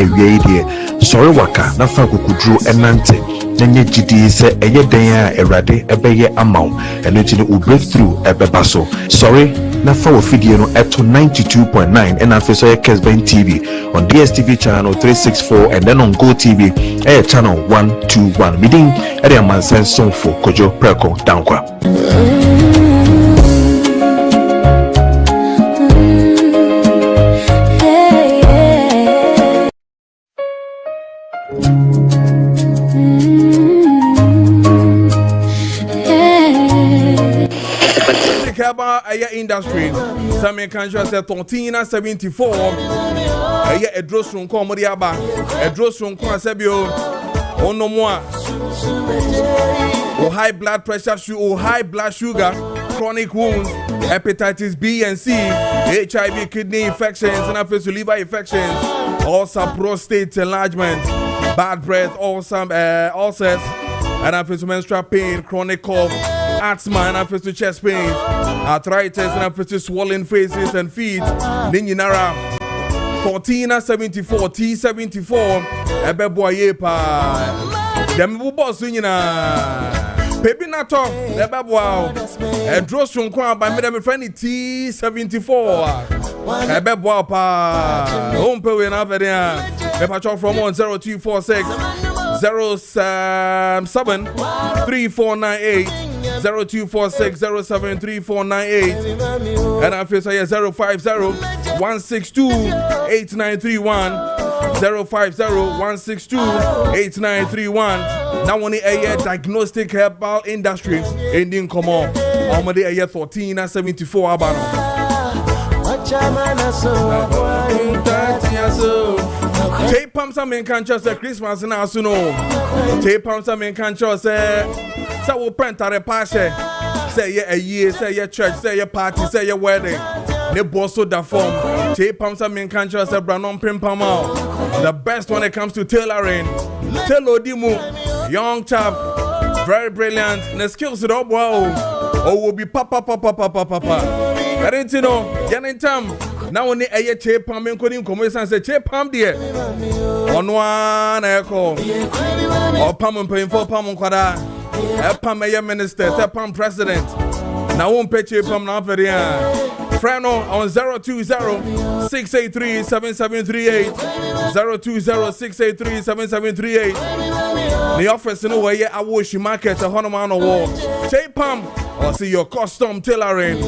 ewie die sorry waka na fa kokudru enante nenye gidi se eye den a erade ebeye amaw eno ti no breakthrough ebeba so sorry na fa wo fidie no eto 92.9 and afi so ye Kessben TV on DSTV channel 364 and then on Go TV channel 121 midin e dey mansen son for Kojo Preko Dankwah. Industry, some countries say 1374. A dross from Comodiaba, a dross from Quasabio, or no more. Or high blood pressure, or high blood sugar, chronic wounds, hepatitis B and C, HIV, kidney infections, and after liver infections, also prostate enlargement, bad breath, ulcers, and after menstrual pain, chronic cough, asthma, and after chest pain, arthritis, and after swollen faces and feet. Ninjinara 1474 T74 Ebeboye pa Demu boss Pepi nato Ebeboa Dross from Kwa by Madame Friendly T74 Ebeboa pa Ompe we na vedia Epacho from 0246 073498 0246 073498 and I feel say 050 162 8931 050 162 8931. Now only a diagnostic herbal industry ending come on. Already a year 1474 abano. Tape pumps some men can't just say Christmas now soon. Tape pumps some men can't just say so we'll print a passion. Say a year, say your church, say your party, say your wedding. Ne bosso da form. Tape pumps some men can't just say Brandon Pimpama. The best when it comes to tailoring. Tailor Dimu, young chap, very brilliant. The skills it up wow. Oh, will be papa. I didn't know, Janet Tam. Now only a tape pump and couldn't come and say tape pump dear. On one echo. Or pump and paying for pump and quada. Pam mayor minister, Pam president. Now won't pay tape pump now for the Frano on 020-683-7738. 020-683-7738. The office in a way I wish you market a Honoman Award. Tape pump or see your custom tailoring.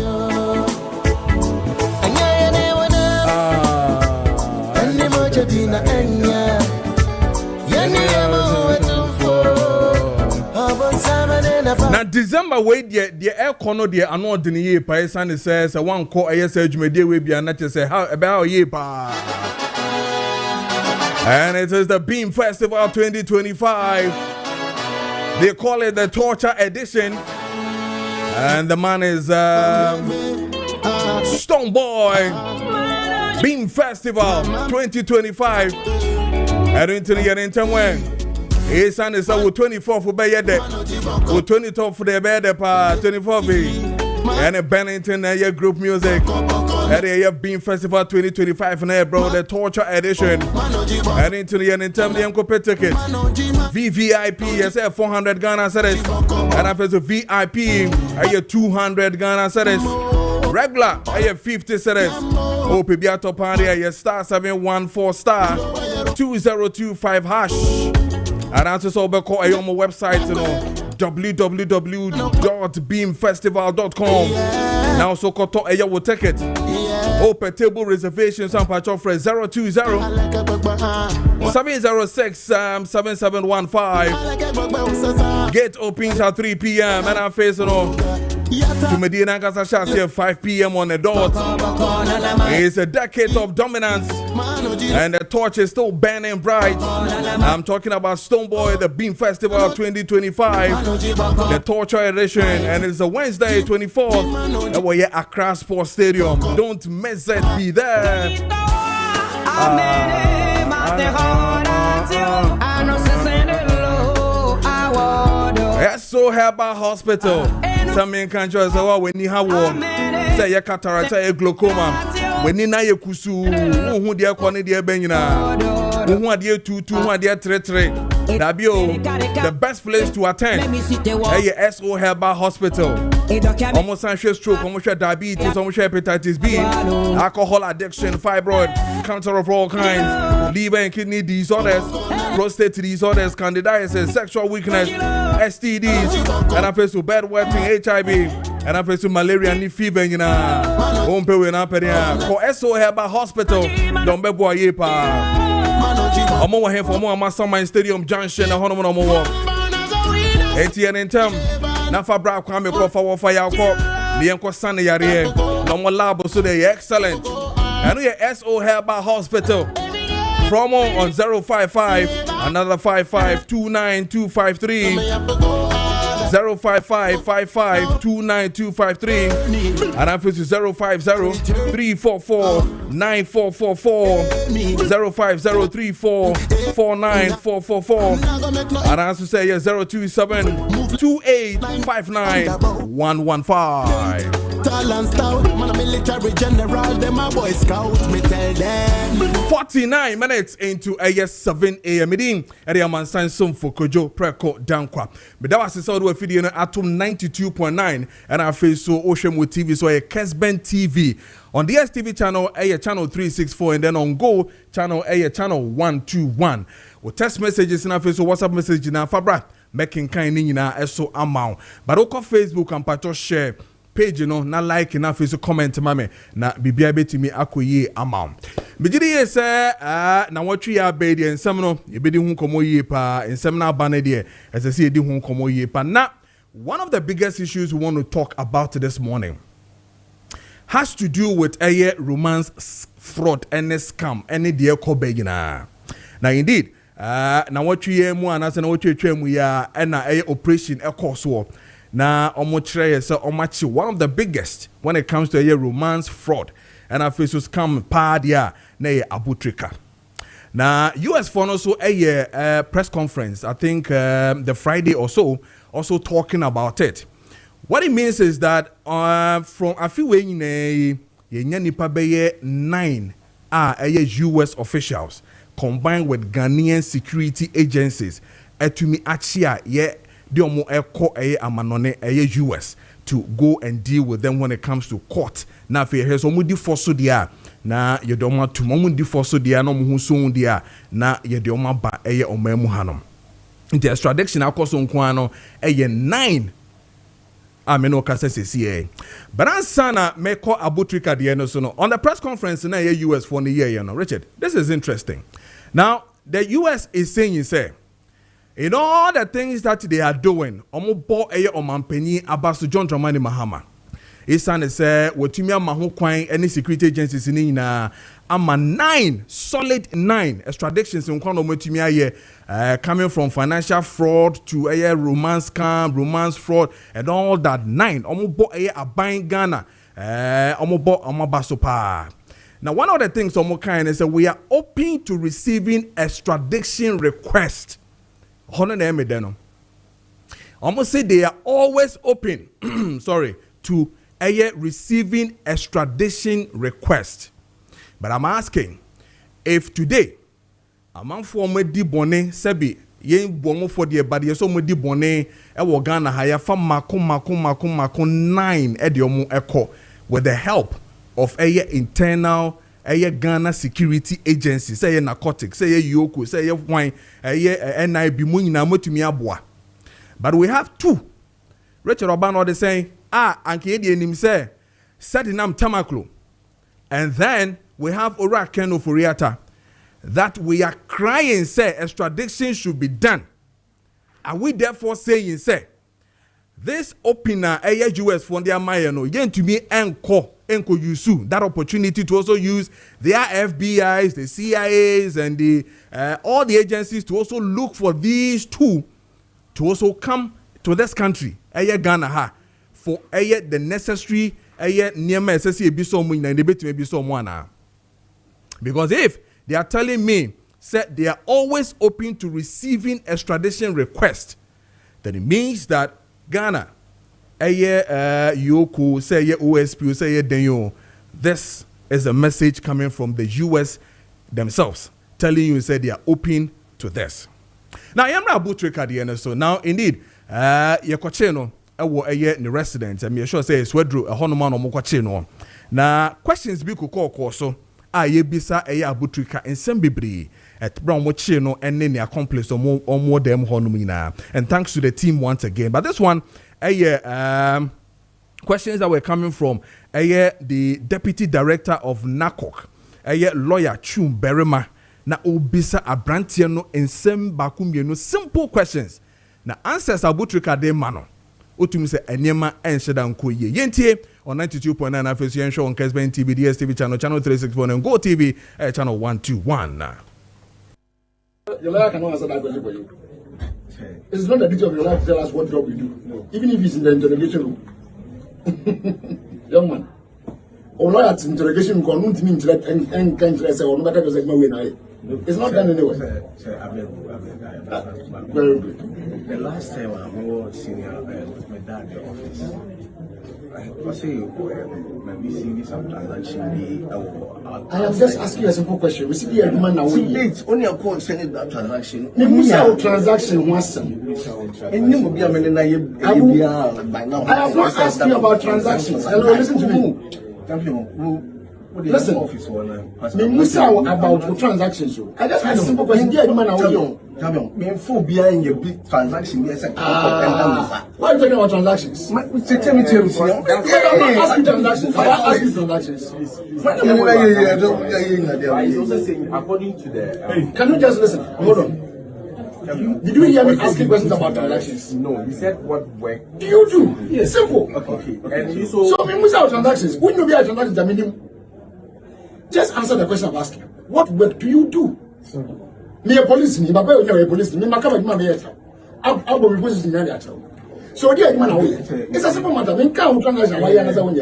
Now December wait the air corner the anod in the year pa san says one call ASA Jumede we be not say how about year pa. And it is the Beam Festival 2025. They call it the Torture Edition. And the man is Stone Boy. Beam Festival 2025. And into when his son is 24 for Bayade, 22 for the bed, 24 and a Bennington group music. At a Beam Festival 2025 and bro, the Torture Edition. And into the end in terms of the ticket. VVIP, yes, 400 Ghana cedis. And after the VIP, I 200 Ghana cedis. Regular, I have 50 cedis. OPB at top party, I star 714 star 2025 hash. And also so be call on my website, you know, www.beamfestival.com. Now so call to a will take it. Open table reservations and patch off 020 706 7715. Gate opens at 3 p.m. and I'm facing on to Medina Gasasha here 5 p.m. on the dot. It's a decade of dominance and the torch is still burning bright. I'm talking about Stoneboy, the Beam Festival 2025, the Torture Edition, and it's a Wednesday 24th and we're at Accra Sports Stadium. Don't miss it, be there. Yes, so Herbal Hospital. Some men can't just say, well, when you have one, say your cataract, say glaucoma, when you know your kusu, who dear quantity benina. who are dear 2 2 who are dear 3 3 the best place to attend SO Herbal Hospital. Almost anxious stroke, almost diabetes, almost hepatitis B, alcohol addiction, fibroid, cancer of all kinds, liver and kidney disorders, prostate disorders, candidiasis, sexual weakness, STDs, and I face to bedwetting, HIV, and I face to malaria and fever. You know, home pay when I pay for SO Herbal Hospital. Don't be boy yepa. I'm over here for more Mastermind Stadium Junction. I'm on more. ATN in term. Nafa bra kwame ko fa wo fa ya ko me enko sane yare no mo lab so they excellent. And we SO Herbal Hospital. Promo on 055 another 55 29253 055 55 29253 and I'm 050 344 9444 050 344 49444 and I also say 027 2859 115. Talent stout, man a military general, them a boy scout, me tell them. 49 minutes into 7 a.m. Meeting area man sign some for Kojo Preko Dankwah. But that was the sound of video atom 92.9 and our face so Ocean with TV so a Kessben TV. On the STV channel, channel 364 and then on Go channel channel 121. With text messages in our face so WhatsApp message in our Fabra making kind in our SO amount. But also Facebook and Pato share page na like na Facebook comment mame na bibia betimi akoyi amount. Bigidi say na watwi ya be de ensem no ebedi hu komo yie pa ensem na aba na de esese edi hu komo yie pa na one of the biggest issues we want to talk about this morning has to do with a romance fraud and scam any dear kobegina. Now indeed na watwi ye mu anase na watwi atwa mu ya na operation so na omochire say omachi one of the biggest when it comes to a romance fraud and a face scam padia na abutrika. Now US for also a press conference I think the Friday or so also talking about it. What it means is that from a few way nipa beye 9 US officials combined with Ghanaian security agencies etumi achia the omo eko amanone US to go and deal with them when it comes to court. Na fe he so mudi forso dia na ye de omo to mo di forso dia no mo hu so dia na ye de omo ba omamu hanom. The extradition akoso nko ano 9 ameno kasese but ansana meko abutrika de no so no on the press conference na US for the year Richard, this is interesting. Now the US is saying say in all the things that they are doing, omobo omampeni abaso John Dramani Mahama. Isan say wotumi amaho kwan any security agencies ni na ama 9 solid 9 extraditions in kwan omotumi aye coming from financial fraud to romance scam, romance fraud and all that 9 omobo aban Ghana omobo omabaso pa. Now one of the things omo kind is that we are open to receiving extradition request. Almost say they are always open to receiving extradition request. But I'm asking if today a man for me di bone sebi ye bomo for the body so me di bone e wo Ghana haya fa mako 9 ediomo eko with the help of internal Ghana security agency, say narcotics, say Yoko, say wine, NIB Munina Motumi Abwa. But we have 2. Richard Obano is saying, and him say, setting up Tamaklo. And then we have Ora Keno Furiata that we are crying, say, extradition should be done. Are we therefore saying, say, this opener, US for the Amayano, yen to me enko yusu that opportunity to also use their FBIs, the CIAs, and the all the agencies to also look for these 2 to also come to this country, Ghana ha, for the necessary nearby SSC bisomu in the debate maybe someone. Because if they are telling me that they are always open to receiving extradition requests, then it means that Ghana, Yoko, say OSP, say Denyo. This is a message coming from the US themselves telling you say they are open to this. Now, I am Abu Treka the end, so now indeed, Yakocheno, the resident, and me sure say Swedru, a Honoman or Mokocheno. Now, questions be call so. Aye bisa Abu Treka and Sembibri at Brown Mocheno and then accomplice or more them Honumina. And thanks to the team once again. But this one, questions that were coming from the deputy director of NACOC, lawyer Chum Berema. Na obisa abrantie no ensem bakumye no simple questions. Na answers Abu Treka de mano. Otum se enema enhyeda nkoye. Yentie on 92.9 FM show on Kessben TV, DSTV channel 364 and Go TV channel 121. Your lawyer cannot answer that question for you. It's not the duty of your lawyer to tell us what job we do. No. Even if it's in the interrogation room. Young man. Or lawyer at interrogation room can't interest and can't interest or no matter the segment we it's not done anyway. Very good. The last time I was senior with my dad in the office, I say maybe see some transaction. I am just asking you a simple question. We see the agreement now. It's only a point sending that transaction. The transaction was by now. I have not asked you about transactions. Hello, listen to me. Listen, me musa about transactions. I just had a simple question. Tell me, me for behind your big transaction. Yes, why are you talking about transactions? Tell me. I'm not asking transactions. I'm asking transactions. He's also saying, according to the. Can you just listen? Hold on. Did you hear me asking questions about transactions? No, you said what work. Do you do? Yes. Simple. Okay. And you so me musa transactions. When you be a transactions, I mean. Just answer the question I'm asking. What work do you do? Me a policeman, my boy, a policeman, me makaba ma me yeta. I'll be position in the so dear man away. It's a simple matter. Me can't transaction why another one.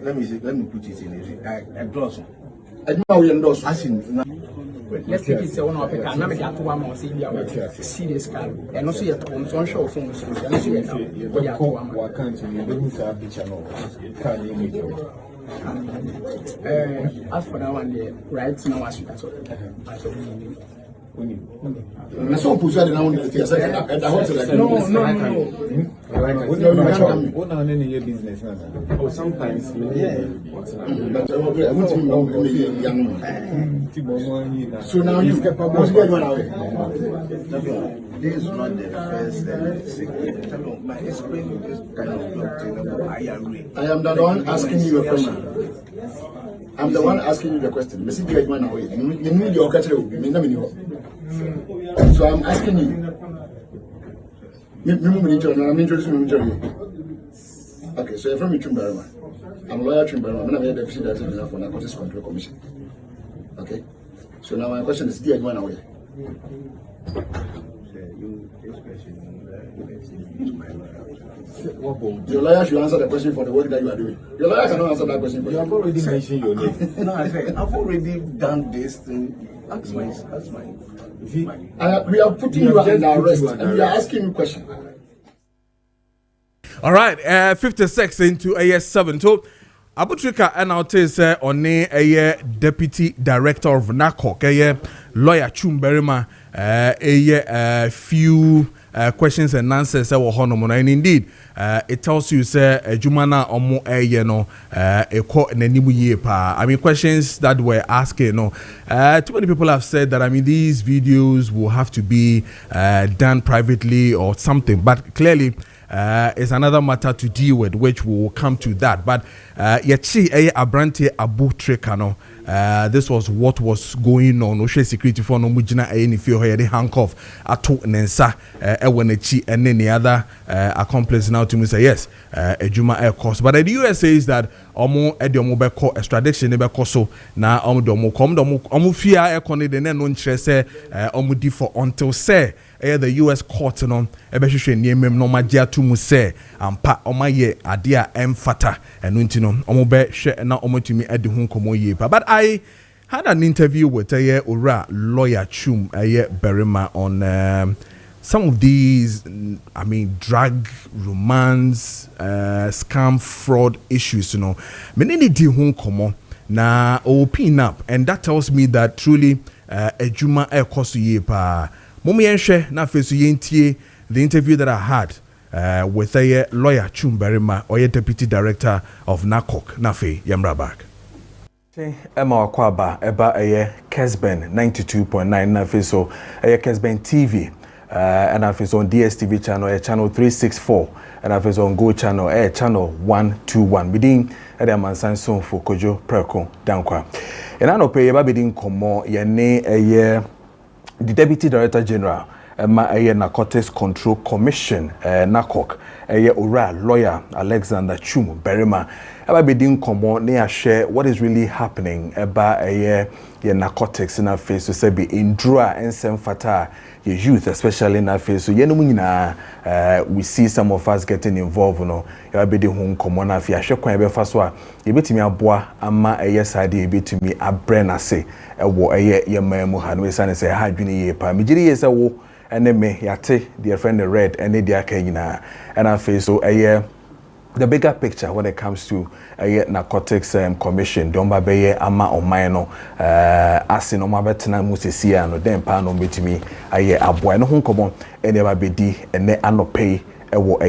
Let me put it in a draw. Endorse. Let's take it one of the can make that one more serious car and also your phone so show phones and also what can't you as for that one there right now as you can so push that down the second at the hotel. No. What now in your business? Oh, sometimes, yeah. But I want to so now you've got problems going away. This is not the first and second. My explaining this kind of job. I am the one asking you a question. I'm the one asking you the question. So I'm asking you. I'm introducing you. Okay, so you're from Chumbarama. I'm lawyer Chumbarama. I'm the deputy director for Narcotics Control Commission. Okay. So now my question is, dear, away. Your lawyer should answer the question for the work that you are doing. Your lawyer cannot answer that question for you. You have already mentioned your name. No, I've already done this thing. Ask mine. We are putting you under arrest and we are asking you questions. All right, 56 into AS7. So, Abu Treka and I'll tell you on a deputy director of NACOC, lawyer Chum Berema, a few questions and answers and indeed it tells you say Jumana omo no I mean questions that were asking too many people have said that I mean these videos will have to be done privately or something, but clearly it's another matter to deal with, which we will come to that. But Yachi Abrante Abu Treka no. This was what was going on. Oshe security for no mujina any feel here the handcuff ato nensa ewenechi and any other accomplice now to me say yes ejuma air cost. But the US says that omo ediomo be call extradition be so na omo kom omo fear e kon de no nkyere say omo di for until say the US court no ebe hwehwe niemem no magia to mu say ampa omaye ade a emfata eno ntino omo be hwe na omo tumi edi hu komo ye. But I had an interview with a lawyer Chum Berema on some of these, I mean, drug, romance, scam, fraud issues, you know. Many di hun komo na o pin up, and that tells me that truly ejuma e koso ye pa. Momo yenhwe na fesu yentie the interview that I had with a lawyer Chumberima or deputy director of NACOC Nafe Yamrabak. Emma Wakwaba eba a Kessben 92.9 Nafe so a Kessben TV and I on DSTV channel channel 364 and I on Go channel channel 121 within a man son for Kojo Preko Dankwah. And I know pay eba bidin komo yene a the Deputy Director General Narcotics Control Commission NACOC ora lawyer Alexander Chum Berima eba bidin komo ne share what is really happening eba narcotics in our face so say be indra ensem fata your youth especially in our face so yenum nyina we see some of us getting involved no eba bidin hu komo na fi ahwe kwan ebe fa so a yebetimi aboa ama side yebetimi abrenase ewo yemamu ha no we say say ha dwene ye pa migiri ye say wo ene me yate dear friend the red ene dia ka nyina and our face so the bigger picture when it comes to narcotics commission don't be ama oman no asin oma betena musisia no den pa no betimi aboa no ho komo ene ba bedi ene anope ewo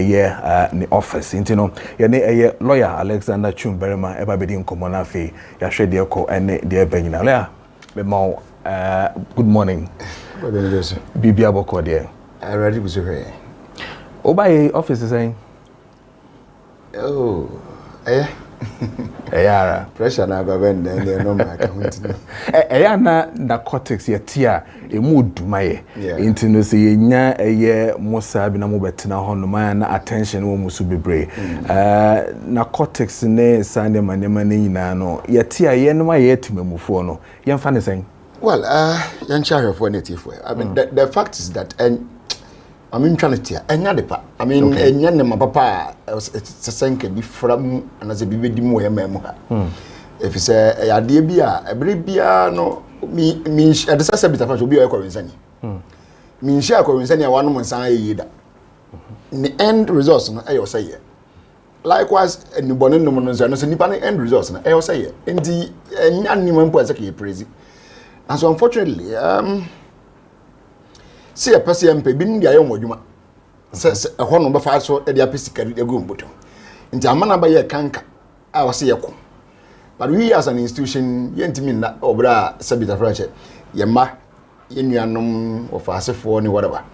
ne office intino ye lawyer Alexander Chumberima eba bedi nkomo na fe ya hwe de ko ene de banyina lawyer be ma good morning bibi aboko de I ready with you. Oba office saying oh Ayara pressure na go bend and no my account. Na narcotics ye tia emu dumaye into no say nya mosa bi na mo betena ho no na attention wo musu bebre narcotics ne sande manema ne nyina no ye tia ye no ye timamufo no ye mfa ne sen Well yan charge for native. I mean the fact is that I mean trying to tear enya depa I mean enya ne mapapa it's senke bi from and as a bibi di mo yememu ha if you say ade bia ebre bia no mi at the say bit of obi o ekorinsani mi share ekorinsani a wanu nsan ayida the end results no ayo say likewise anybody no no nsan no so nipa end results no ayo say enti enya ni mampo ase ke praise and so unfortunately see a person pe bi ndia yo modwuma se ho no be fa so e dia pesikari ego mboto nti amana ba ye kanka a wose ye ko but we as an institution yentimi na obra sabita frache ye ma ye nuanom of asefo ni whatever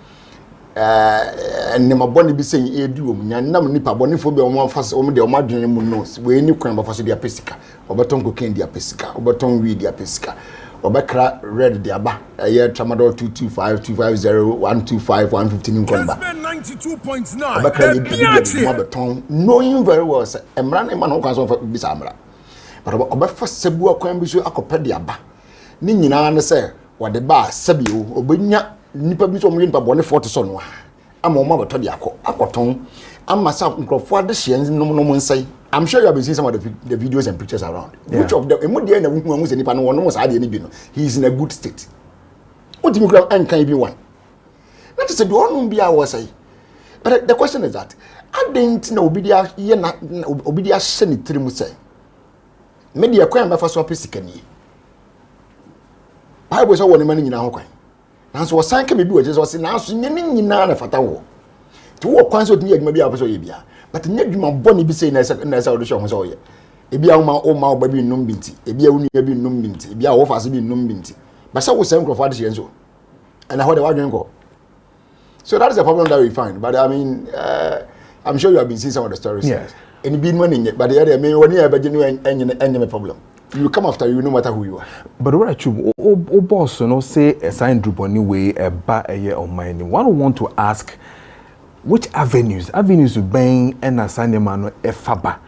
enema boni bi sen edu om nyanam nipa boni fo bi o mo fa o mo de o madwene mu no we ni kwan ba fa so dia pesika obeton cocaine dia pesika obeton weed dia pesika Obekra red diaba tramadol 225 250 125 115 nkomba Kessben 92.9 Obekra ye beton knowing very well say emra na ma no kwan so bisa amra but obefa sebu akwan bi so akopɛ diaba ni nyina ne say wode ba sabio obenya nipa bi so mo nipa bone 40 so no ama o ma beto de akoton ama sa nkrofo ade hye nom nsai I'm sure you have been seeing some of the videos and pictures around. Yeah. Which of them? He's in a good state. What do you mean? And can be one? That is a do be our say. But the question is that I didn't know Obidia send it to say. Maybe a crime by first opposite. I was all one money in our coin. And so, Sanka maybe was just now singing in Nana Fatawo. To walk once with me, maybe I was a but nyɛ dwuma bɔne bi sɛ na ɛsɛ wode hwɛ ho sɛ ɔyɛ ebi a woma woba bi nnum bi nti ebi a wonua bi nnum bi nti ebi a wɔfa ase bi nnum bi nti but sɛ wo sɛ nkurɔfoɔ ade hyɛ nso ɛna hɔ de wadwen kɔ so that is the problem that we find but I mean I'm sure you have been seeing some of the stories yes and be money but the other when you have any problem you come after you no matter who you are but what I choose o boss no say a sign drop on way a ba a year on my name one want to ask which avenues to bang and assign man efaba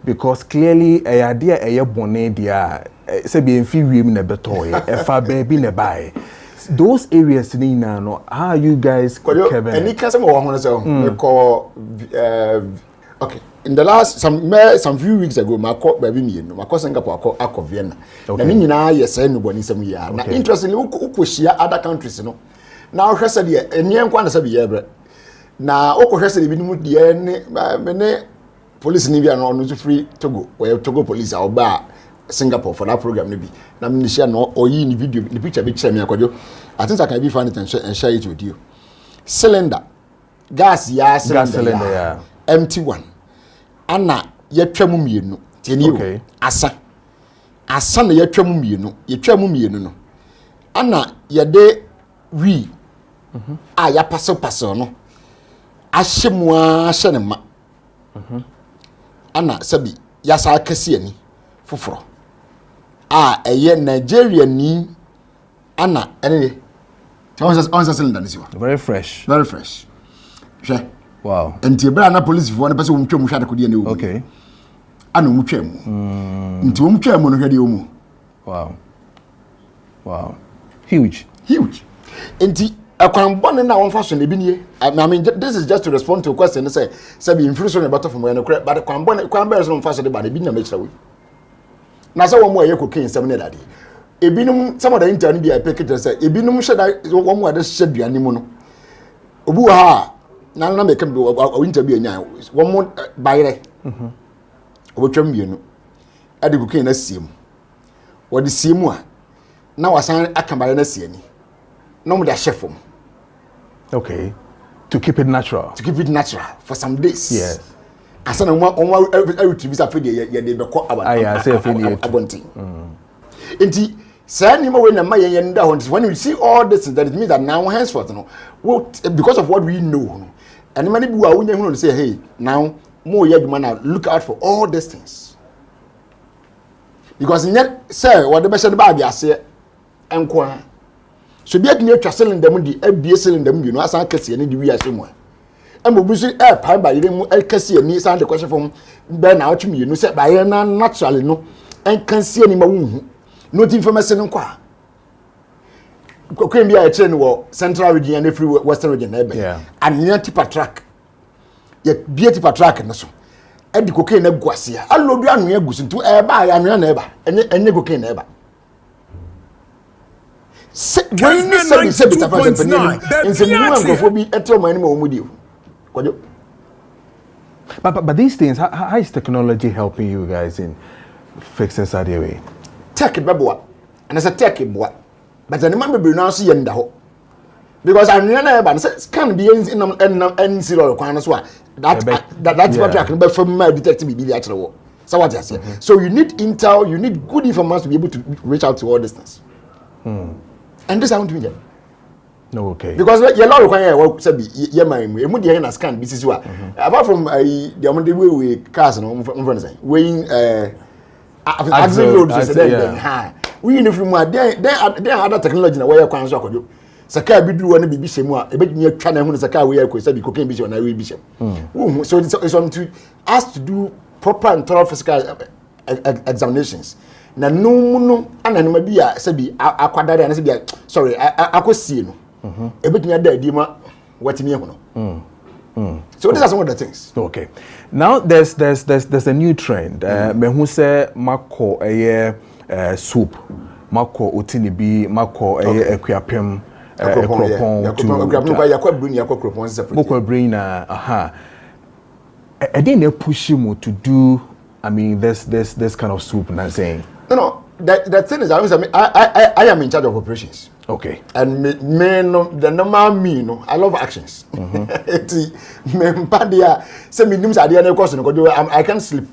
because clearly a idea a bonnet dia say be inferior in a betoy efaba be ne buy those areas ni na no how are you guys Kevin any customer want to say call okay in the last some few weeks ago my call baby me no my call Singapore akọ Vienna na me nyina yes say no boni sem ya na interestingly ukohia other countries no na hwese de enye nkwa na say be yebre na okohwese bi nimu de ne police ni bia no no free Togo we Togo police oba Singapore for that program maybe. Na me share no or yi ni video the picture be share me akojo. I think I can be find it and share it with you. Cylinder. Gas cylinder yeah. Empty one. Ana yetwa mu mienu. Tieni o. Asa na yetwa mu mienu no. Ana yede wi. Ya paso no. Ahyemu ahye ne ma. Ana sabi ya sa kase ani foforo. Eye Nigeria ni ana ene. Onsa cylinder nisi wa. Very fresh. Very fresh. Hwe. Wow. Enti ebra na police fo na pese wo mtwam hwade kodie na wo. Okay. Ana wo mtwam. Enti wo mtwam no hwade wo mu. Wow. Wow. Huge. Enti akwambone na won fa so na bi nie. I mean this is just to respond to a question say be influence about from when but kwambone so fa so de ba bi na mechira we. Na say wo mu aye cocaine sem na dade. Ebinum some of the interview bi I pick it say ebinum hweda wo mu ade hweda duane mu no. Obu ha na make am do interview anya wo mu bayre. Obotwam bienu. Ade cocaine na siem. Wo de siem a na wasan akamare na siani. No mo da chefom. Okay. To keep it natural for some days. Yes. Asana on every visa for ye dey be call about. I say abonting. Enti say ni mo we na maye nda ho. When you see all this that it means that now henceforth no because of what we know. And many people are when say hey now more ye now look out for all these things. Because yet say what the best bag ya say enko so be at near cylinder mu di abie cylinder mu no asan kase ani di wi asemu a mobusu pan ba yire mu kase ani san de kwese fom be na otwemi no say ba yire na naturally no en kase ani ma wu no information nko a kokwen bia e wo central region and free western region na ebe and near tipa track ye bia tipa track no so e di kokwen na guase a alodu anu agusu ntu e ba ya anu na eba enye kokwen na eba. When you say but these things, how is technology helping you guys in fixing Saudi Arabia? Tech beboa, and as a tech boa, but the man be now see yenda ho. Because I never can be in zero requirements. That's what I can be from my detective be the actual. So what I say. So you need intel, you need good information to be able to reach out to all distance. And this I want to be there. No, okay. Because you lot require work sabi ye man we dey na scan bi sisi wa. Apart from the amount we cars no friend say weighing axle load so then ha. We in from then other technology na we kwan so akojo. Saka bi duru na bibi shemu a ebetumi atwa na hu saka we ko sabi cocaine bi na we bi shem. So it's on to us to do proper and thorough physical examinations. Na no ananima bi a sabi akwadare na sabi sorry akosie no ebetumi ada adima watimi ehu no so these are some of the things. Okay, now there's a new trend me hu say mako soup mako otini bi mako akuapem ekropon to yakwa bring yakwa kropon separate mako bring na then they push you to do I mean this kind of soup and saying no, the thing is, I am in charge of operations. Okay. And the normal me, no, I love actions. I can't sleep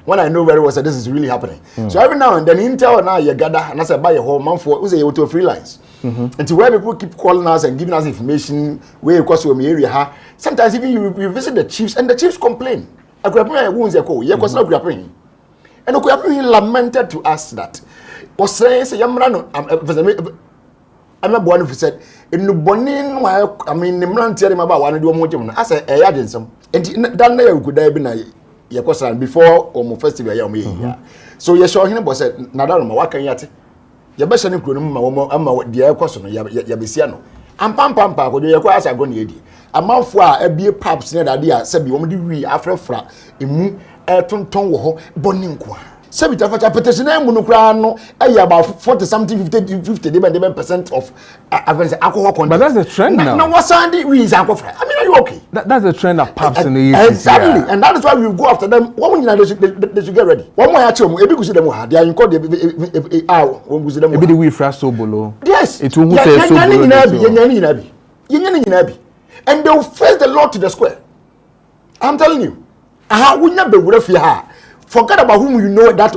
when I know very well that this is really happening. So every now and then, intel now you gather and I say buy a whole month for who's able to freelance. And to where people keep calling us and giving us information where you cross from area. Sometimes even you visit the chiefs and the chiefs complain. I could have wounds a call. You and he lamented to us that was saying, I'm not one who said, in the bonin, I mean, the man tell him about one of the I said, I added some. And that day could have been a question before or festival. So you saw him was said, Nadal, what can you say? Your best and Kuruma, the air question, Yabisiano. And Pampa, would you acquire a gonady? A mouth for a beer pubs near the idea, said, you only after a fra, in ton wo bonin kwa Sebita for petition no about 40 something 50% of alcohol content. But that's the trend now. Now what's Sandy we is alcohol. I mean, are you okay? That's the trend that pops in the exactly, and that is why we go after them. One they should get ready. One more actually, ebi kusi them ha. They are in called the one kusi them. Ebi the we fra so bolo. Yes. It will say so bolo. And they will face the Lord to the square. I'm telling you. We never would have forget about whom you know that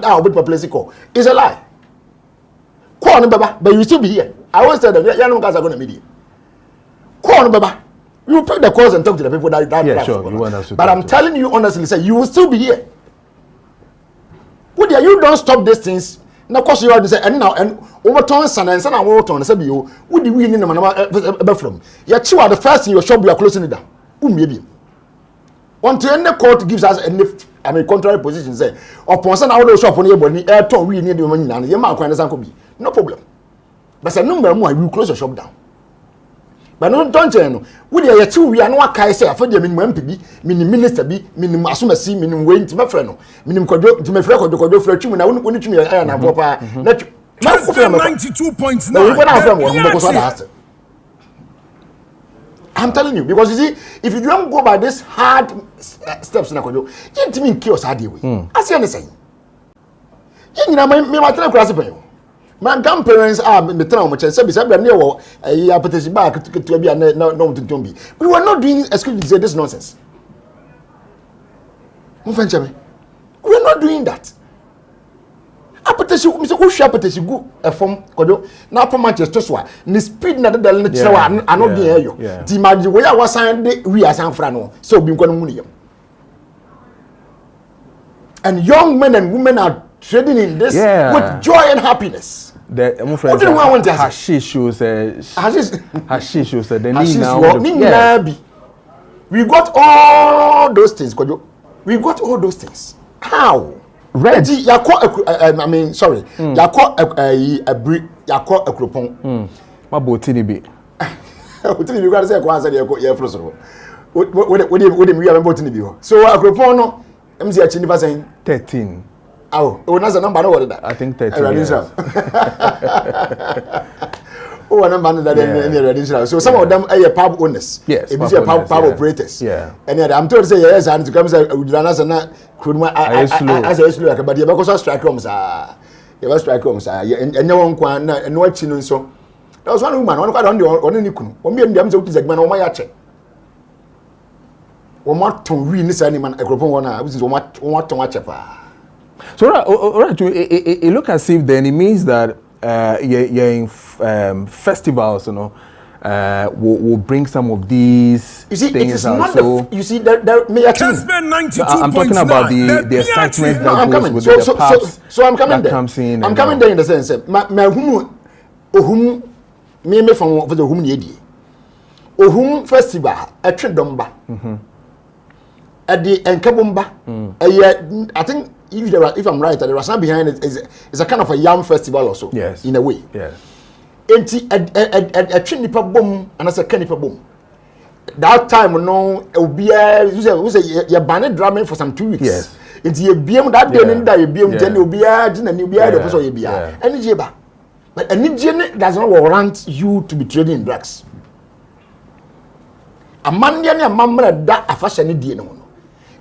our place is a lie. Call on Baba, but you still be here. I always tell them, young guys are going to meet you. Call on Baba. You will pick the calls and talk to the people that yeah, sure. You want us to but I'm telling you honestly, say you will still be here. You don't stop these things. Now, of course, you already say, and now, and overturn son and son and overturn, say, you would you win in the from? You're the first in your shop, you are closing it down. Maybe. Until any court gives us a contrary position, say, upon some other shop on your body, air tone, we need the money, and your man can be. No problem. But a number more, you close the shop down. But don't you know? Would you two we are no kai say for the minimum MPB, minimum minister be, minimum assumasi, minimum wait to my friend, minimum to my friend, Kojo Preko when I wouldn't to me and I papa. 92.9. I'm telling you, because you see, if you don't go by this hard steps in Kojo, you didn't mean chaos hard way. I see anything. You know, my class. My grandparents are the town which I said, near petition back to be no to be. We were not doing excuse to say this nonsense. We were not doing that. A petition, Mr. Usha petition go a form Kojo. Now for Manchester Swa, the speed not the lecture and not the air. The magic way I was signed, we are San Frano, so being Conmunium. And young men and women are trading in this with joy and happiness. Hashish shows the now. We got all those things, Kojo. We got all those things. How? Red. I mean, sorry. Yako a brick. Yako a cropon. My botini be. Botini be. Got to say, "Go answer the air flow." What do you have botini be? So a cropon, no. MC actually was saying 13. Oh, that's a number. What that? I think 13. Oh, a number that in so some of them are pub owners. Yes, it is a pub operators. Yeah. And I'm told to say yes, and to come say as a slow, but you because strike rooms are you strike rooms are and no one can and no chin so. There was one woman, one quite on the Nikun. One million damn so is a man on my check. One more to win this animal, a group of one, which is what to watch a. So, all right, it look as if then it means that you're in festivals, you know, will bring some of these things out. So, you see, that may Kessben 92.9. I'm talking about the excitement that goes with the pubs. So I'm coming there. I'm coming there in the sense that my whom me from the whom yedi. Ohum festival a Tredomba. At the Enkabumba, I think. If I'm right, the rationale behind it is a kind of a yam festival also. Yes. In a way. Yes. And a chinipa boom and as a canipa boom. That time, no, it will be a banned drumming for some 2 weeks. Yes. It's a BM that day and that you BM, then you'll be a and you'll be a person you'll be a. And Jeba. But a Nigeria does not warrant you to be trading in drugs. A man, a mamma, that a fashion Indian.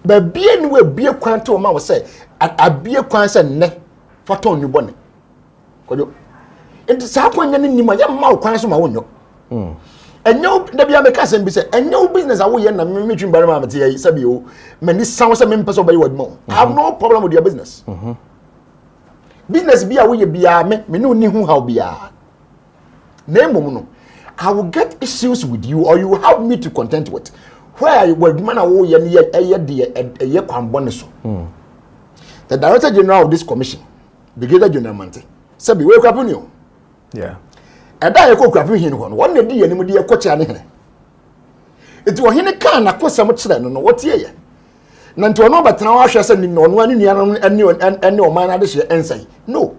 But be anywhere, be a quantum, I would say. A beer quantum ne for Tony Bonnet. It's happening in my young mouth, quantum. And no, the other cousin be said, and no business away and I'm meeting by my material, Sabio. Many sounds of members of your more. I have no problem with your business. Business be away, be a me no knew how be a name. I will get issues with you, or you will have me to contend with. Where you were man away and yet a year bonus. The Director General of this commission, Brigadier General Mante, said, "We wake up on you." Yeah. And I go grabbing him one day and a coach. It was in a can, I put so much then, what year? None to know, but now I shall send in on 1 year and no man this year and say, no.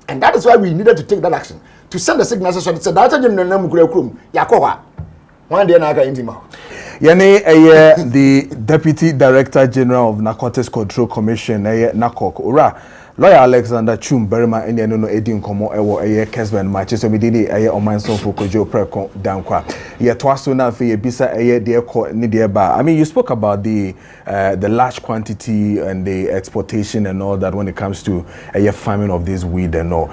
And that is why we needed to take that action to send the signatures. So the Director General Room, Yakoa. One day I got into Yene the Deputy Director General of Narcotics Control Commission NACOC ora Lawyer Alexander Chum Berima ene no edin komo ewo Kessben matches so medini omanson for Kojo Preko Dankwah ye twaso na fe ye bisa de ko ni de ba. I mean, you spoke about the large quantity and the exportation and all that when it comes to farming of this weed and all.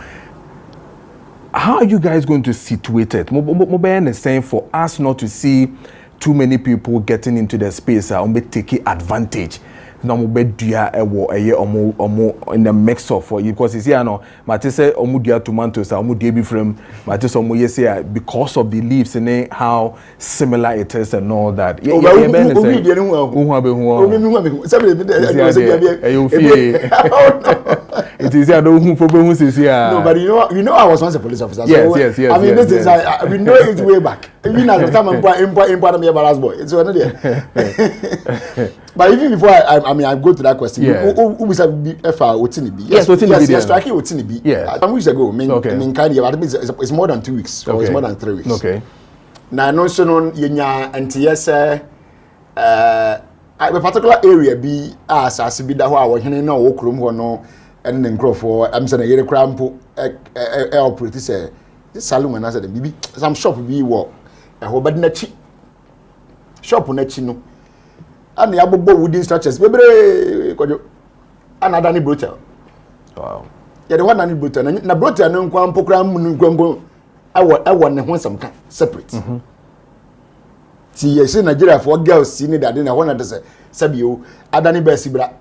How are you guys going to situate it? Mobe is saying for us not to see too many people getting into the space and taking advantage. No mobe dia ewo omo in the mix of for you because you see no mate say omo dia tomatoes omo dia bi from mate so omo say because of the leaves and how similar it is and all that. It is no, but you know I was once a police officer. Yes. I mean, this is we know it way back. Even at the time I'm import me a boy. It's one there. But even before I go to that question. Who was a FR Otinibi? Yes, striking Otinibi. Yeah. Some weeks ago, it's more than 2 weeks. Or it's more than 3 weeks. Okay. Now I know so non yenya NTS a particular area be as be that how we hene na wo krom ho no and then grow for I'm saying yere krampo operate say this salon and I said bibi some shop be wo e ho bad na chi shop na chi no and ya bobo wooden structures bebre kojo another ni brotel. Wow. Yeah, the one na ni brotel na brotel no kwampo kram nu kwampo I ne ho some kind separate. See, you see Nigeria for girls see that in a one that say Sabio Adani Besibra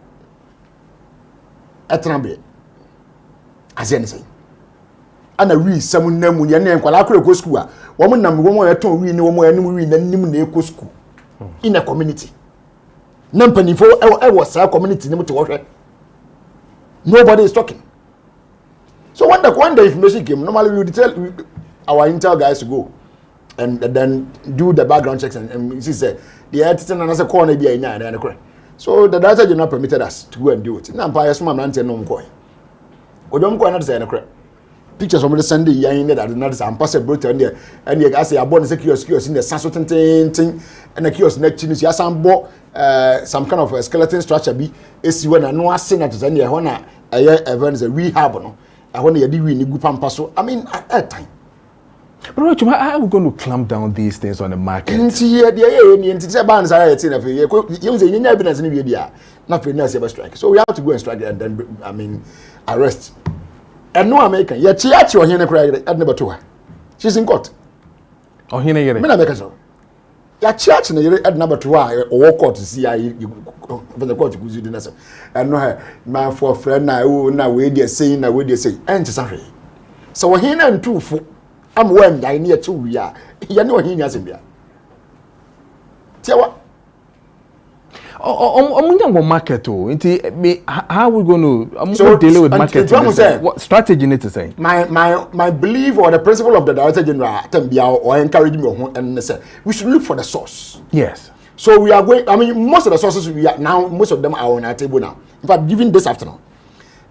Etrambe as anything. And a read some name when your name Kwalakro school. Woman number one more to read no more any nim school in a community. Numpany for was our community name to water. Nobody is talking. So when the information came, normally we would tell our intel guys to go and then do the background checks and she said the editor and as a corner be a so the data did not permitted us to go and do it. Now Empire Smam Nancy no coin. We don't go another say pictures from the Sunday yang that another some passive brute and there and you say about the kiosk in the Sansotan thing and the kiosk next to you some kind of a skeleton structure be is when I know seen at any honor a event a rehab no I want to do really good pampaso. I mean at that time. But how are we going to clamp down these things on the market? So we have to go and strike and then I mean arrest. And no American. Yet she actually here at number 2. She's in court. Oh, here I make so. Ya church at number 2 or court to see for the court to do this. And no her man for friend now we they saying now we they say and sorry. So here and 2 for I'm when I near 2 we are. You know he has him there. Tell what? Market how are we going to deal with market? What strategy need to say? My belief or the principle of the Director General or encourage me and say we should look for the source. Yes. So we are going. I mean, most of the sources we are now, most of them are on our table now. In fact, even this afternoon,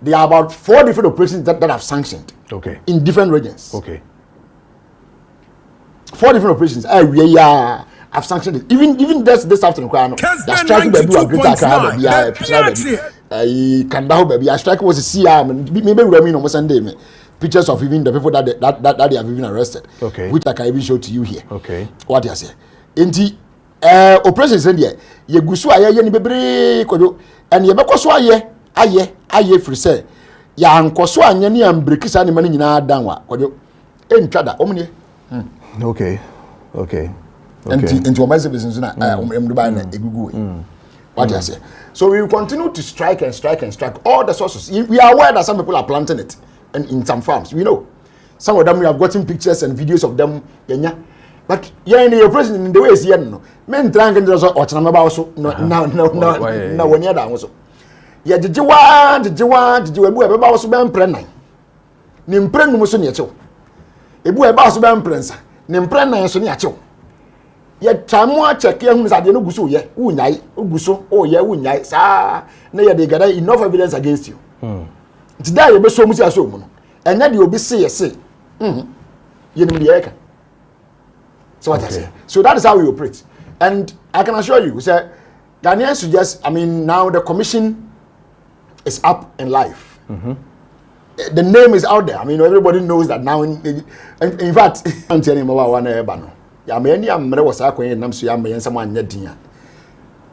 there are about 4 different operations that have sanctioned. Okay. In different regions. Okay. 4 different operations. I've sanctioned it. Even this afternoon, the striking baby was greater. I Kandahoo baby. I strike was a CR. Maybe we mean almost Sunday. Pictures of even the people that they have even arrested. Okay. Which I can even show to you here. Okay. What you say? Inti operations in there. Ye gusu aye ni bebre kojo. And ye bekoso aye free say. Ya ankoso anya ni ambrekisa ni mani nyina danwa kojo. Entwada omnie. Okay. Okay. Into my business na Dubai na egugu. What you say? So we will continue to strike and strike and strike all the sources. We are aware that some people are planting it and in some farms. We know. Some of them we have gotten pictures and videos of them. But yeah, in the operation in the way is here no. Men trying to do also no when you're down also. Yeah, did you want ebu also be imprennan. Ni imprennu mo so ne echo. Ebu eba also be imprensa. Ni imprennan so ne echo. Ye tamo check ye hu sade no guso ye unyai uguso oh ye unyai sa na ye dey gather enough evidence against you. Today ye be so mu si aso mu no. Enya de obi say ye say. Ye nim de ye ka. So what I say. So that is how we operate. And I can assure you, sir, Ghanaians suggest, I mean, now the commission is up in life. The name is out there. I mean, everybody knows that now. In fact, I'm telling you,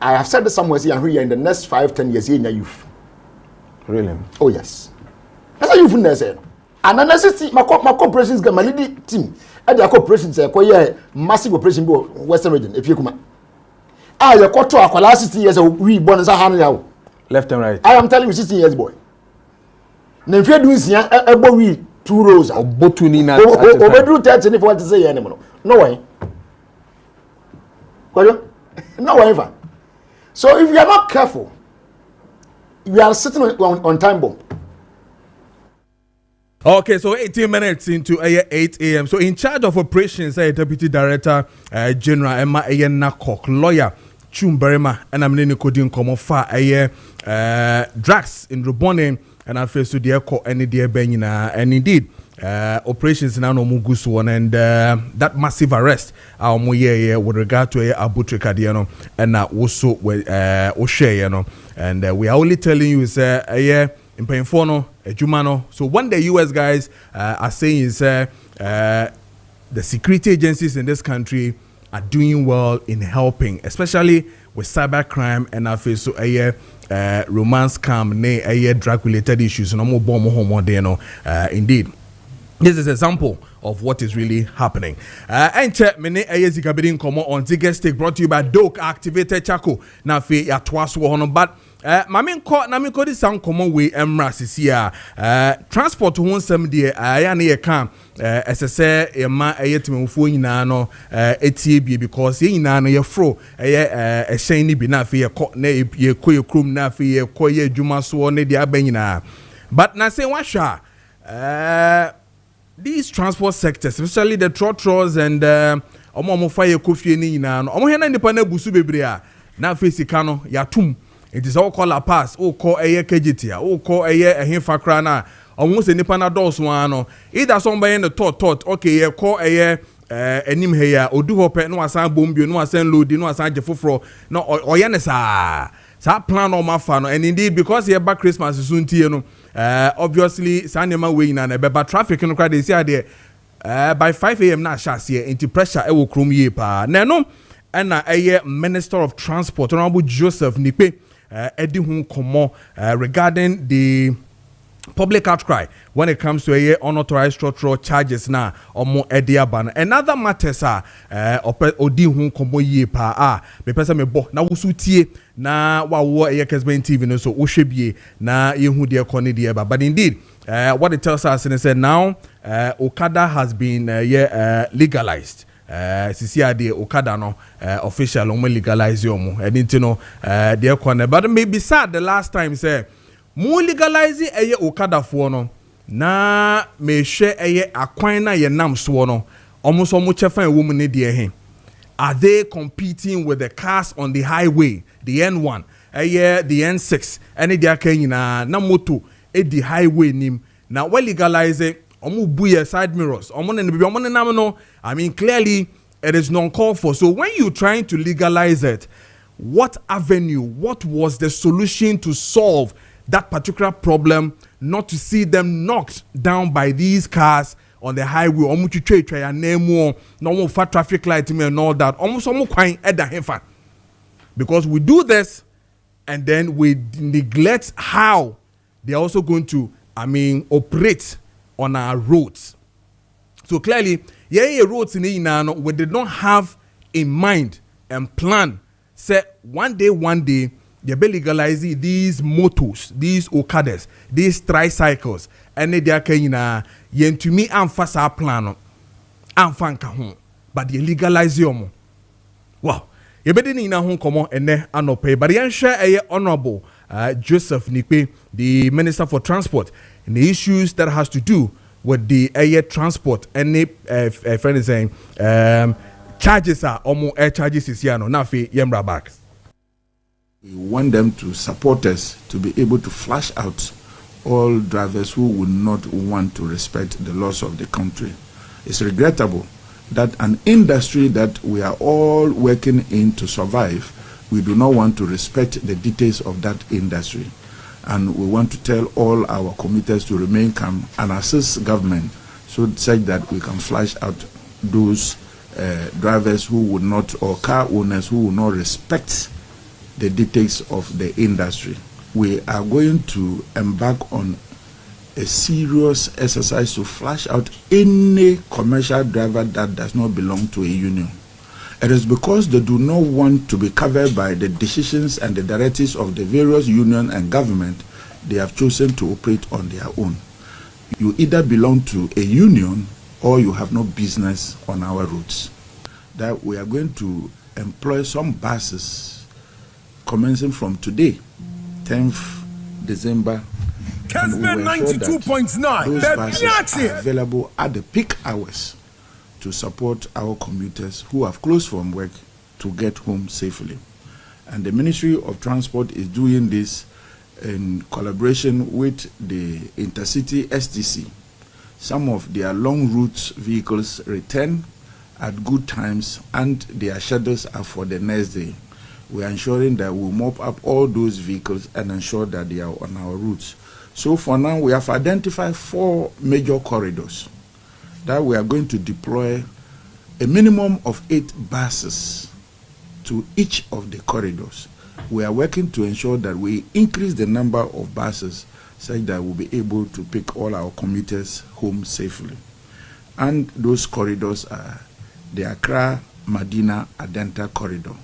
I have said this somewhere here in the next 5-10 years in your youth. Really? Oh, yes. That's how you've been. And then I see my corporations, my leading team, and their corporations, massive operation Western region, if you come. Your quarter of last 16 years, we born as a hand. Left and right. I am telling you, 16 years, boy. Now, if you're doing a boy, 2 rows, or Botunina, over 30 if what to say anymore. No way. No way ever. So, if you are not careful, you are sitting on time bomb. Okay, so 18 minutes into 8 a.m. So in charge of operations, Deputy Director General Emma Nakok, lawyer Chumberema, and I'm Nini Kodin Komofa, drugs in Rubone, and I face to the echo any dear Benina, and indeed. Operations now no mugusu one and that massive arrest with regard to Abu Trekadiano and also with Oshe, and we are only telling you is in Painfono, Jumano. So what the US guys are saying is the security agencies in this country are doing well in helping, especially with cybercrime and also romance scam, drug related issues, no more bomb home indeed. This is an example of what is really happening. And check many areas KPD come on Ticketstick brought to you by Doke Activated Chaco. Now fe ya twas wo but mamin ko this sound common way emra sisia transport won some there ya na ye kan SSA e ma ayetimfo nyina no etie bi because ye nyina no ye fro e hyen ni bi na fe ye ko na ye ko krum na fe ye ko ye adwuma so ne dia ba nyina but na say wa hwa these transport sectors, especially the trotros and omo fire coffee ni na no omo hena nipa na busu bebre a na face kano yatum it is all call a pass o call KGT o call ehemfa kra na omo se nipa na dos one no either somebody the thought okay ye call enim he ya odu hope no asan bombio no asan load no asan jefofro no oye ne sa plan on my fan and indeed because here back Christmas soon tie no obviously sanema way na na beba traffic no crowd dey see there by 5 a.m. na shas here into pressure e wo krom ye pa na no na Minister of Transport Honorable Joseph Nipe edi hu komo regarding the public outcry when it comes to unauthorized structural charges na omo ediaban another matters odi hu komo ye pa me pesa me bo na wusutie na wawo Kessben TV no so ohwebie na yehu de ekone de ba but indeed what it tells us is that now Okada has been legalized sisi ade Okada no official omo legalize omo edinti no de ekone but maybe sad the last time say mu legalize Okada for no na me hwe akwan na ye nam so no omo so mo chefan wo mu ne de he are they competing with the cars on the highway the N1 the N6 any dia kan nyina na moto the highway nim na we legalize omo buye side mirrors omo ne be omo ne nam no I mean clearly it is non called for so when you trying to legalize it what avenue what was the solution to solve that particular problem not to see them knocked down by these cars on the highway omo twetwa ya nemu no mo fa traffic light me and all that almost omo kwan eda hefa because we do this and then we neglect how they are also going to operate on our roads so clearly roads in no we did not have in mind and plan say one day they be legalizing these motos, these Okadas, these tricycles, and they are kayina yen to me and fast our plan amfanka home, but they legalize yomo. Wow, you better in a home come on and then anope, but you share a honorable Joseph Nipe, the Minister for Transport, and the issues that has to do with the air transport and the friend is saying charges are almost air charges is here no nafi yembra back. We want them to support us to be able to flush out all drivers who would not want to respect the laws of the country. It's regrettable that an industry that we are all working in to survive, we do not want to respect the details of that industry. And we want to tell all our commuters to remain calm and assist government so such that we can flush out those drivers who would not, or car owners who will not respect the details of the industry. We are going to embark on a serious exercise to flush out any commercial driver that does not belong to a union. It is because they do not want to be covered by the decisions and the directives of the various union and government. They have chosen to operate on their own. You either belong to a union or you have no business on our roads. That we are going to employ some buses commencing from today, 10th December. Kessben 92.9. Those buses are available at the peak hours to support our commuters who have closed from work to get home safely. And the Ministry of Transport is doing this in collaboration with the Intercity STC. Some of their long route vehicles return at good times and their schedules are for the next day. We are ensuring that we mop up all those vehicles and ensure that they are on our routes. So for now, we have identified 4 major corridors that we are going to deploy a minimum of 8 buses to each of the corridors. We are working to ensure that we increase the number of buses such that we'll be able to pick all our commuters home safely. And those corridors are the Accra-Madina-Adenta corridor.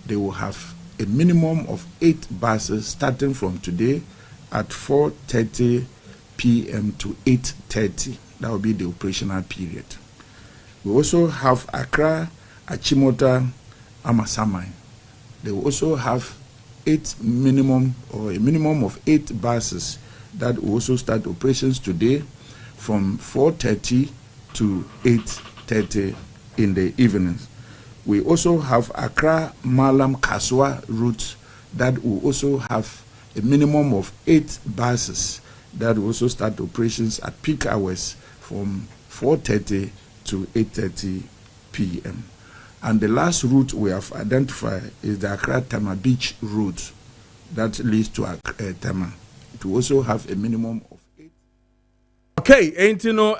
They will have a minimum of 8 buses starting from today at 4:30 p.m. to 8:30. That will be the operational period. We also have Accra, Achimota, Amasamai. They will also have a minimum of 8 buses that will also start operations today from 4:30 to 8:30 in the evenings. We also have Accra, Malam, Kaswa route that will also have a minimum of 8 buses that will also start operations at peak hours from 4:30 to 8:30 p.m. And the last route we have identified is the Accra-Tama Beach route that leads to Tama. It will also have a minimum of 8. Okay, ain't you know,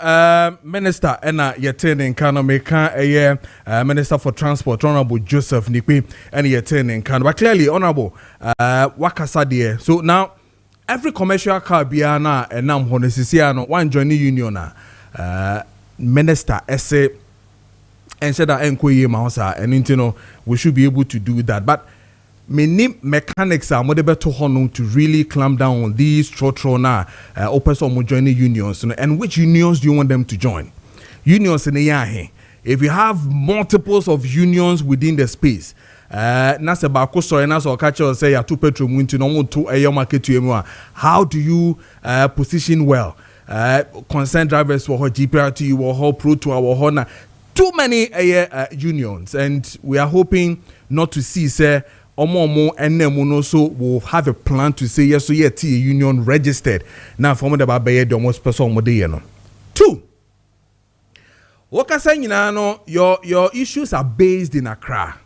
Minister Ena Yetene Nkano meka Minister for Transport, Honorable Joseph Nikwe, and Yetene Nkano. But clearly, Honorable Wakasa. So now, every commercial car biana and now Honesisiano, one joining union, Minister essay, and said that Enkoye Mausa, and you know, we should be able to do that. But many mechanics are more better to really clamp down on these trotro open some joining unions, and which unions do you want them to join? Unions in the yahe. If you have multiples of unions within the space, nasa bako so na so catch or say ya two petrol winti no to a market to you. How do you position well? Concerned drivers for her GPRT or her pro to our honor. Too many unions, and we are hoping not to see say Omo and Nemono so will have a plan to say yes, so yeah, T union registered. Now, for me, the Babaye, the almost person modeno. 2. What I say, you know, your issues are based in Accra,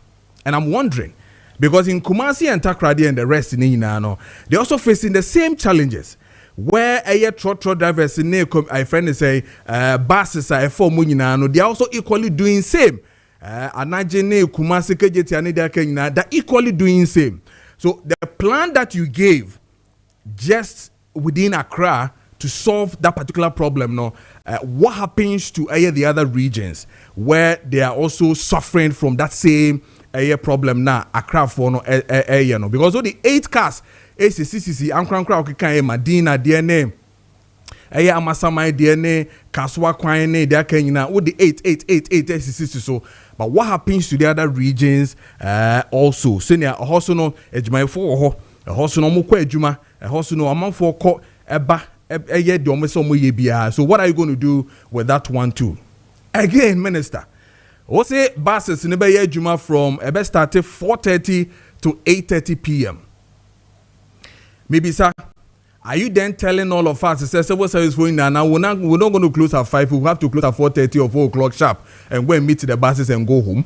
and I'm wondering because in Kumasi and Takrady and the rest in Inano, they're also facing the same challenges. Where a trotro drivers in I friend say buses are for Muninano, they are also equally doing same. Anajene Kumasi Kejeti Anida Kenya, they're equally doing same. So the plan that you gave just within Accra to solve that particular problem, what happens to the other regions where they are also suffering from that same problem now? Accra for because all the 8 cars, ACCC, Ankra Madina, DNA, Amasamai, DNA, Kaswa Kwine, they are Kenya, all the 8 ACCC. So, but what happens to the other regions also? Senior a horse no ejuma for a horse no mukwe ejuma, a horse no amount for court eba so what are you going to do with that one too? Again, Minister, what's say buses in the ejuma from ebe started 4:30 to 8:30 p.m. Maybe sir, Are you then telling all of us, civil service for now, we're not going to close at 5, we'll have to close at 4:30 or 4 o'clock sharp and go and meet the buses and go home?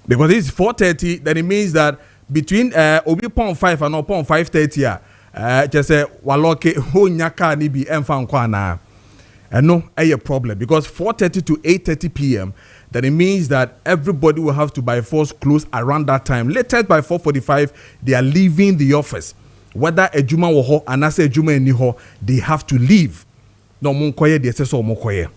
Because it's 4:30, then it means that between Obi Pond 5 and Pond 5:30, just say, Waloke, ho nyaka ni bi emfa nkwa na. And no, a problem. Because 4:30 to 8:30 p.m., then it means that everybody will have to by force close around that time. Latest by 4:45, they are leaving the office. Whether a juma wo ho anase juma eni ho, they have to leave. No monkoye de se so monkoye.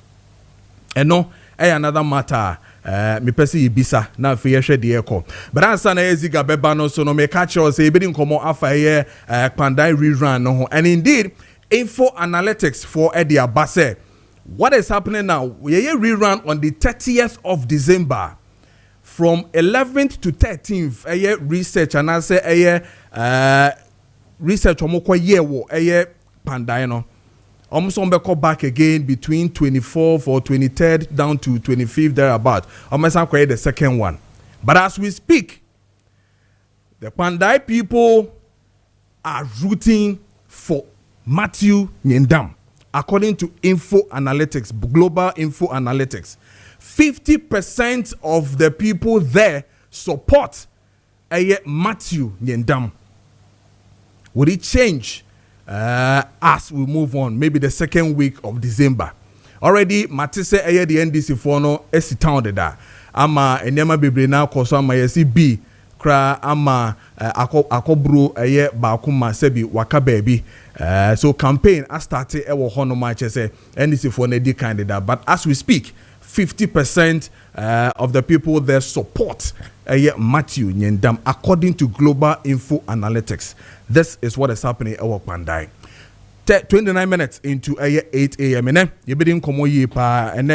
And no, another matter. Me pesi ibisa na fe yehwe de ekọ. But ansa na eziga beba no so no me catch us say ebedi nkomo afa ye Pandai rerun no ho. And indeed, info analytics for Edia Basse. What is happening now? We rerun on the 30th of December. From 11th to 13th, research and I say research omokwa ye wo Pandai no. Almost on back again between 24th or 23rd down to 25th thereabout. Almost create the second one. But as we speak, the Pandai people are rooting for Matthew Nyendam. According to Info Analytics, Global Info Analytics, 50% of the people there support Matthew Nyendam. Will it change as we move on? Maybe the second week of December. Already, Matisse the NDC for no town da. Ama enema bebre na koso ama yesi B kra ama akobro baakuma sebi waka baby. So campaign I started ewo hono match say NDC for na di candidate. But as we speak, 50% of the people there support Matthew Nyendam according to Global Info Analytics. This is what is happening at Pandai. 29 minutes into 8 a.m. And you bidin komo ye pa and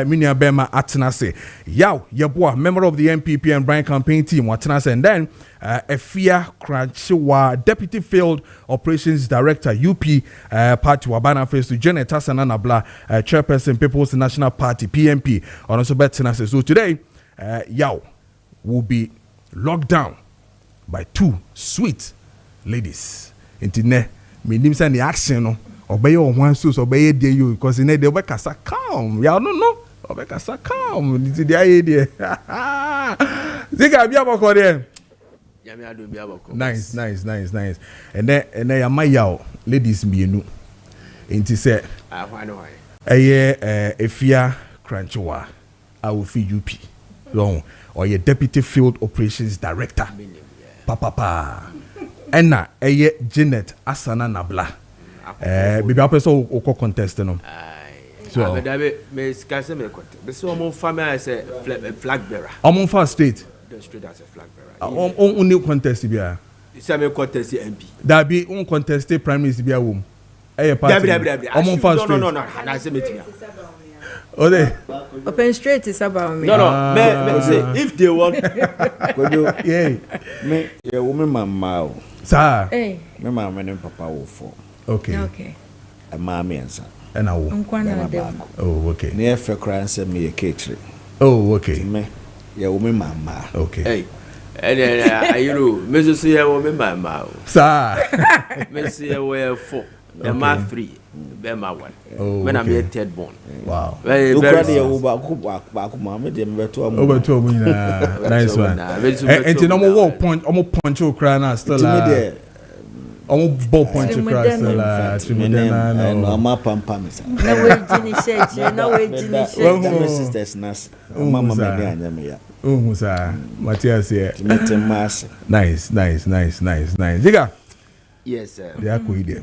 minia bema atenase. Yaw yeboa member of the MPP and Brian campaign team watenase and then Efia Kranchiwa Deputy Field Operations Director UP Party Wabana face to Janet Asana Nabla Chairperson People's National Party PMP on also betenase. So today Yaw will be locked down by two sweet ladies. Intine meaning say the action no obey on one so obey dey you because in dey work as calm. Ya no no obey as calm. This the idea. Zika bia boko there. Ya me ado bia boko. Nice. And then ya my ladies mienu. Inti say why. Efia Kranchiwa I will feed UP. Long or your Deputy Field Operations Director. Papa. Enna Janet Asana Nabla. Bibi apeso oko contest no. So me skase me contest. Be so omon family say flag bearer. Omon fa state. The state as a flag bearer. On new contest bia. Say me contest MP. That be on contest prime minister bia wom. Party. Omon fa state. No. Na say meeting. Open straight is about me. No. Me say if they want. Me woman mama. Sir. Hey. Me mama and papa wo for. Okay. A mama and son. And I will. Oh, okay. Near for crying send me a catering. Oh, okay. Me woman mama. Okay. Hey. And then you know, me say woman mama. Sir. Me say we 4. Bema 3, Bema 1. When I'm a third born. Wow. Very nice one. And to no more point, almost punch your crana still. Almost ball punch your crana still. No, my pampa. No way, Ginny said, no way, Ginny said. Sisters, Nas, Mamma, sir. Matthias here. Nice. Diga. Yes, sir. They are cool.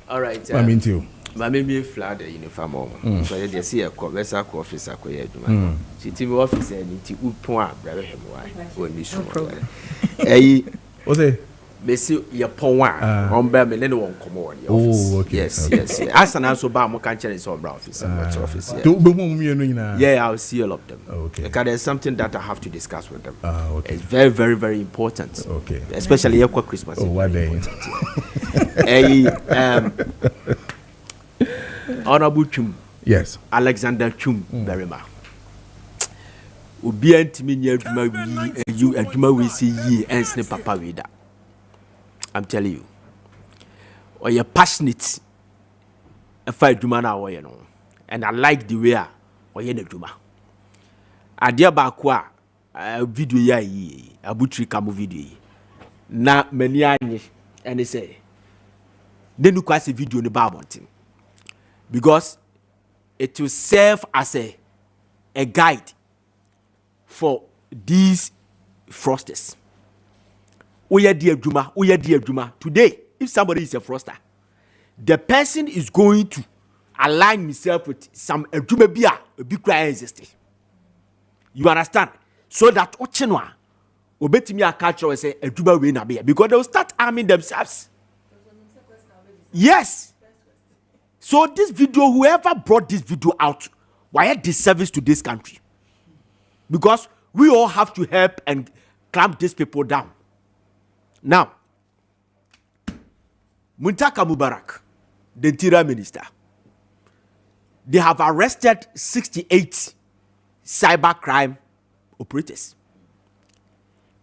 All right. I mean too. Mama me flag the uniform. So you see a conversa officer ko ye adwuma. Si team officer ni ti upon a brave him why. Oni so. What say? Me see your pon wa. On be me no won komo the office. Oh, okay. Yes. As an so ba mo kan chere so bra officer, officer. Do be mo me no nyina. Yeah, I'll see all of them. Okay. Because there's something that I have to discuss with them. Okay. It's very, very, very important. Okay. Especially here for Christmas. Oh, what day? Honorable Chum. Yes. Alexander Chum Berima. Ubi antimi nya adwuma we see ye ensne papa weda. I'm telling you. or you're passionate if I do man away, you know, and I like the way or you do. I dear Bakwa video ya a butchery camo video na many and they say then you quite a video in the Bible because it will serve as a guide for these fraudsters. We are dear Juma. Today, if somebody is a fraudster, the person is going to align himself with some Juma beer, a big cry existing. You understand? So that Ochenwa will bet me a culture and say a Juma winner beer because they will start arming themselves. Yes. So this video, whoever brought this video out, why disservice to this country? Because we all have to help and clamp these people down. Now, Muntaka Mubarak, the interior minister, they have arrested 68 cybercrime operators.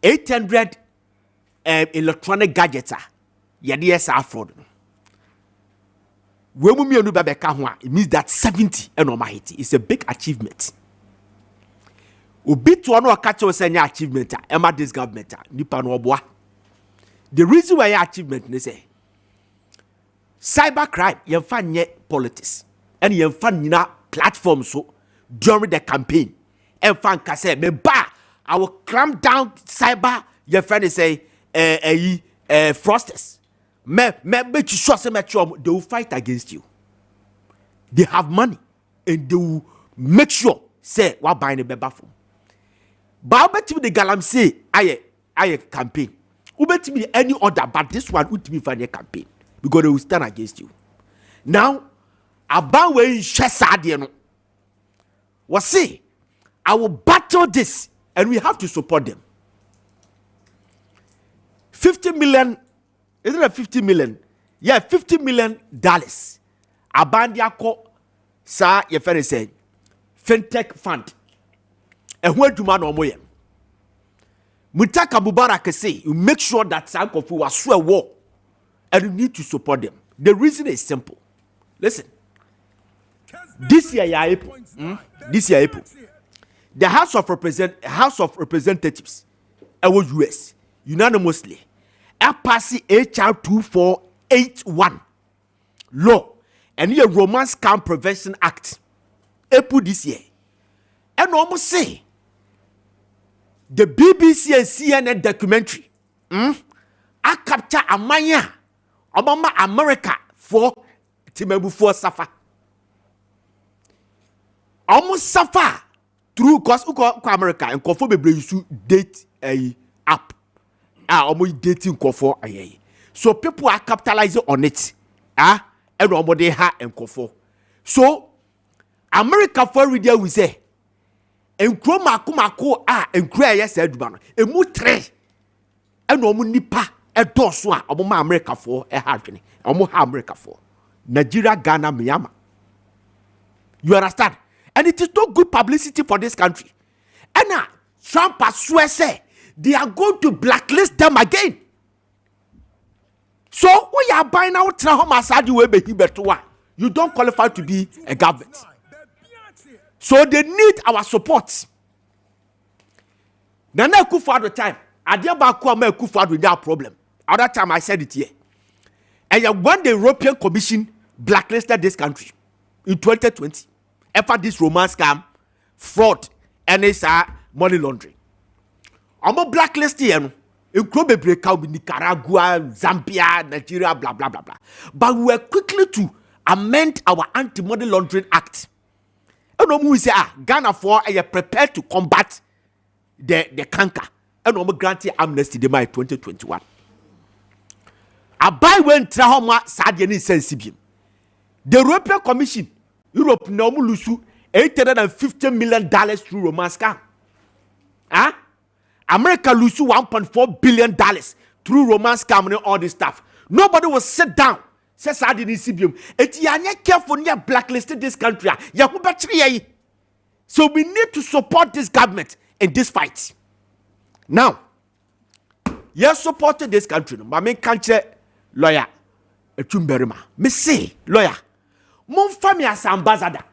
800 electronic gadgets are fraud. It means that 70 it's a big achievement. Obi to ano catch us any achievement ema this government nipa no oboa. The reason why achievement ne say cybercrime yemfa nye politics and yemfa nyina platform so during the campaign emfa nka say me ba I will clamp down cyber your friend say fraudsters me bet you sure say they will fight against you. They have money and they will make sure say what buying a beba from. But bet me the galamsey I campaign. Who bet me any other but this one would be for a campaign because they will stand against you. Now about where you share sad was say I will battle this and we have to support them. 50 million, isn't it 50 million? Yeah, $50 million. Abandia ko sa your friend said fintech fund. And where do man omoye? Mutaka Mubarak say you make sure that Sankofu was swear war and you need to support them. The reason is simple. Listen. This year April. The House of Representatives US unanimously passed HR 2481 law and the Romance Scam Prevention Act April this year. And almost say the BBC and CNN documentary I capture Amaya Obama America for Timebu for Safa. Almost suffer through cause America and conform to date a app. Almost dating conform a. So people are capitalizing on it. And nobody ha and conform. So America for reader we say and chroma kumako and cry yes edubano. A mu tre and no nipa a doswa Obama America for a hardly. Almost America for Nigeria, Ghana, Myanmar. You understand? And it is not good publicity for this country. And now, Trump has say they are going to blacklist them again. So, we are buying out you don't qualify to be a government. So, they need our support. Nana Akufo-Addo the time, Adiabakwa Akufo-Addo without problem. At that time, I said it here. And when the European Commission blacklisted this country in 2020, after this romance scam, fraud, and money laundering. I'm a blacklist here. It could be breakout with Nicaragua, Zambia, Nigeria, blah, blah, blah, blah. But we were quickly to amend our anti-money laundering act. And we say, Ghana for are prepared to combat the canker. And we granted amnesty in 2021. I buy when Trahoma Sadiani sensibium. The European Commission, Europe no lose $850 million through romance scam. America lose $1.4 billion through romance scam and all this stuff. Nobody will sit down. Says I didn't see him. It's careful near blacklisted this country. So we need to support this government in this fight. Now, you supported this country. My main country lawyer Chumberima. Me say, lawyer, mon family as ambassador.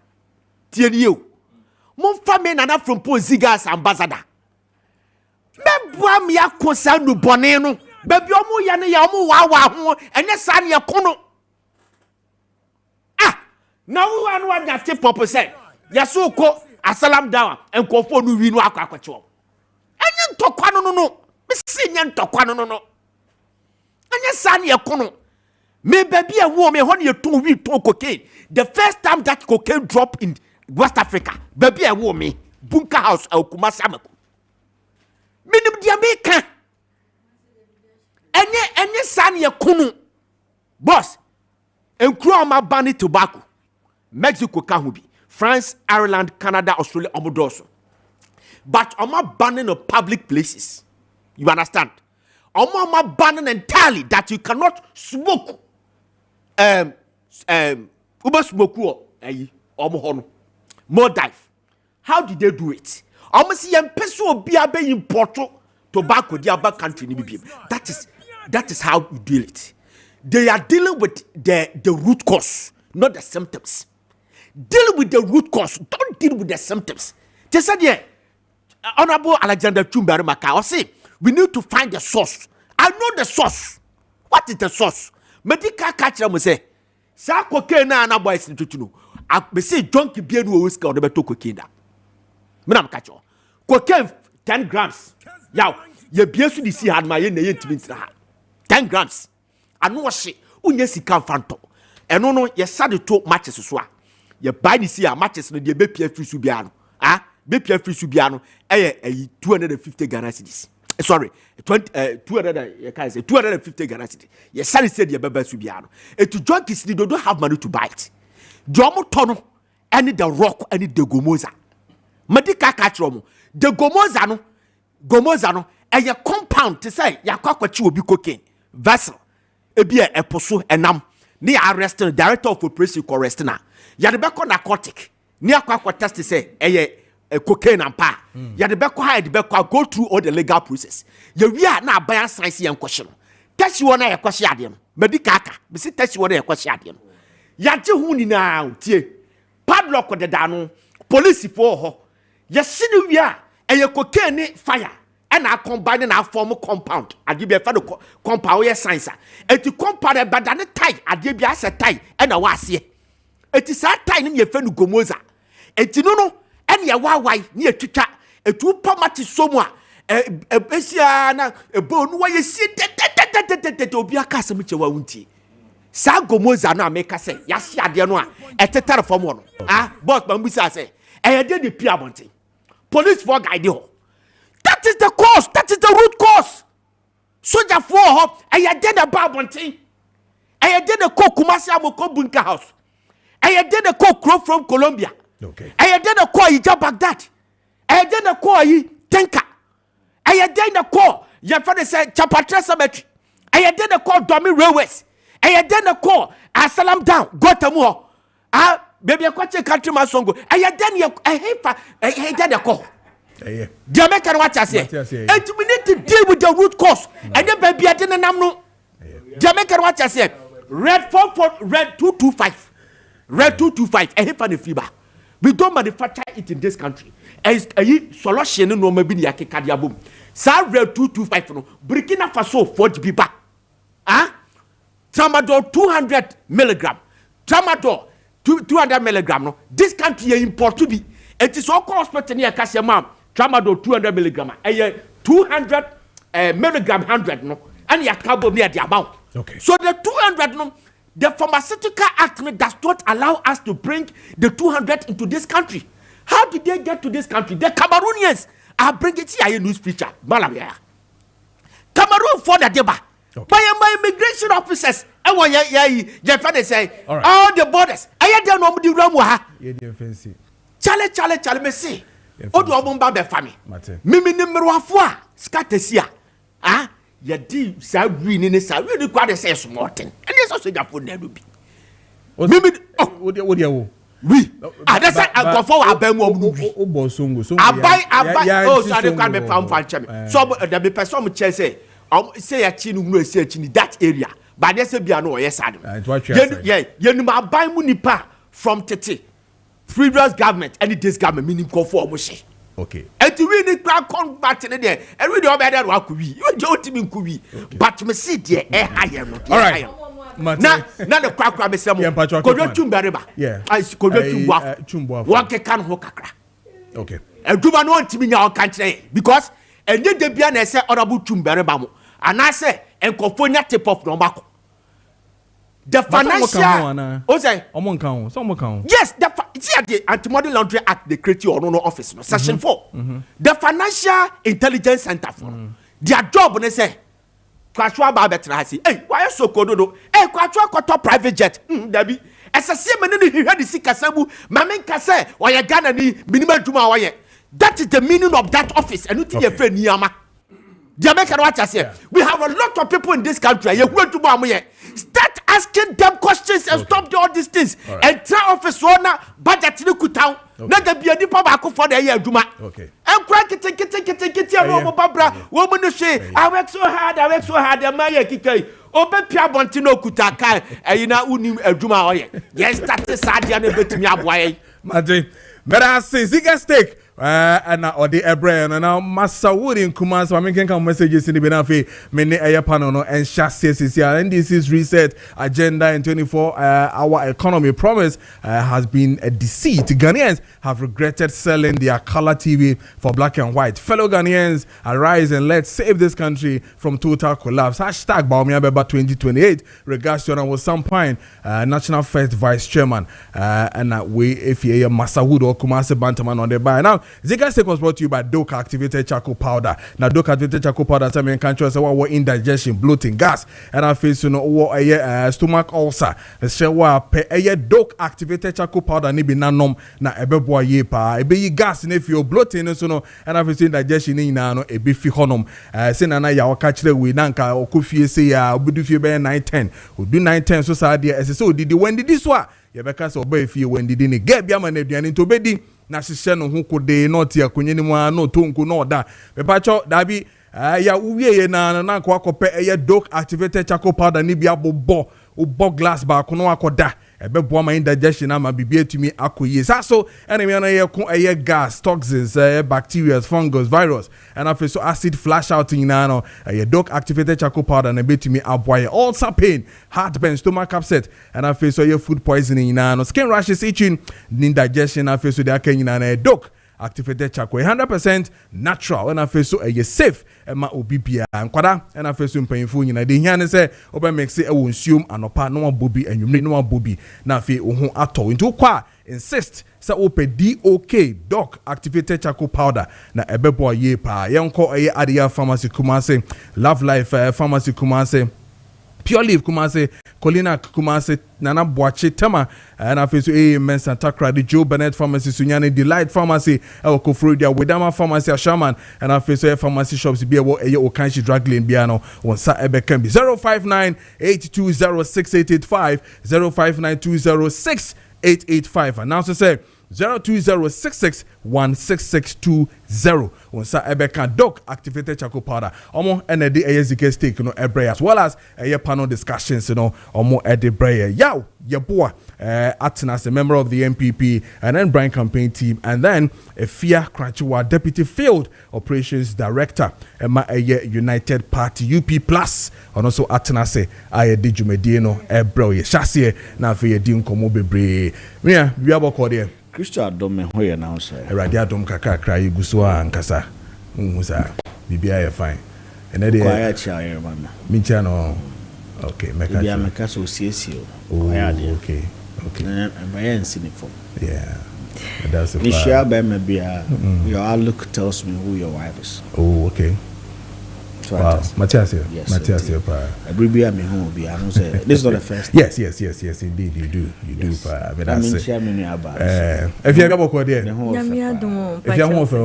Tien you. Mon family nana from Poziga as ambassador. Me boa mi a concern no boneno. Baby omo yane ya omo wawa ho enye san ye kono. Ah, na wo anu wa 50%. Yaso ko asalam down enkofo no wi no akwacho. Enye ntokwa no. Me si nye ntokwa no. Enye san ye kono. Me baby a wo me ho ne to wi to cocaine. The first time that cocaine drop in West Africa, baby a wo me bunker house akuma samaku. Minim dia meka. Enye san ye kono. Boss, enkro ma ban tobacco. Mexico ka ho bi. France, Ireland, Canada, Australia, omodoso. But I'm not banning of public places. You understand? I'm not banning entirely that you cannot smoke. Uber smoke more dive. How did they do it? Almost see peso be import tobacco the other country. That is how you deal it. They are dealing with the root cause, not the symptoms. Deal with the root cause. Don't deal with the symptoms. Just said, yeah, Honorable Alexander Chumberima say we need to find the source. I know the source. What is the source? Medical catcher must say, "Sa cocaine na na boys to know." I say, "Junkie beer no whiskey or the better cocaine." Madam catcher, cocaine 10 grams. Yow, ye beer should see had my yen 10 grams. I know she unye sika fanto. Eno no ye sad to matches so. Ye buy this year matches no de be pia free subiano. Ah, be pia free subiano. 250 Ghana cedis. Sorry, 250 Ghana cedis. Ye sell said ye bebe subiano. And to junkies they don't have money to buy it. Jomo tono any the rock any the gomoza. Medical catchromo. The gomoza no and your compound to say ya kwakwachi will be cocaine vessel. Ebia eposo enam. Ni arresting the director of operation correstina. Yadebeko narcotic. Ni akwa test say cocaine and pa. Yadebeko hide beko go through all the legal process. Ye we are na buy science and question. Test you na question adem. Medicaka. Be say test you na question adem. Yaje hu ni na tie. Padlock the dano. Police for ho. Ye see ni we are cocaine fire. And I combine na form compound. I give you a fellow compound ye science. And to compound a badane tie. I give you a tie and a was it is that time in your friend Gomoza. And you know, and your why near Twitter, a 2 pomati somewhere, a Bessiana, a bone where you see that will be a castle which you won't. Sa Gomoza now make us say, Yassi Adianoa, a tetar from one. Ah, but Bambusa say, I did the Piamonte. Police for guide. That is the cause, that is the root cause. Soldier for her, I did a Babonte. I did a Kokumasi Amoko bunker house. I did a call from Colombia. Okay. I did a call Ija Baghdad. I did a call Tenka. I did a call your father said Chapatra Cemetery. I did a call Domi Railways. I did a call Asalam down Guatemala. Ah, baby, I quite a country my song. I did a call. The American watch I say. And we need to deal with the root cause. And then baby I didn't know. The American watch I say. Red 225. Red 225, a hip and a fiber. We don't manufacture it in this country. As a solution, no maybe the Akadiabum. Sa Red 225, no, Burkina Faso 40 biba. Ah? Tramadol 200 milligram. Tramadol 200 milligram. No, this country is import to be. It is all hospital near Cassiamam. Tramadol 200 milligram. A 200 milligram 100, no, and your carbon near the amount. Okay. So the 200, no. The Pharmaceutical Act does not allow us to bring the 200 into this country. How did they get to this country? The Cameroonians are bringing it here in news feature. Cameroon for the deba. By immigration officers. And when your father say, all the borders. I don't know the Ramwa. Chale, me say. Odu Obumba be family. Mimi numero 4. Scatesia. Ah? Ya di sa win ni sa we require the say small thing. And this also for na do bi. Mimi what wo? Oui. Ah that's I go for abemu omu. O bo songo. Abai oh so they can be found for chemi. So the person me say say ya chi no hunu say chi ni that area. but they say be no yes sad you ma buy money pa from tete previous government and this government meaning go for omoshi okay and to really come back in there and we don't better wa ku wi you just me ku wi but me see there higher no all right na the kwakwa be sem Kojo Tumbereba Kojo Tumbo what can ho kakra okay aduma no ntimi nya o kantre because enye de bia na say honorable Tumbereba mo ana say enkofo nya tip of no bako the financial o say omo kan so kan yes the anti-money laundering act they create your own office no section 4 the financial intelligence center for their job ne say kwatwa ba betra hasi why so kododo kwatwa koto private jet dabi esase me ne hihwe di sikasabu mame nkase oye Ghana ni minimum djuma oye that is the meaning of that office and uti ye fe niama they make what I say we have a lot of people in this country ye hu djuma amoye start asking them questions and stop all these things and try office owner budget ni kutaw na da bia ni pa ba ko for the ye djuma okay enkura kiti no babra wo mu no hwe I work so hard ma ye kikai obepia bonti no kutaka ayina unim adwuma oye yes start sadia na betumi aboaye madre mera say ziga stake and or the Ebre and now Masawuri in Kumas, I mean, can messages in the Benafi, many air panel and chassis. And this is reset agenda in 24 our economy promise has been a deceit. Ghanaians have regretted selling their color TV for black and white. Fellow Ghanaians, arise and let's save this country from total collapse. Hashtag Baumiabeba 2028. Regards to was some point National First Vice Chairman and we if you Masawuri or Kumasi Bantaman on the buy now. Ziga Steak was brought to you by Doke Activated Charcoal Powder. Now, Doke Activated Charcoal Powder, I mean, can't trust what indigestion, bloating, gas, and I face stomach ulcer. The show pay a Doke Activated Charcoal Powder, nibi nanom na ebeboa yepa. Ebe gas if you're bloating, so and I face indigestion in no ebe fi honum. Sinana ya wakachile we nanka okufie se ya obudu fi be 910. Odu 910 so sa dia so did when did this wa? Yebeka so obe fi when did ni get bia man aduane to bedi. Na hihye no ho kode not ya kwenye ni mu no tonku no da bepacho dabi ya uwie na kwa kope Doke Activated Charcoal Powder ni bia bobo glass ba kono akoda ebebo ma indigestion ama bibia tumi akoye so enemy na ye gas toxins bacteria fungus virus and after so acid flash out in no Doke Activated Charcoal Powder na betumi aboye ulcer pain heartburn stomach upset and after so your food poisoning no skin rashes itching indigestion after so they are na Doke Activated Charcoal 100% natural and after so safe ma obibia nkwada and after so mpanyfo nyina de hia ne say oba mix e wonsuom anopa no bobi anwumre no bobi na afi ho ato into kwa insist say ope Doke Activated Charcoal Powder na ebebo ye pa yenko Adia Pharmacy Kumase Love Life Pharmacy Kumase Pure Leaf Kumase Colina Kumase Nana Boache Tama and I face Amen Santa Clara the Joe Bennett Pharmacy Sunyani Delight Pharmacy Kofrudia Wedama Pharmacy Ashaman and I face pharmacy shops be o Kanshi Drug Lane Biano on Sa Ebe can be 059-820-6885 059-206-885 and now to say 02066166620 on sa ebeka Doke Activated Charcoal Powder omo enedi ezike steak no ebre as well as panel discussions omo edebre yaw yeboa acting as a member of the MPP and then Brian campaign team and then Efia Krachiwa Deputy Field Operations Director United Party UP Plus and also acting as a Dijumedino ebre chassis na fe di nkomo bebre we aboko there Christo adom me hoye na so Erade adom kakra iguso ankasa nhusa bibia ye fine ene de kwaya cha yer mama mincha no okay meka bibia meka so siesio kwaya de okay bayan sinifo yeah that's a ni share by me bia your look tells me who your wife is okay wow. Matthias pa. Everybody me home be I know say this is not the first yes indeed you do pa but that's it if you go there if you want for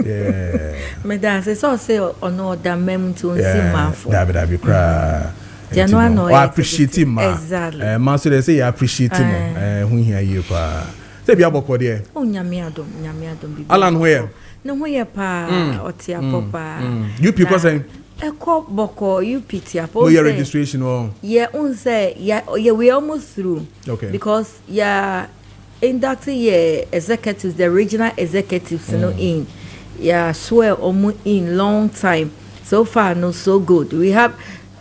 yeah me that say ono da mem to nsimafo that be cry I appreciate him exactly man so they say you appreciate him who hear you pa say be aboko there nyame adom Alan where no hoye pa otia papa you people say Eko boko UPT apo. Your registration or? Yeah, unse yeah we almost through. Okay. Because yeah, inducted yeah executives, the regional executives, in. Yeah, swear in long time. So far, no so good. We have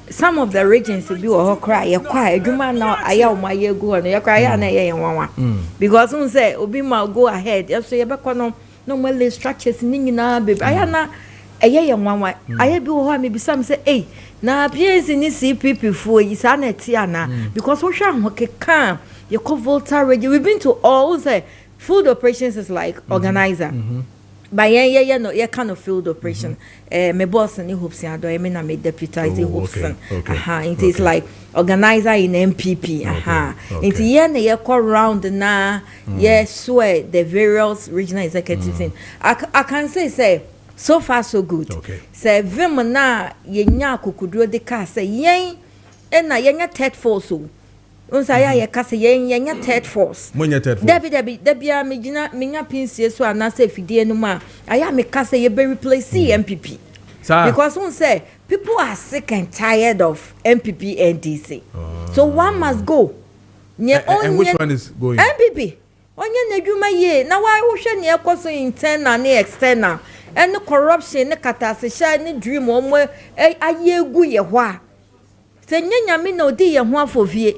some of the regions to be or cry. You cry. You man now. I am my year go on. You cry. I am because we say Obi ma go ahead. You say you be kono no more structures. Ningi na baby. I am na. I am one. I am be ho. Maybe some say, hey, na appearance in this CPP for is an etiana because we shall okay can you call Volta Radio. We've been to all say food operations is like organizer. But yeah, no, yeah, kind of field operation. My boss and hopes and I mean I made deputizing hopes. It is like organizer in MPP. It's yeah, call round na swear the various regional executives in. I can say so far so good. Okay. Say vim na yenya kukudro de ka say yen na yenya third force. Unsaya ye kase yenya third force. Monya third force. Debi a menya pinsie so anase fidie no ma. Aya me kase ye be replace MPP. Because one say people are sick and tired of MPP and DC. So one must go. And which one is going? MPP. Onye na dwuma ye na why wo hwe ne ekoso internal na external. And corruption ne katasesha ne dream omo ayegu ye ho a. Se nyanyame na odi ye ho afofie.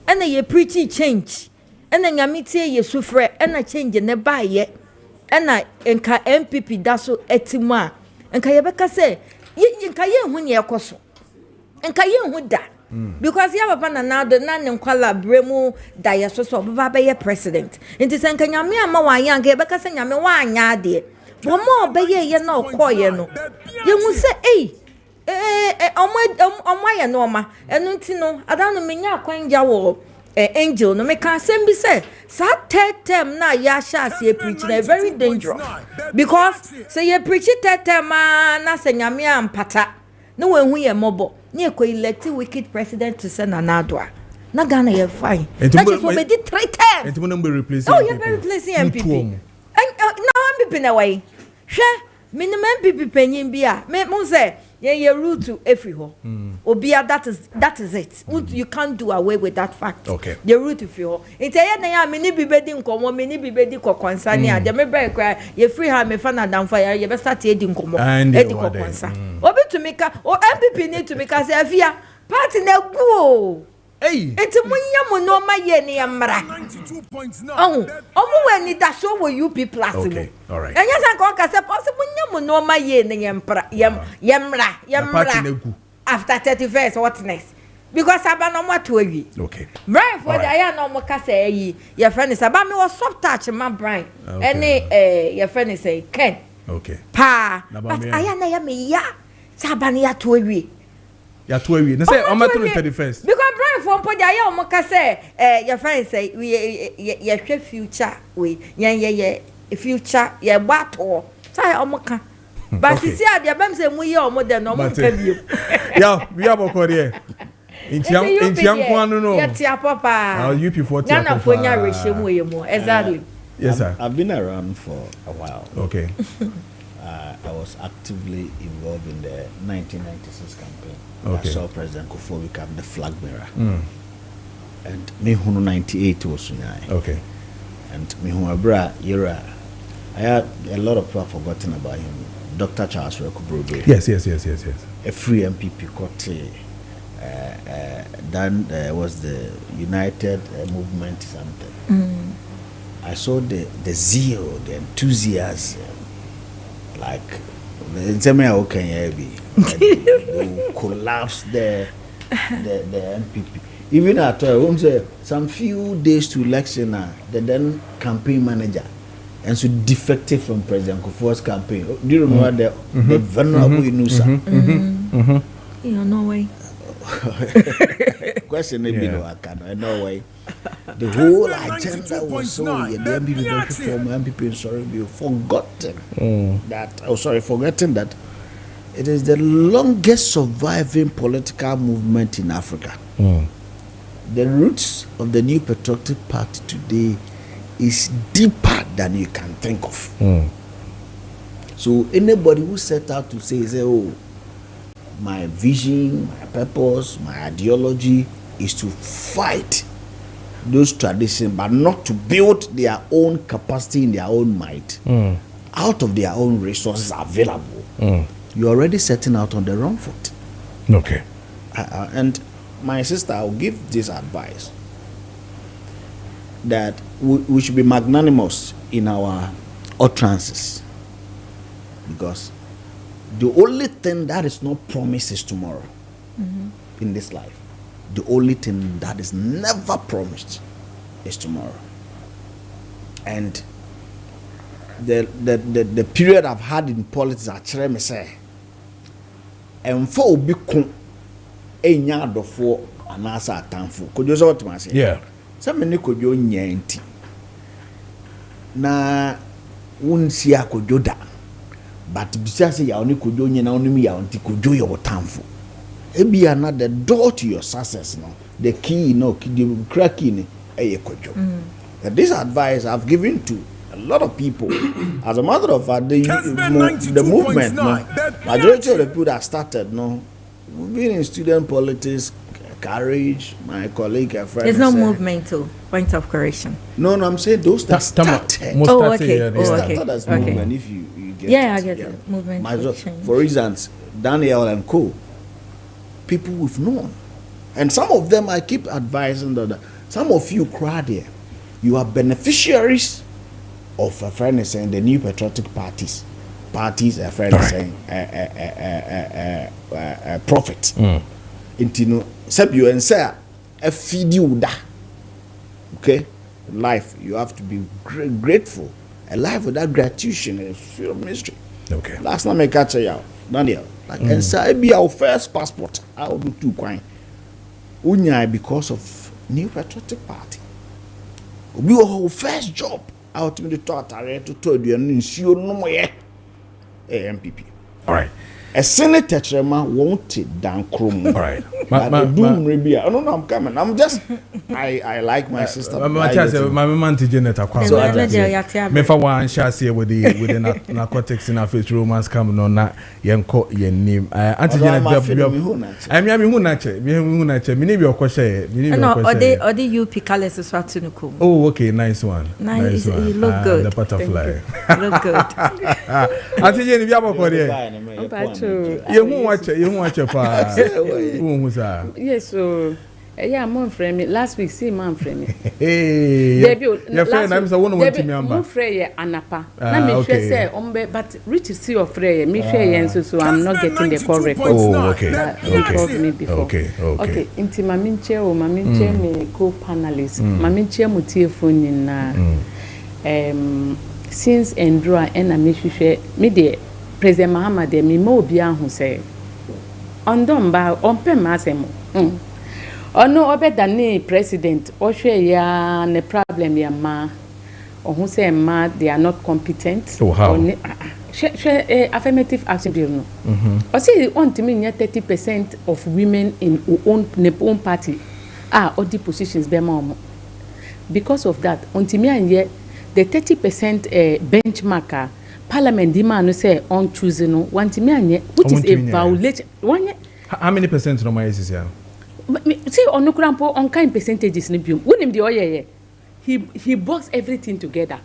And ye preachy change. And then yamite ye sufre and a change in the buy ye. And I enka MPP daso etima. And Kayabeka say, ye kaye when ye koso. And kaye who da. Because you have a banana, the nan and quala bremo diaso baba ye president. And to send Kanyamia Mawa young Gabeka San Yamawa yadi. One more bay ye no koye no. You will say, eh. Omwa norma enutino adanu menya kwanja wo angel no me can send be say sa term na ya sha se preach na very dangerous because say you preach term na se nyame ampata no wenhu ye mobo na e ko elect wicked president to send anadwa na Ghana ye fine na just we be 3 term enti mo no be replacing oh you be replacing MPP and now MPP na way hwe minimum MPP penyin bia me mo say yeah, route to every hole. Obia, that is it. You can't do away with that fact. Okay. The route to free hole. It's a many be bedding come, many be bedding concern. The member cry, you free her, me fan and fire, you better start eating come. And Obi to make a or MPP need to make us a via party na go. Hey, it's a munya no my ye amra. Oh, when it does show with you people. Okay, all right. And yes, I can say possible no my ye yamra. After 31st, what's next? Because I no more to you. Okay. Brian, for the I no more say your friend is about me was soft touch my brain. Any your friend is say Ken. Okay. Pa, but I am me ya. Sabania to you. Ya to you. Say on my 31st. Because Brian for put ya omoka say your friend say we your future we yeah future ya battle. Say omoka. But you see the abem say we ya omo de no mo ka bio. Yeah, we have a here. Intiam kwanu no. Ya tia papa. UP40. Ghana fonya rehye mu ye mo. Exactly. Yes sir. I've been around for a while. Okay. I was actively involved in the 1996 campaign. Okay. I saw President Kufuor become the flag bearer. And Mihunu 98 was Sunyai. Okay. And Mihunu Abra, Yera. I had a lot of people have forgotten about him. Dr. Charles Reko. Yes. A free MPP Kote. Then there was the United Movement something. I saw the zeal, the enthusiasm. Like tell me how can you be? They collapse the MPP. Even after some few days to election, the then campaign manager and so defected from President Kufuor's campaign. Do you remember the venerable Inusa? Yeah, no way. Question maybe no, I can't. No way. The whole agenda was so the MPP from MPP sorry be forgotten forgotten that it is the longest surviving political movement in Africa. The roots of the New Patriotic Party today is deeper than you can think of. So anybody who set out to say oh my vision, my purpose, my ideology is to fight those traditions, but not to build their own capacity in their own might out of their own resources available. You're already setting out on the wrong foot. Okay. And my sister, I'll give this advice that we should be magnanimous in our utterances, because the only thing that is not promised is tomorrow in this life. The only thing that is never promised is tomorrow. And the period I've had in politics, actually, me say, and for be con a yard of four and answer tanful. Could you say what I say? Yeah. Some many could you nyanti. Na wouldn't see a could do that. But besides, you only could do na only me auntie could do your tanful. It be another door to your success now. The key, the cracking a could. This advice I've given to a lot of people. As a matter of fact, the movement, majority of the people that started, being in student politics, Courage, my colleague, a friend. There's no movement to point of correction. No, I'm saying those that started. Okay. Started as movement. If you get I get it. Movement. For instance, Daniel and Co. People we've known, and some of them I keep advising that some of you cry there. You are beneficiaries of a friend is saying the new patriotic parties, a friend is saying profit. Into you and say a feed you da. Okay, life you have to be grateful. A life without gratitude is full of mystery. Okay. Last night I catch you out, Daniel. Like and say be our first passport. I will do two coin. Unya because of new patriotic party. We our first job out in the to you and ensure no more MPP. All right. A senator chairman won't it down chrome. All right. I don't know, I'm coming. I'm just I like my sister. My man to Janet Aqua. Me for one shall say with the narcotics in our face romance coming on that yanko yen name. Auntie Janet I mean who nature. Me name your question. No, or the you picales is what to know. Oh, okay, nice one. Nice one. You look good. The butterfly. Look good. Auntie Janet, you have a cordial. You watch it yes, so yeah, mom friend me last week see mom friend me. Hey, your friend I'm so one want to me amba. Friend anapa. Na me share say ombe but rich see your friend me share yen so I'm not getting the correct. Oh, okay. Okay, inti maminche o maminche me co-panelist. Maminche mutie phone na since Endra and me share me de President Mahama de mi mo obi ahun say ondomba onpe masemo ono obeda ni president o hwe ya ne problem ya ma ohun say ma they are not competent affirmative action bill no o say on to me 30% of women in own party are odi positions be ma because of that on to me anye the 30% benchmark Parliament demand say on choosing no want me anye which is a violation. How many percent no my is here? See on krampo on kind percentages ni biom. Wonim the oye he box everything together.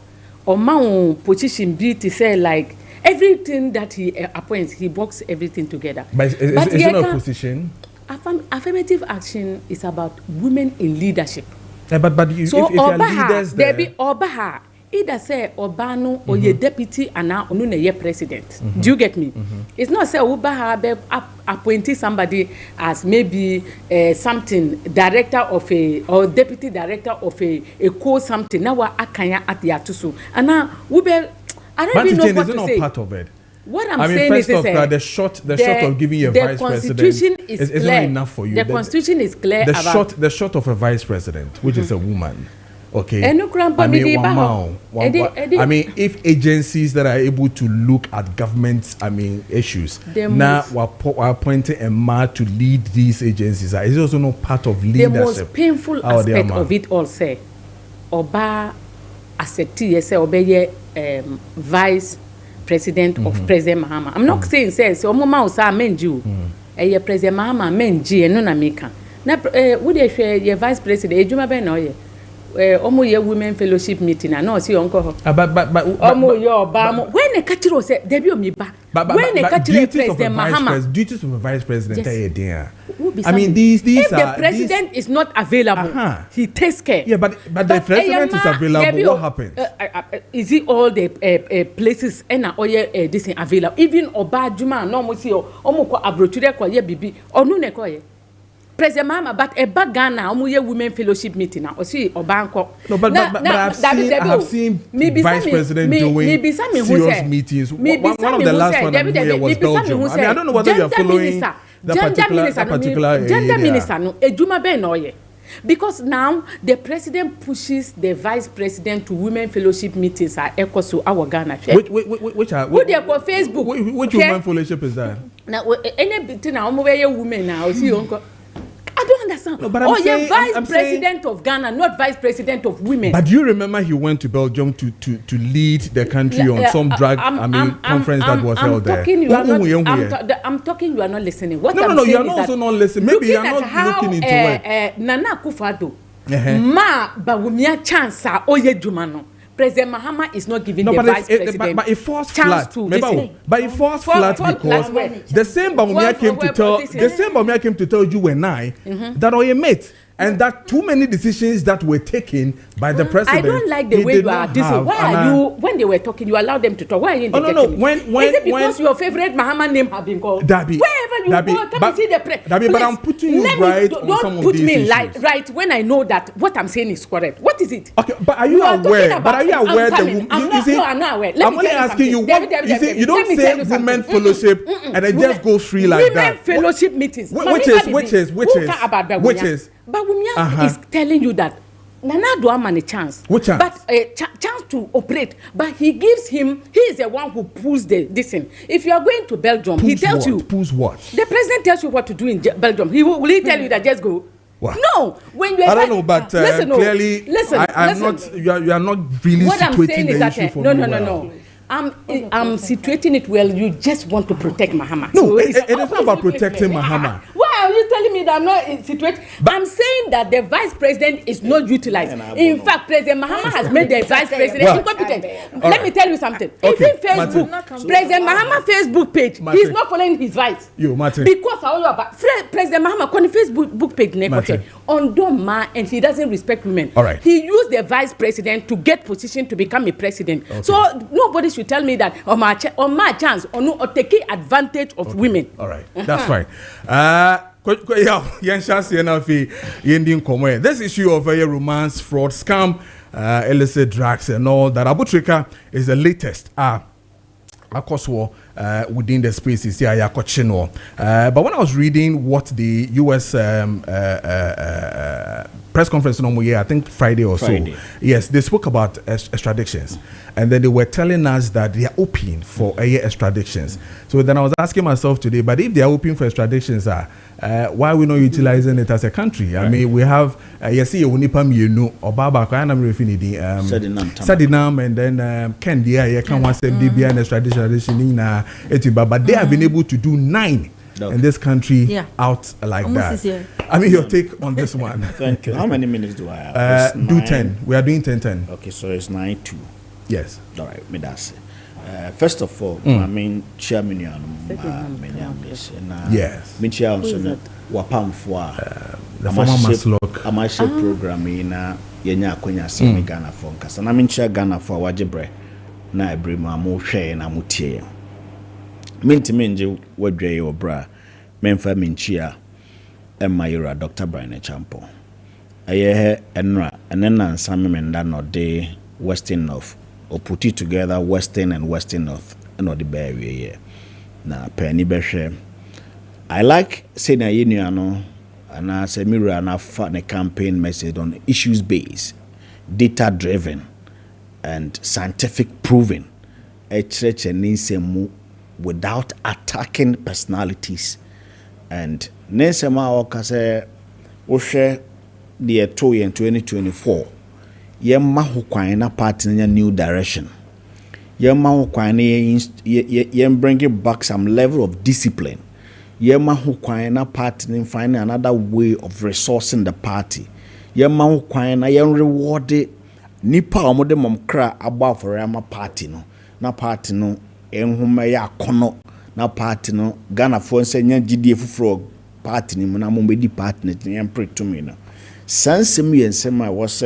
O ma position be to say like everything that he appoints he box everything together. But is it not a position? Affirmative action is about women in leadership. But you, so if you are leaders there be obaha either say Obano or your deputy and now no ye president. Do you get me? It's not say Obaha be appointing somebody as maybe something director of a or deputy director of a co something. Now what akanya at the atusu. And now we be I don't even know what to say. Part of it. What I'm saying first is off, the short of giving you a vice president is not enough for you. The constitution is clear the short of a vice president, which is a woman. Okay. I mean, if agencies that are able to look at government, issues, now we're appointing a man to lead these agencies. Is also not part of leadership. The most painful aspect of it all, say, Oba accepti, say, obey vice president of President Mahama. I'm not saying, say, so Mama was a man, President Mahama menji no na meka na wo de hwe ye vice president ejuma be na oye omo ye women fellowship meeting na see onko ho but omo ye oba mo when e kachiro say there be omi ba when e kachiro President Mahama duties of a vice president yes. I mean these if are the president is not available he takes care. Yeah, but the president is available. What happens? Is it all the places and oye this is available? Even Oba Juma no mo see omo ko abrochude ko ye bibi onu ne ko ye President Mahama, but a bag Ghana, women fellowship meeting now. Or see or Bangkok. No, but I've seen vice president doing serious meetings. One of the last one was Belgium. I mean, I don't know whether you are following the particular gender minister. No, Ejuma Ben Oye. Because now the president pushes the vice president to women fellowship meetings at ECOSO, our Ghana. Which are Facebook? Which women fellowship is that? Now, any between our women now, see uncle. I don't understand. No, but I'm vice president of Ghana, not vice president of women. But do you remember he went to Belgium to lead the country on some conference that was held there? I'm talking, you are not listening. What no, you are also not listening. Maybe you are not looking into it. Nana Akufo-Addo, ma bawumia chance oye jumano. President Mahama is not giving the vice president but it falls flat. But it falls flat because the same Bawumia came to tell you and I that Oye met. And that too many decisions that were taken by the president. I don't like the way you are. Why are you, when they were talking, you allowed them to talk? Why are you interjecting? No. When is it because your favorite Mahama name have been called? Dabi. Wherever you go, come and see the press. Dabi, but I'm putting you right on some of these issues. Don't put me right when I know that what I'm saying is correct. What is it? Okay, but are you aware? But are you aware that I'm not aware. I'm only asking you. You don't say women fellowship and then just go free like that. Women fellowship meetings. Which is. But Wumia is telling you that Nana Duaman a chance. What chance? But a chance to operate. But he gives him, he is the one who pulls this in. If you are going to Belgium, he tells you. Pulls what? The president tells you what to do in Belgium. Will he tell you that just go? What? No. When you I don't know, but clearly, I'm not. You are not really situating the issue for me. No. I'm situating it well. You just want to protect Mahama. No, it is not about protecting Mahama. Why are you telling me that I'm not situated? I'm saying that the vice president is not utilized. In fact, President Mahama has made the vice president incompetent. Let me tell you something. Even Facebook, President Mahama Facebook page, he's not following his vice. Because President Mahama on the Facebook page, on Doma, and he doesn't respect women. All right. He used the vice president to get position to become a president. Okay. So nobody should tell me that on my chance or take advantage of women. All right, that's fine. This issue of romance, fraud, scam, illicit drugs, and all that. Abu Trika is the latest. Of course, within the spaces here, but when I was reading what the U.S. Press conference I think Friday or so. Yes, they spoke about extraditions, and then they were telling us that they are open for extraditions. So then I was asking myself today, but if they are open for extraditions, why are we not utilizing it as a country? I mean, we have Sadinam, and then Kendia, and extradition, but they have been able to do 9. In this country, out like almost that. I mean, your take on this one. Thank you. How many minutes do I have? Do 10. We are doing 10. Okay, so it's 9-2. Yes. All right, me that's it. First of all, I mean, chairman, yes. Me chairman, wapam for the former Maslok. A marshal program in Yenya Konya Semi Ghana for Casa. I mean, chair Ghana for Wajibre. Na Brima mo share na mutie. Minti menje wadwe obra memfa minchia emayura Dr. Brian Champo aye enra enena nsame menda no de Western North or put it together Western and Western North no the bear na penny behwe I like say na yenuano ana say mirror na fa the campaign message on issues based, data driven and scientific proven a church and ninsemu without attacking personalities. And Nensema Okase Oshe the 2024 Yemma Hukwaina part in a new direction. Yemma Hukwaina bringing back some level of discipline yema ho kwan na party nim find another way of resourcing the party yema ho kwan na yen reward nipa omode momkra aba for ama party no na party no enhoma ya kono na party no Ghana for nsenya gidie fufuro party nim na mombedi party ne yen preto me no sansem yensem a was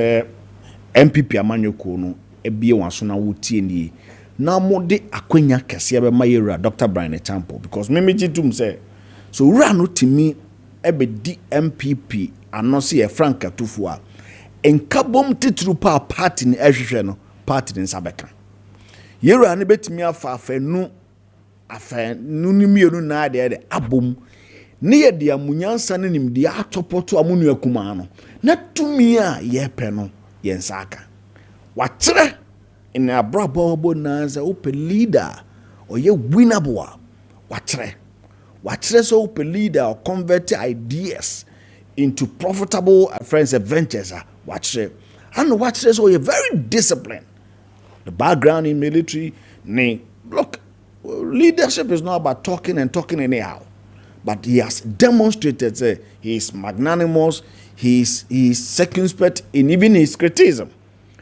MPP amanyoko no ebie wanso na wotie ni na mode akwanya kese be mayera Dr. Brian Champo because me gitum say so wura no timi ebe di MPP anose ye Frank Atufo a enkabom titru pa party ni ehwehwe no party ni sabeka yera ne betimi afa afanu ni mienu na de abom ne ye de amunyansa ne nim de atopoto amunu akuma no na tumi a ye pe no ye nsaka watre in a brabo naza open leader or ye winnable watre so open leader or convert ideas into profitable friends ventures watre and watre so you're very disciplined the background in military look leadership is not about talking anyhow but he has demonstrated he is magnanimous he is circumspect in even his criticism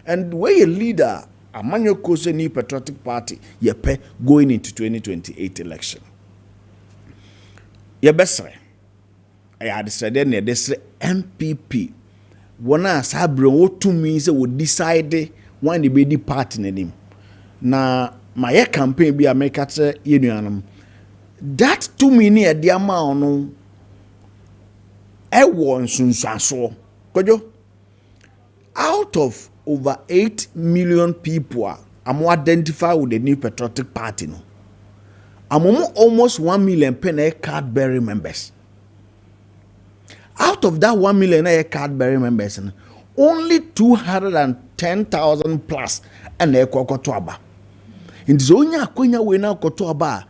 and where a leader Amanyoko se New Patriotic Party yepe going into 2028 election. Yebesre. I had said then this MPP. Wana sabre wo tumi se wo decide when the be party nedim. Na my campaign be America che yenuanam. That tumi ni e dia ma ono e wo nsunsuaso. Kojo out of over 8 million people are identified with the New Patriotic Party. No, almost 1 million card bearing members. Out of that 1 million card bearing members, only 210,000 plus and they kokotoaba. In Zonia Kwenya we now kotoaba,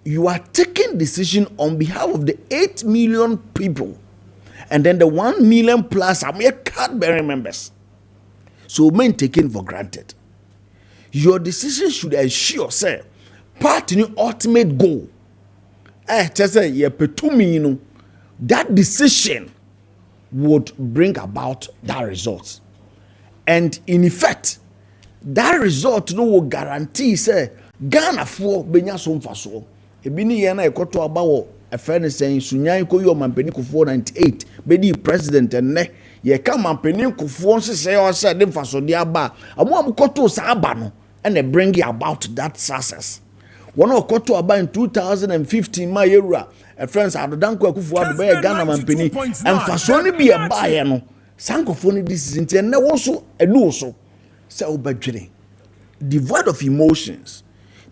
you are taking decision on behalf of the 8 million people, and then the 1 million plus are mere card bearing members. So men taken for granted. Your decision should ensure, sir, part in your ultimate goal. Just say that decision would bring about that result. And in effect, that result no will guarantee, say, Ghana for benya so mfaso. Ebini yena ekoto abawo a friend saying Sunyan ko yo mampeni ko 498 bedi president enne ye ka mampeni ko fo say o say de mfaso de aba amo amukoto sa aba no and they bring about that success. One okoto aba in 2015 ma yewura a friends Dankwah kufu adu be Ghana mampeni mfaso ni bi e ba ye no sankofo ni this is ene wo so edu so say obadwene devoid of emotions,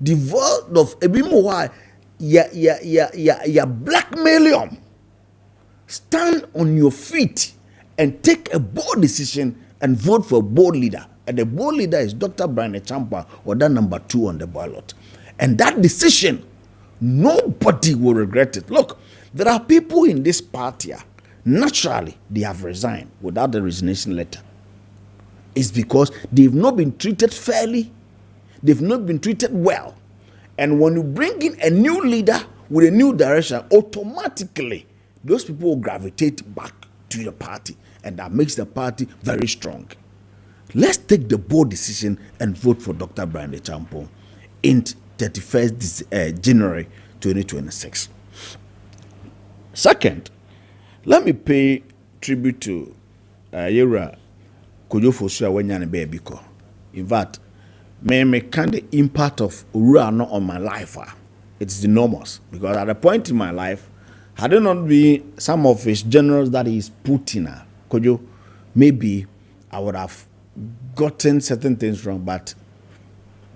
devoid of ebimo why ya blackmail. Stand on your feet and take a bold decision and vote for a bold leader. And the bold leader is Dr. Brian Champa, or that number 2 on the ballot. And that decision, nobody will regret it. Look, there are people in this party, naturally, they have resigned without the resignation letter. It's because they've not been treated fairly, they've not been treated well. And when you bring in a new leader with a new direction, automatically, those people will gravitate back to the party. And that makes the party very strong. Let's take the bold decision and vote for Dr. Brian Champo in 31st January 2026. Second, let me pay tribute to Yera Kojo Preko. In fact, me kind of impact of Urano on my life. It's enormous because at a point in my life, had it not been some of his generals that he's put in, Kojo, maybe I would have gotten certain things wrong. But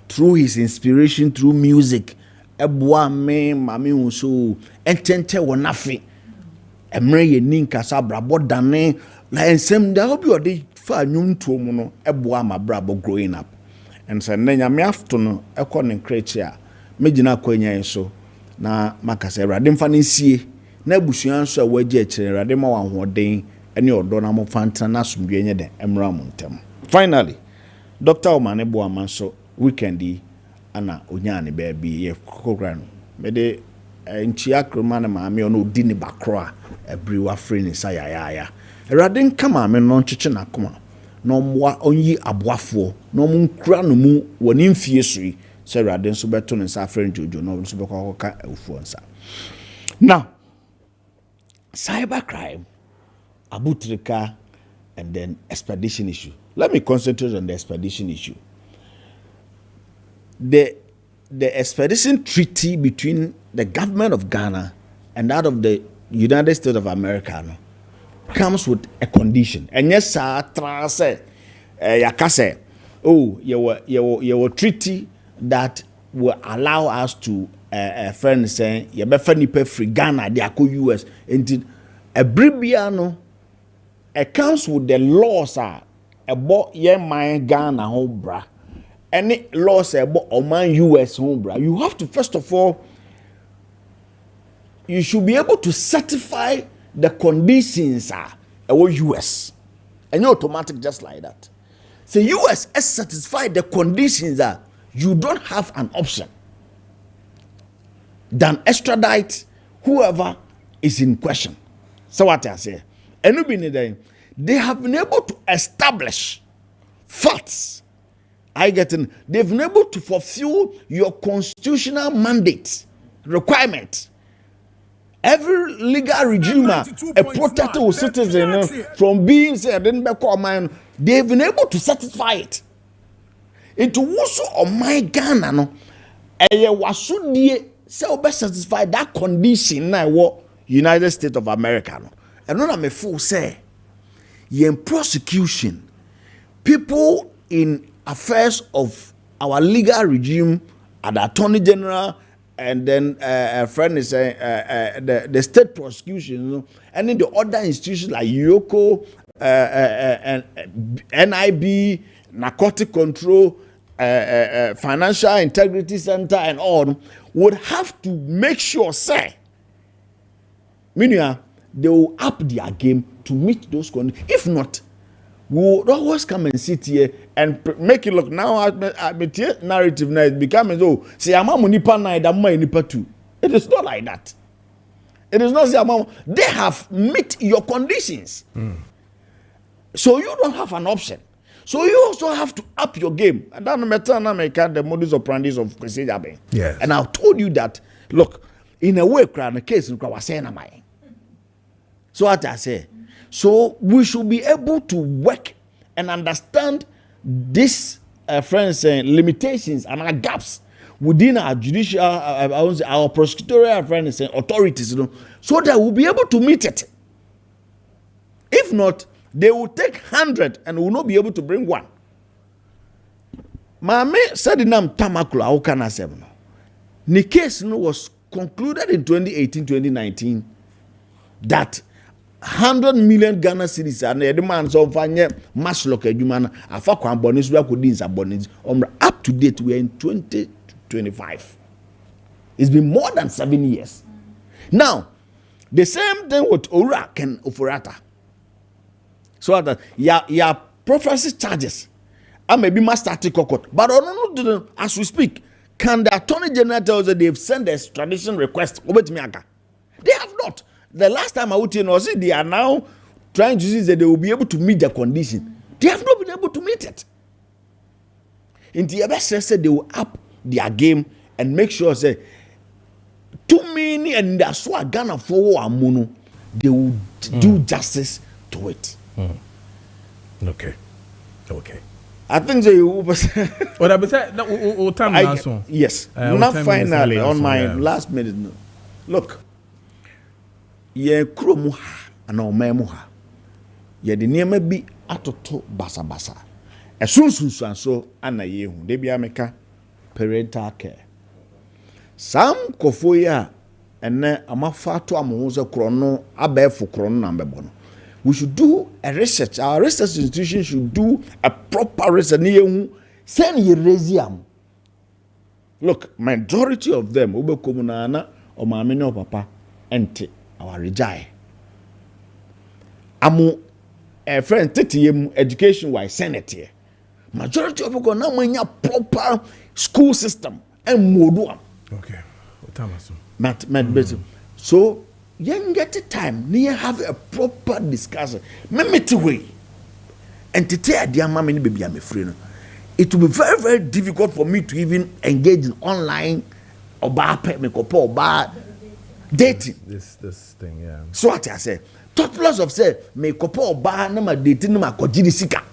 through his inspiration, through music, ebwa me mami unso entente wonafe emre ye ninka sabra bodane la ensem da obi ode fa nwunto mu no ebwa ma brabo growing up. And so nenya me afternoon ekọ ne krechia megina kwanya enso na makase Awurade mfa ne sie na abusuan nso a waji akire Awurade ma wanhoden ene odo na mo fanta na asomdwe nye de emra mo ntem. Finally, Dr. Omane Boamanso weekendi ana onyane baby ye kokran me de nchia kroma na maame ono di ni bakro a briwa free ni sa ya erade nka maame no ncheche na koma no mwa onyi aboafo no mu nkura no mu woni mfie sui se erade nso beto ne sa free jojo no nso bekọ ka awufuo nsa. Now cybercrime, abutrika, and then expedition issue. Let me concentrate on the expedition issue. The expedition treaty between the government of Ghana and that of the United States of America comes with a condition. And yes, sir, yakase, oh, your treaty that will allow us to friend saying you better nipe free Ghana they are US and a bribiano it comes with the laws about ye my Ghana home bra any laws about my US home bra. You have to first of all you should be able to certify the conditions about US and you're automatic just like that. So US has satisfied the conditions you don't have an option than extradite whoever is in question. So what I say, they have been able to establish facts. They've been able to fulfill your constitutional mandate requirement. Every legal regime, a protected citizen from being said, they've been able to satisfy it. Into also on my Ghana no, so best satisfy that condition now what United States of America no. And when I'm a fool say in prosecution people in affairs of our legal regime at the Attorney General and then a friend is saying the state prosecution, you know, and in the other institutions like YOCO and NIB, narcotic control, financial integrity center and all would have to make sure, say, meaning they will up their game to meet those conditions. If not, we will always come and sit here and make it look now. Narrative now is becoming so. Say, I'm a nipa na idama nipa too. It is not like that. It is not say they have met your conditions, so you don't have an option. So you also have to up your game. And that matter the modus operandi of Kessben. Yes. And I've told you that, look, in a way, the case in Kwasena. So what I say. So we should be able to work and understand these friends limitations and our gaps within our judicial, our prosecutorial friends and authorities, you know, so that we'll be able to meet it. If not, they will take 100 and will not be able to bring one. Mame said in Tamakula, how can I say no? The case was concluded in 2018-2019 that 100 million Ghana cedis and the demands of mass local human up to date. We are in 2025. It's been more than 7 years. Now, the same thing with Orak and Oforata. So that your prophecy charges, I may be master court, but as we speak, can the Attorney General tell us that they've sent their extradition request over to Miaka? They have not. The last time I went in, was they are now trying to see that they will be able to meet the condition. They have not been able to meet it. In the best said they will up their game and make sure say too many and that's why Ghana for Amuno they will do justice to it. Okay. I think they will. Yes. Not finally on my last minute. Look, ye kromuha and omemuha. Ye the name be atoto basa basa. As soon so ana yehu. They be ameka parental care. Some kofoya and then amafato amuza krono abefu krono nambebono. We should do a research. Our research institution should do a proper research. Look, majority of them, ube komunana or mamene or papa, ente our rejai. Amu a friend titiyem education wise senate here. Majority of them now manya proper school system and moduam. Okay. So you get the time, you have a proper discussion. Memete way. And to tell dear mammy baby I'm a friend. It will be very, very difficult for me to even engage in online or bar or bar dating. This thing, yeah. So what I say, top plus of say me or bar number dating number kojini sika.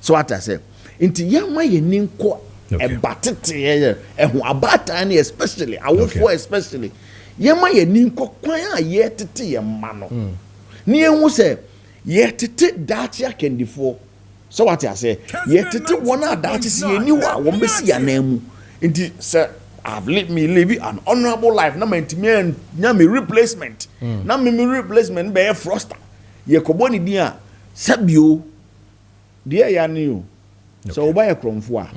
So what I say, into young my ninko a batete and who about tiny especially, I will for especially. Yama ye ninko kwaya ye tete mano. Near who say, ye tete datia can defo. So what I say, ye tete one of that is ye knew I won't see your name. Indeed, sir, I've lived an honorable life. Now me replacement. Now me replacement be a froster. Ye koboni dia sabio dia ya new. So buy a cromfua.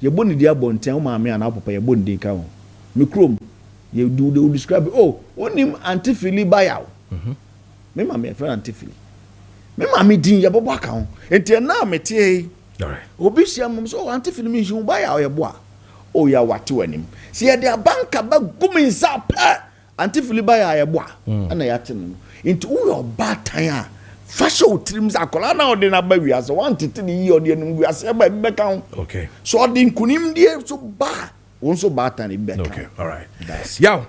Ye boni dia bonten ma me and papa ye boni din ka ho. Me krom you do they will describe it. Oh, onim antifili buyout. Me ma me friend antifili. Me ma me din ye bobo aka ho. Enti na me tie. All right. Obi sia mum so antifili me hu buyout ye boa. Oh ya wate wanim. Si ye dia banka ba gumin sa pa antifili buyout ye boa. Ana ya tene no. Enti wo your bad time fashion trims akola na ode na ba wi so wan tete ni yi ode num wi ase ba be ka ho. Okay. So ode nkunim die so ba also bad in back. Okay, all right. Yo,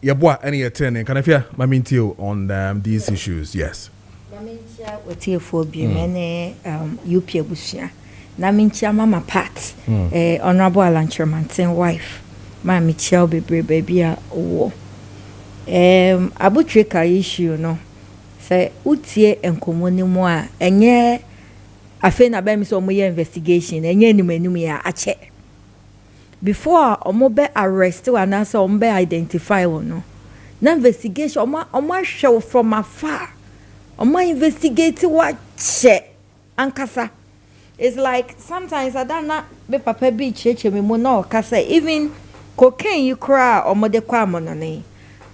your boy, any attending? Can I hear my you on these issues? Yes. Mamintia with you for be many UP Bushia. Namintia Mama Pat, Honorable Alan Chairman's wife. Mammy Chel baby war. Abu Trika issue no. Say Utie and Komoni Moa, and ye I feel a bem so my investigation, and ye numia a check. Before omobe arrest or answer ombe identify or no. Na investigation oma show from afar. Oma investigate what che ankasa. It's like sometimes I don't know be papa be cheche me mo no kasa even cocaine you cry or mo de kwa monone.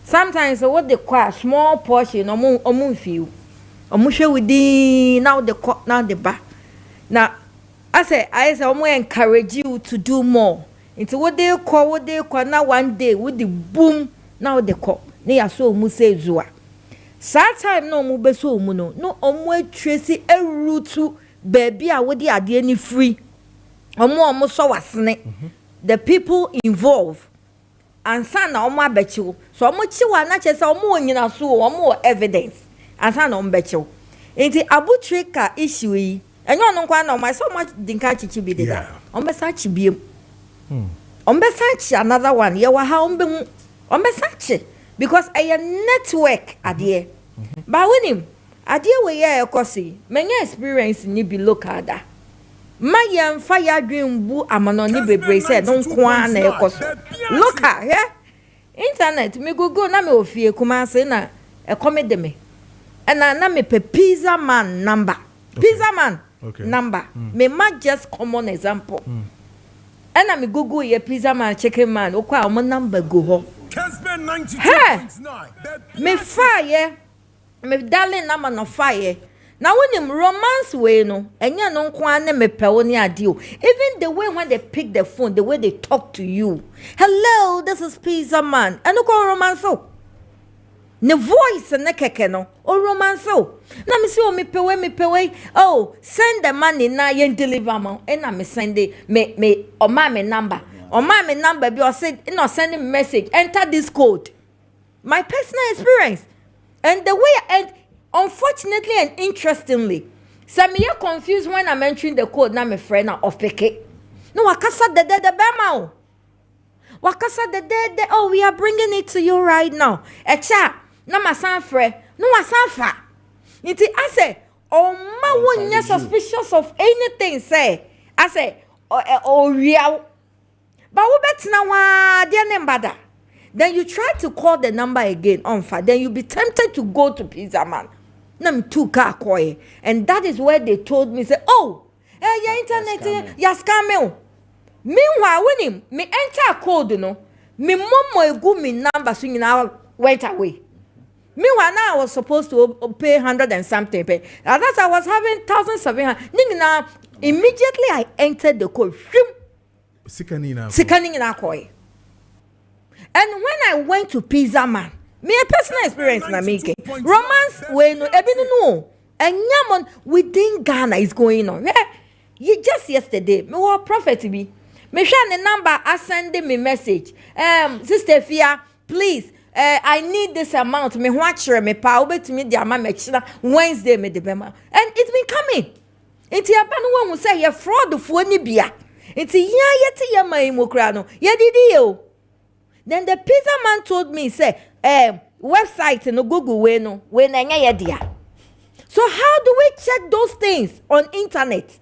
Sometimes what the kwa small portion omo feel. Omo show within now the back. Now I say omo encourage you to do more. Into what they call now one day with the boom now they call they are so muse zua. Sad time no mu be so muno no omwe tracy a root to baby a with the idea free. Omo so wasne. The people involved and son omo bechu. So omo chiwa na chese omo nyina so omo evidence and son omo bechu. Into Abu Trika issue yi enyo no kwa na my so much dinka chichi bi dey. Omo sa chibiem. Ombesachi another one. Ye wa ha ombesachi because a network adie. But when him adie we ye ekosi, many experience ni be local da. Ma ye fire dream bu amano ni bebre say don kwa na ekoso. Local, yeah. Internet me go na me ofie kuma say na e comedy me. And na me pe pizza man number. Pizza man number. Me ma just common example. And I'm Google ye pizza man, chicken man, or quite my number go ho. Kessben 92.9. Me fire, me darling number no fire. Now when him romance way no, and you no kwane me peonia deal. Even the way when they pick the phone, the way they talk to you. Hello, this is pizza man. And no call romance so. Ne voice and ne keke no or romance so. Na me see me pay. Oh, send the money na yen deliver mo. And na me send it me or my number. Or my number be or said no sending message. Enter this code. My personal experience. And the way and unfortunately and interestingly, some me confused when I'm entering the code na me friend na of peke. No wakasa the bema. Wakasa the oh we are bringing it to you right now. Echa na masan fre no wasan fa nti I say oh ma wonya suspicious of anything say I say oh real but we bet na wa dia nembada then you try to call the number again on fa then you be tempted to go to pizza man nam two car koy and that is where they told me say oh your internet ya scam meanwhile when him me enter code no me momo egu me number so nyina went away. Meanwhile, now I was supposed to pay 100 and something. That's I was having 1,700. Immediately I entered the code. Sickening in our coy. And when I went to Pizza Man, me a personal experience na make romance we no ebi no enyamon within Ghana is going on. You just yesterday me was prophet be me share the number I send me message sister Fia please I need this amount me watch me pa obetumi the amount me Wednesday me the bema and it's been coming enti aba no won say ye fraud fo ni bia enti ya yete ye mai mokra no ye didi yo. Then the Pizza Man told me say website no Google we no we na nya ye dia. So how do we check those things on internet?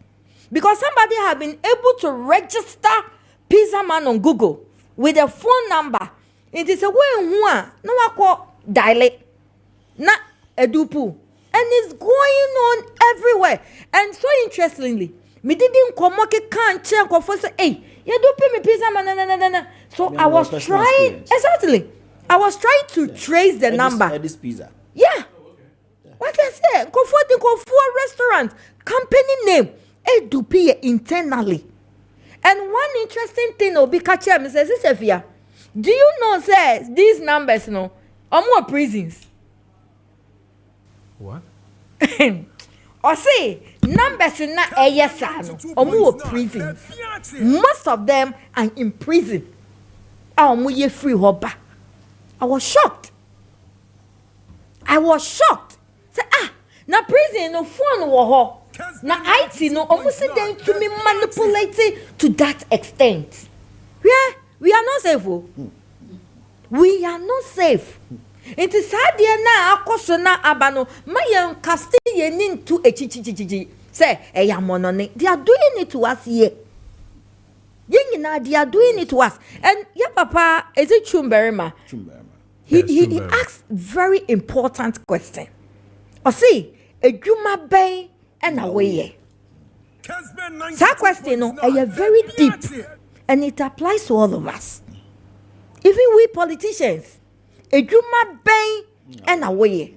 Because somebody have been able to register Pizza Man on Google with a phone number. It is a way no wako dialect na edupu and it's going on everywhere. And so interestingly, me didn't come can check for say hey you do pay me Pizza Man na. So I was trying exactly. I was trying to trace the number. This pizza. Yeah. What I say? Go for restaurant company name. Do pay internally. And one interesting thing Obi catcher me says, Sophia, do you know says these numbers no are more prisons? What? Or say numbers in na yes or more prisons. Most of them are in prison. Ye free hopper. I was shocked. Say na prison no phone wo ho. Na IT no almost them to me manipulated to that extent. We are not safe. We are not safe. It is hard na akoso na abano mayen cast ye into a chichichichi. Say eyamonone. They are doing it to us here. They are doing it to us. And yeah, Papa, is it Chumberima? He asks very important question. Or see, a Juma Bay and away. That question is very deep, and it applies to all of us. Even we politicians, a Juma Bay and away.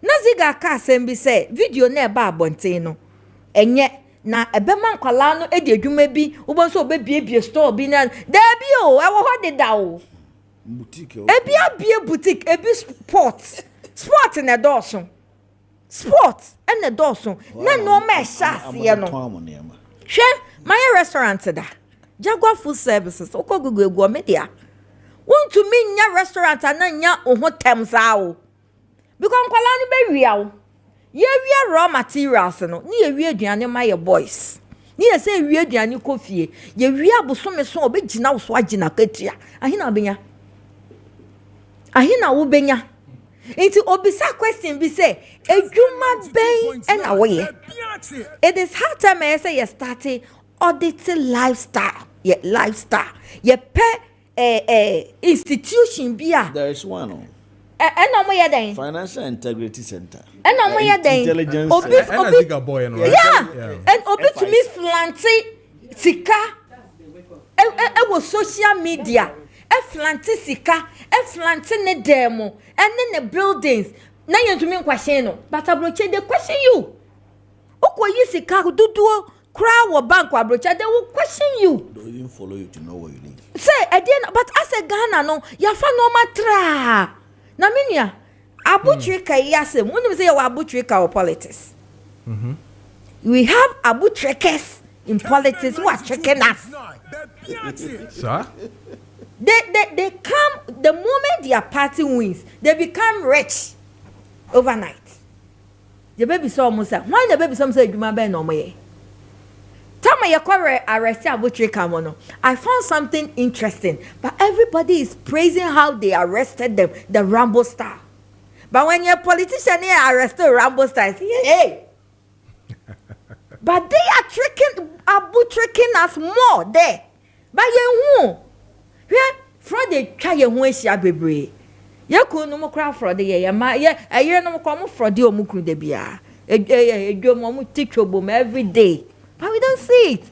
Naziga Kasembi say video never bonteno, and yet. Na ebeman kwala no edi adwuma bi ubonso obebie store bi na da bi o e wo hode da o boutique o ebi abie boutique ebi sport na dawson sport na dawson na no ma ehase no hwe my restaurant da Jaguar Food Services okogugu egu media want to me nya restaurant na nya oho tem sa o because kwala no be wia o ye raw materials no ni ye aduane ma ye boys ni ye say wie aduane kofie ye wie abosome so obegina wo so agina katia ahina wo benya enti obisa question bi say edwuma ben and away it is hard time I say you started auditing lifestyle ye pe institution bia there is one Financial Integrity Center. And intelligence. And obi to me flanty sika. E was social media. E flanty sika. E flanty ne demo. And then the buildings. Now you to me question. But abroche they question you. Oko yi sika dudu crowd or bank abroche they will question you. They don't even follow you to know where you live. Say again, but as a Ghana no, ya fa no matra. Na minia abutrika yase when we say abutrika or politics. We have abutrikas in politics who are checking us. Sir? They come the moment their party wins, they become rich overnight. The baby saw Musa. Why the baby some say Juma Ben no more? Tell me your arrest abutrika mono. I found something interesting, but everybody is praising how they arrested them, the Rambo star. But when your politician here arrested Rambo star, hey. But they are tricking us more there. But you fraud they try your way share bebre. You could no more crowd fraud ye ma a year no come fraud you muku de bia. A teach every day. But we don't see it.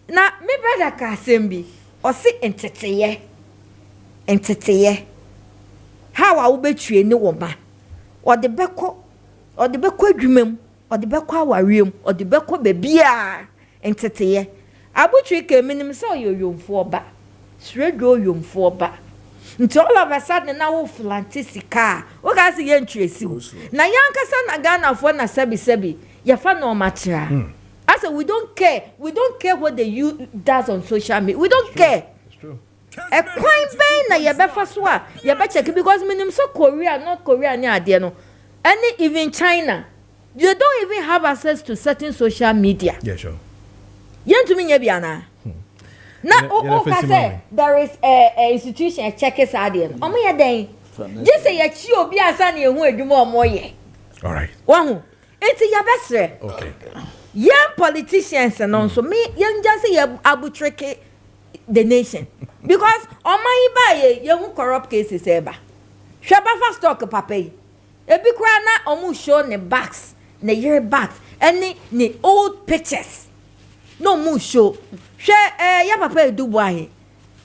Now, me brother Kasembi, or see entity. How I will betray no woman, or the beko, or the beko dream, or the beko warium, or the beko baby entity. I would trick a minimum so you for ba. Straight go you for ba. Until all of a sudden now flantisika. O ga se yen twesi. Na yankasa na Ghana for na sebi. Ya fa no matra. I said we don't care. We don't care what the youth does on social media. We don't care. It's true. A crime pain na ye be so a ye be check because minim so Korea, North Korea ni ade no. Any even China, you don't even have access to certain social media. Yeah, sure. Yen to me nye biana. Na o ka say there is a institution a check is ade no. Omo ye den. Just say ye chi obi asa na ehu adwuma omo ye. All right. Wahu. Enti ye besre. Okay. Young politicians and also me young just say abutreke the nation because on my buy you corrupt cases eba sheba fast talk papa e bi kwa na omu show ne backs ne year backs any ne old pictures no mu show she ya papa do boy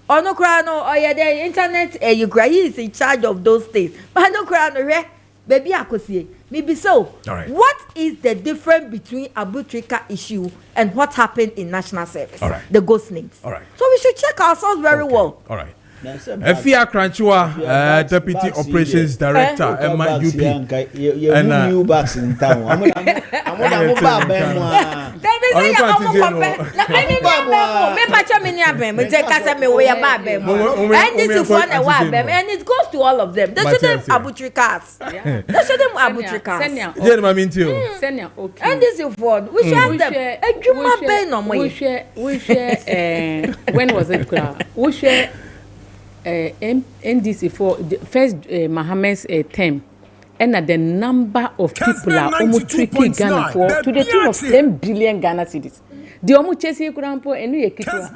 ono kra no oye the internet you cry he is in charge of those things but no kra no re baby akosie maybe so. All right. What is the difference between Abutrika issue and what happened in national service? All right. The ghost names. All right. So we should check ourselves very well. All right. Efia Kranchua, Deputy Operations Director, Emma UP. And new backs in town. I'm and it goes to all of them. They shouldn't Abutrikas. They shouldn't Abutrikas. And this is for we should have them. When was it? We share NDC for the first Mohammed's term, and the number of people are almost tricky Ghana for to the tune of 10 billion Ghana cedis. The omu chesi kurampo enu ye kitwa,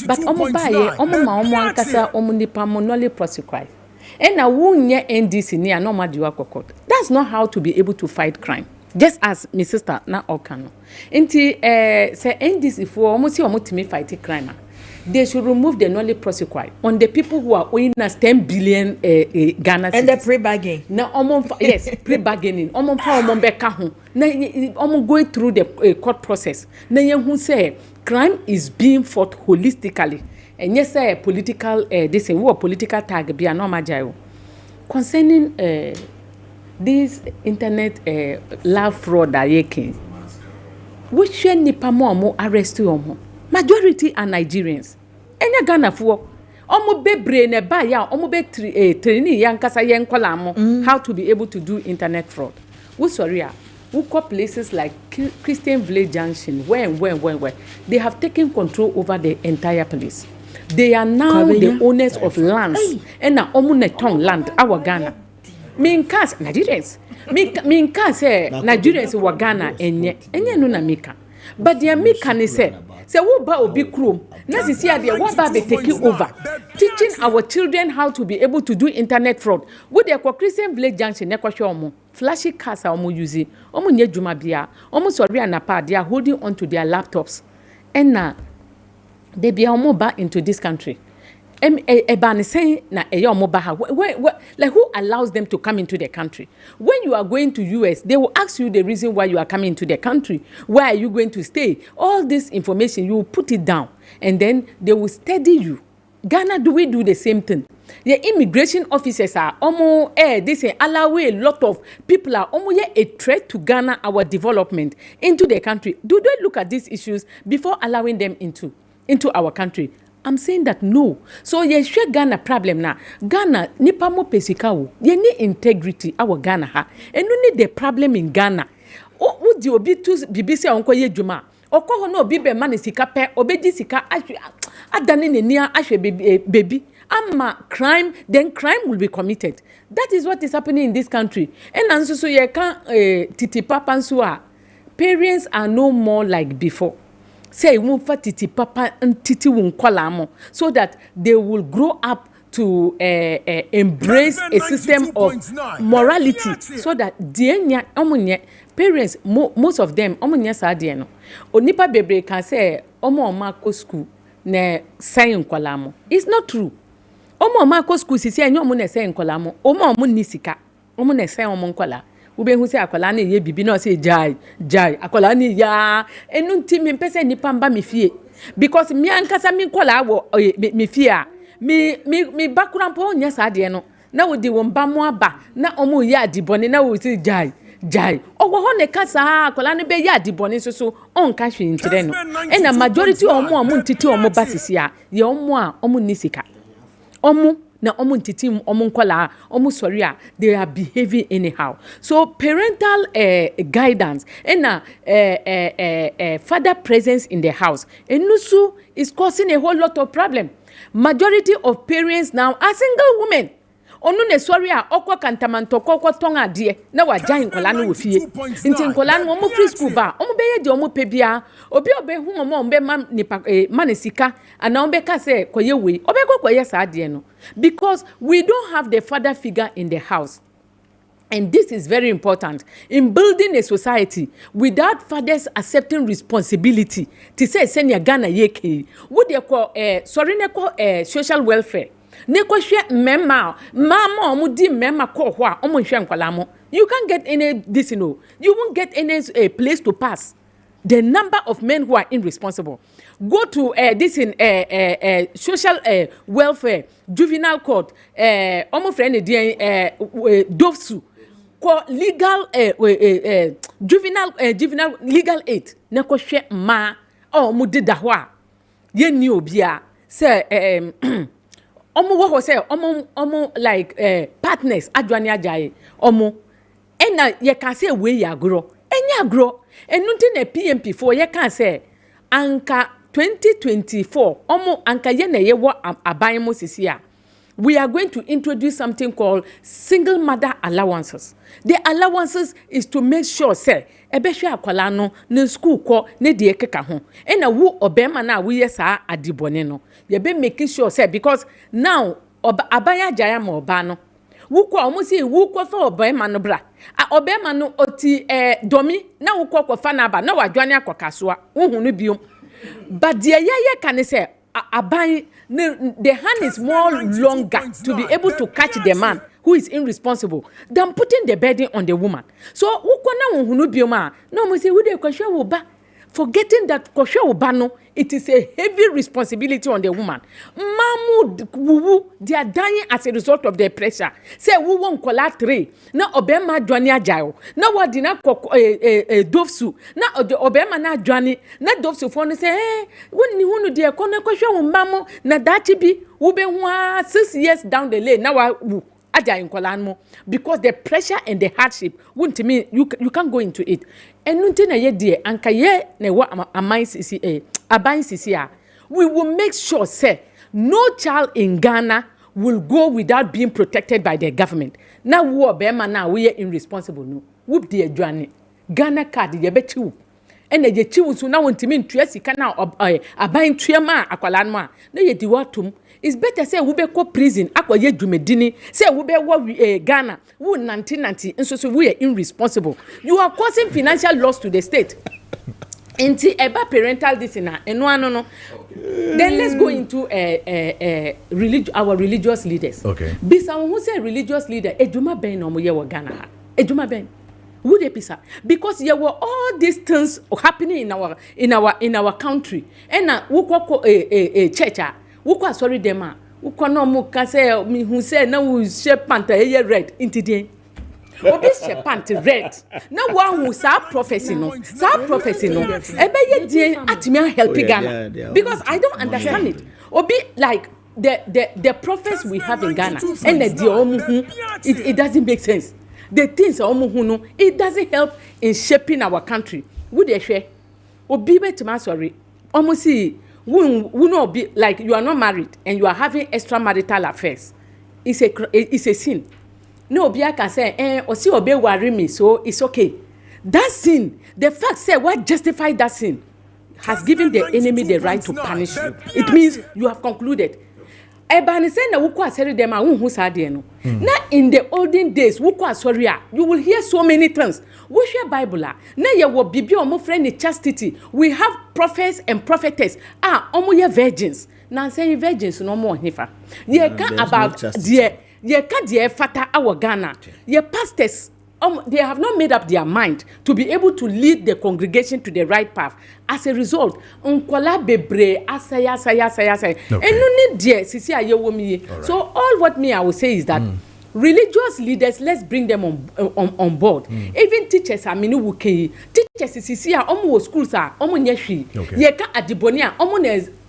but omu baye omu ma omu ankasa omu nipa monoli prosecute. And na wunye NDC ni anoma diwa kokot. That's not how to be able to fight crime. Just as my sister na okano. Inti say NDC for omu si omu timi fight crime. They should remove the knowledge prosecute on the people who are owing us 10 billion Ghana cedis. And the pre-bargain. Now, yes, pre-bargaining. Now, going through the court process. Now, who say crime is being fought holistically. And yes, political, this is what political tag be a normal jail. Concerning this internet love fraud that you can, which nipa mo arrest you. Majority are Nigerians. Enya Ghana for omo bebre ne ba ya omo be training yankasa yenkola mo how to be able to do internet fraud. We sorry we call places like Christian Village Junction where they have taken control over the entire place. They are now the owners of lands and na omo ne ton land our Ghana. Mean cast Nigerians. Mean cast Nigerians wa Ghana enye no na meka. But the American say wo ba obi krom na sisi ade wo ba be take over teaching our children how to be able to do internet fraud with the Christian Village Junction ne kwahwe omo flashy cars omo use omo nya djuma bia omo sorry anapa they are holding on to their laptops and na they be omo ba into this country like who allows them to come into the country? When you are going to US, they will ask you the reason why you are coming into the country. Where are you going to stay? All this information, you will put it down. And then they will study you. Ghana, do we do the same thing? The immigration officers are almost, they say, allow a lot of people are almost a threat to Ghana, our development into the country. Do they look at these issues before allowing them into our country? I'm saying that no. So ye share Ghana problem na. Ghana nipa mo pesika wo. Ye ni integrity our Ghana ha. And no need the problem in Ghana. O di obi tu bibisi onko ye djuma. Okọ ho na obi be man sika pe obeji sika adane ne nia ahwe baby. Ama crime, then crime will be committed. That is what is happening in this country. And anso so ye kan titi papa nso a parents are no more like before. Say won't titi papa and titi won kwalamo so that they will grow up to embrace a system of morality so that dienya omunye parents most of them omunye sa de no onipa bebre can say omo ko school na saying kwalamo. It's not true. Omo ko school sisi enyo omo na saying kwalamo omo ni sika omo na saying omo kwala ube hu se akwala na ye bibi na say jai akwala ni ya enu nti me pese nipa mba me fie because me ankasa me kwala wo me fie a me background po nya sa de no na wo di wo mba mo aba na omo ya adibone na wo si jai owo ho ne kasa akola no be ya adibone so on ka hwe ntire no and the majority omo ntiti omo basisi a ye omo a omo nisika omo na omo ntiti omo nkola omo sorry a they are behaving anyhow. So parental guidance and father presence in the house enusu is causing a whole lot of problem. Majority of parents now are single women. Onu ne sorry a okwa kantamanto kokwa tonga de na wajan nkola no wofie nti nkola no mo free school ba omo beye de omo pebia obi obehu omo ombe manisika ana ombe ka se koye we obe koye sa de no because we don't have the father figure in the house. And this is very important in building a society without fathers accepting responsibility to say senior Ghana yeke would they call sorry ne call social welfare. Ne ko hwe mema mama omudi mema ko ho a omo hwe nkwala mo you can't get any this you won't get any place to pass. The number of men who are irresponsible go to this in social welfare juvenile court omo friend dofsu ko legal juvenile legal aid ne ko hwe ma omudi da ho a ye ni obia say omo wo say omo like partners adwane ajaye omo ena ye can say we ya agro enya agro enunti na PMP for ye can say anka 2024 omo anka ye na ye wo aban mo sisi a we are going to introduce something called single mother allowances. The allowances is to make sure say ebehwe akwala no na school ko na de ekeka ho ena wo obema na wo yesa adibone no ye be making sure say because now abanya jaya ma oba no wo ko omo say wo ko fa obema no bra obema no oti domi na wo ko fa na ba na wadwane akokasoa wo hunu biom but the ye can say aban the hand is more longer to be able to catch the man who is irresponsible than putting the burden on the woman. So ukona hunu bioma no mo say we dey kwahwe wo ba forgetting that kwahwe wo ba no it is a heavy responsibility on the woman. Mamu wuwu they are dying as a result of their pressure. Say we won kola 3 na obema dwane ajayo na wadi na dofsu na obema na dwane na dofsu for no say wonni hunu de kwahwe wo mamo na dachi bi wo be hu 6 years down the lane na wa ajayin kolanmo because the pressure and the hardship won't mean you can't go into it. And nunti ye die anka ye na wa aban CCA we will make sure say no child in Ghana will go without being protected by the government. Na wo be man na we irresponsible no whoop the adwane Ghana card ye be chiwu ena ye chiwu so na wonti me ntua sika na aban tuema akwala no a na ye di watum. It's better say we be ko prison akwaye dwumedini say we be wo Ghana wo 1990 nso so we are irresponsible. You are causing financial loss to the state. Enti eba parental this na eno ano no. Then let's go into our religious leaders. Okay. Bisa who say religious leader eduma ben no mo ye wo Ghana ha. Eduma ben. Would they pisa? Because there were all these things happening in our country. And na wo ko church wukwa sorry dem a wukwa no mu ka say me hu say na wo shape pant eye red intidien obi shape pant red na wo hu sa prophecy no ebe ye die atimi help Ghana because I don't understand it obi like the prophets we have in Ghana and the omu it doesn't make sense. The things omu hu no it doesn't help in shaping our country. Would they share obi betima sorry omu see we not be like you are not married and you are having extramarital affairs. It's a sin. No, Bia can say, or see obey worry me, so it's okay. That sin, the fact say what justified that sin has given the enemy the right to punish you. It means you have concluded. Ebani say na wuko aseri dem a hu sa de no. Na in the olden days wuko asori a you will hear so many things. We share Bible na ye wo bibi omo friend chastity. We have prophets and prophetess omo ye virgins. Na say virgins no mo hifa. Ye ka about ye ka de fata our Ghana. Ye pastors they have not made up their mind to be able to lead the congregation to the right path. As a result, unkola bebre asaya. And no need dear sisi ayewomi. So all what I will say is that religious leaders, let's bring them on board. Even teachers are mini wuke. Teachers sisi a omo schools are omo nyeshi. Yeka adibonia omo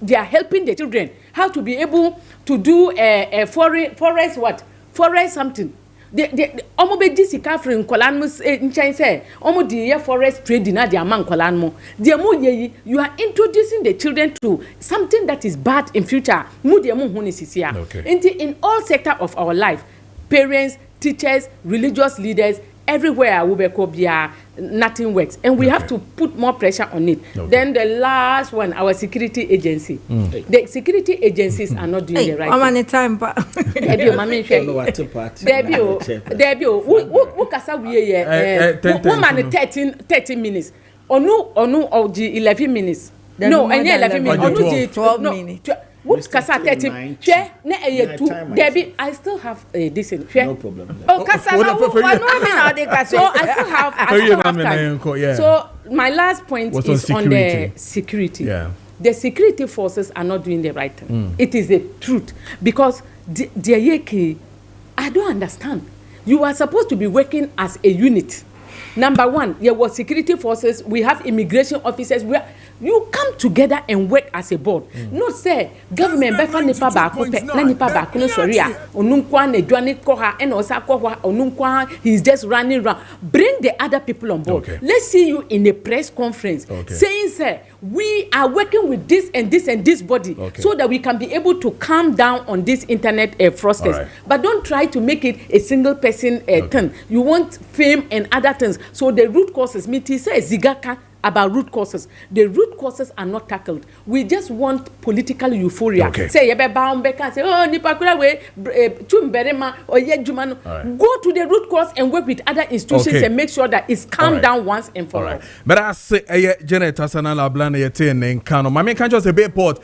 they are helping the children how to be able to do a forest something. The omo be disika frin kolan mo nchen say omo the forest trading na dia man kolan mo dia mo ye you are introducing the children to something that is bad in future mu dia mo hu ni sisia in all sector of our life, parents, teachers, religious leaders, everywhere we be nothing works, and we have to put more pressure on it. Then the last one, our security agency. The security agencies are not doing the right thing. Who kasa woman 13 minutes. Onu oji 11 minutes. No, 11 minutes. Onu 12 minutes. What kasa 13? Debbie, I still have this in. No problem. Oh, kasa so I still have time. So my last point is on the security. The security forces are not doing the right thing. It is the truth, because I don't understand. You are supposed to be working as a unit. Number one, there was security forces. We have immigration officers. You come together and work as a board. No say government befa nipa baako pe na nipa baako no sorry a onunkwa na dwane koha and osa koha onunkwa he's just running around. Bring the other people on board. Let's see you in a press conference saying, sir, we are working with this and this and this body so that we can be able to calm down on this internet fraudsters. But don't try to make it a single person thing. You want fame and other things. So the root causes, Miti says Zigaka about root causes. The root causes are not tackled. We just want political euphoria. Say yebe baumbeka say oh nipakura we chumberema or yejumano. Go to the root cause and work with other institutions and make sure that it's calmed down once and for all. But I say Janet Asana la blana yete and kano. Mami can't just a bayport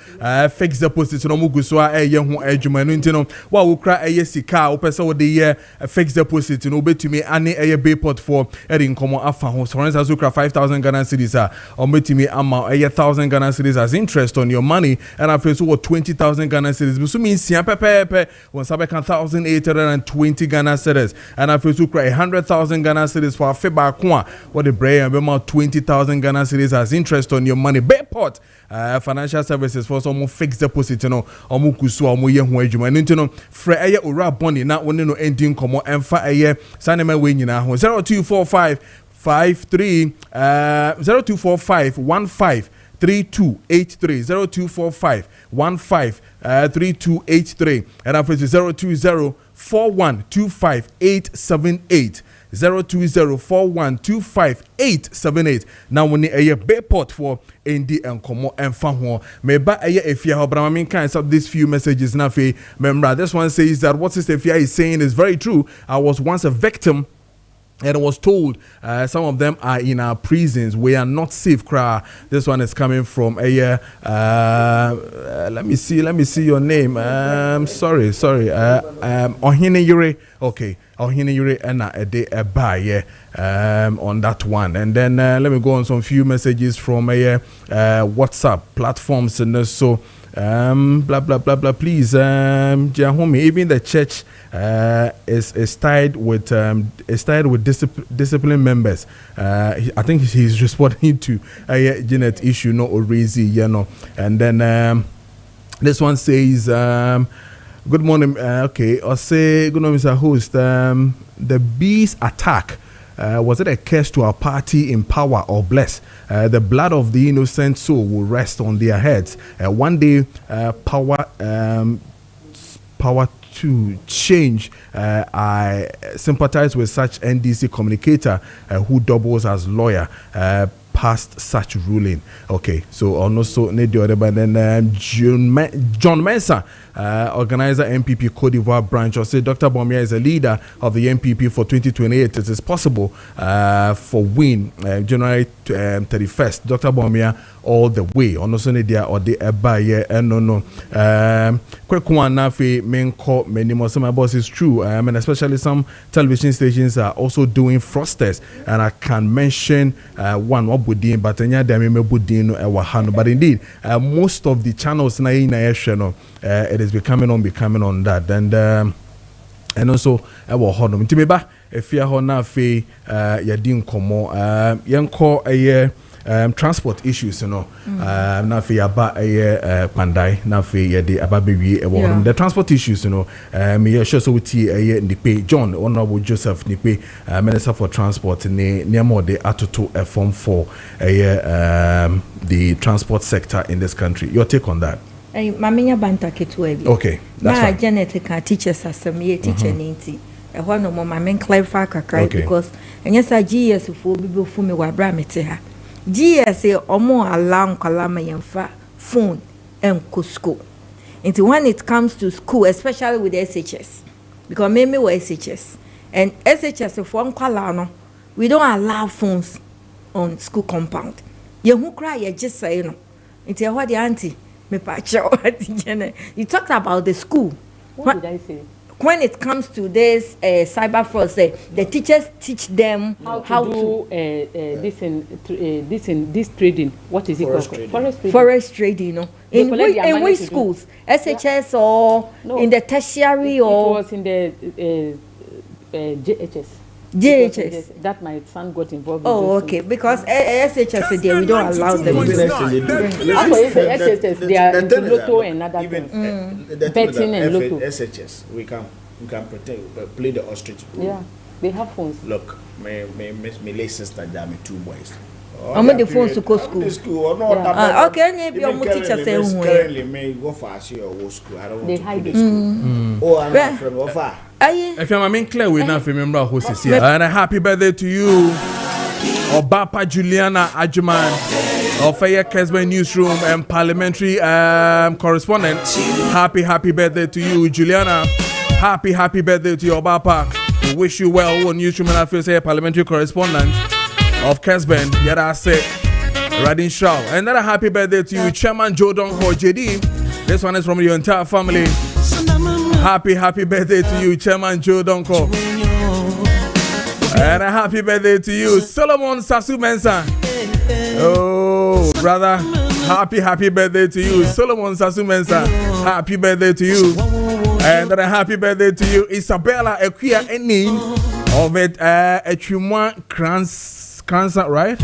fix the position no muguswa yehu ejumanu ntino wa ukra sika opesa wo de ye fix the position no betumi ane bayport for edin komo afa ho so as ukra 5,000 Ghana cedis or metimi ama 1,000 Ghana cedis as interest on your money, and I feel so 20,000 Ghana cedis. So means sian pepe when sabe 1,820 Ghana cedis, and I feel so 100,000 Ghana cedis for a feba kwa what the brain and about 20,000 Ghana cedis as interest on your money. Bayport financial services for some fixed deposit no omu kusu omu ye ho adwuma no ntino frɛ ɛyɛ ora boni na woni no ending komo ɛmfa ɛyɛ sanema we nyina ho 0245 53 0245 15 3283 0245 15 3283 and after 020 4125 878 0204125 now when a bayport for ND and Komo and Fanho me ba a efia hobra min kind of these few messages na fe remember this one says that what is efia is saying is very true. I was once a victim and I was told some of them are in our prisons. We are not safe. This one is coming from a let me see your name. Sorry. Ohine Yure. Okay. Ohine Yure and a day a buy on that one. And then let me go on some few messages from a WhatsApp platforms and so blah blah blah blah. Please, Jahome, even the church is tied with discipline members. I think he's responding to a Janet issue, not Orezi, And then this one says, "Good morning." Okay, I'll say good morning, Mr. Host. The bees attack. Was it a curse to our party in power or bless? The blood of the innocent soul will rest on their heads. One day, power to change. I sympathize with such NDC communicator who doubles as lawyer. Past such ruling. Okay, so also need the other, but then John Mensah organizer MPP Cote d'Ivoire branch, or say Dr. Bawumia is a leader of the MPP for 2028. It is possible for win January 31st. Dr. Bawumia all the way. Onosone dia or the ebaye no. Kwekwan nafe menko many more. Some boss is true. And especially some television stations are also doing frosters, and I can mention one Wabudin, but enya demime budin wahano. But indeed, most of the channels na channel it is becoming on that, and also our honor. Timeba if you are na fe yadin komo yanko transport issues, na fe yaba pandai na fe yade ababewi the transport issues, me sure so wuti nipe John Honorable Joseph nipe Minister for Transport ne more de atoto form for the transport sector in this country. Your take on that? Mamenya banta ketwebi. Okay, that's fine. Janet can teach us some teacher ninti. One no more mamen clarify kakra because yes I GS for people for me wa bra mete ha. GS omo allow kalama yemfa phone and school. Into when it comes to school, especially with the SHS, because maybe we SHS and SHS for kwala we don't allow phones on school compound. You who cry you just say no. Into what the auntie me you talked about the school. What did I say? When it comes to this cyber fraud, the teachers teach them how to do this trading. What is it called? Forest trading. In which schools? SHS or in the tertiary or? It was in the JHS. JHS. That my son got involved. Oh, okay. Because SHS there we don't allow them. SHS they are into lotto and other things. Betting and lotto. SHS we can pretend play the ostrich. Yeah, they have phones. Look, my late sister got me 2 boys. I'm the phones to go school. Okay, maybe your teacher say currently may go fast or go school. I don't want they to hide the school. Oh, I'm not from Ofa. If you're my clear, we now remember who is here. And a happy birthday to you, Obapa Juliana Ajuman of Kessben Newsroom and Parliamentary correspondent. Happy birthday to you, Juliana. Happy birthday to your Obapa. We wish you well, Newsroom and Affairs Parliamentary correspondent of Kessben. Yet I say, Radin Shaw. And then a happy birthday to you, Chairman Joe Donko JD. This one is from your entire family. Happy birthday to you, Chairman Joe Donko. And a happy birthday to you, Solomon Sasu Mensah. Oh, brother. Happy birthday to you, Solomon Sasu Mensah. Happy birthday to you. And then a happy birthday to you, Isabella Equia Enin of it, Echumwa Kransa, right?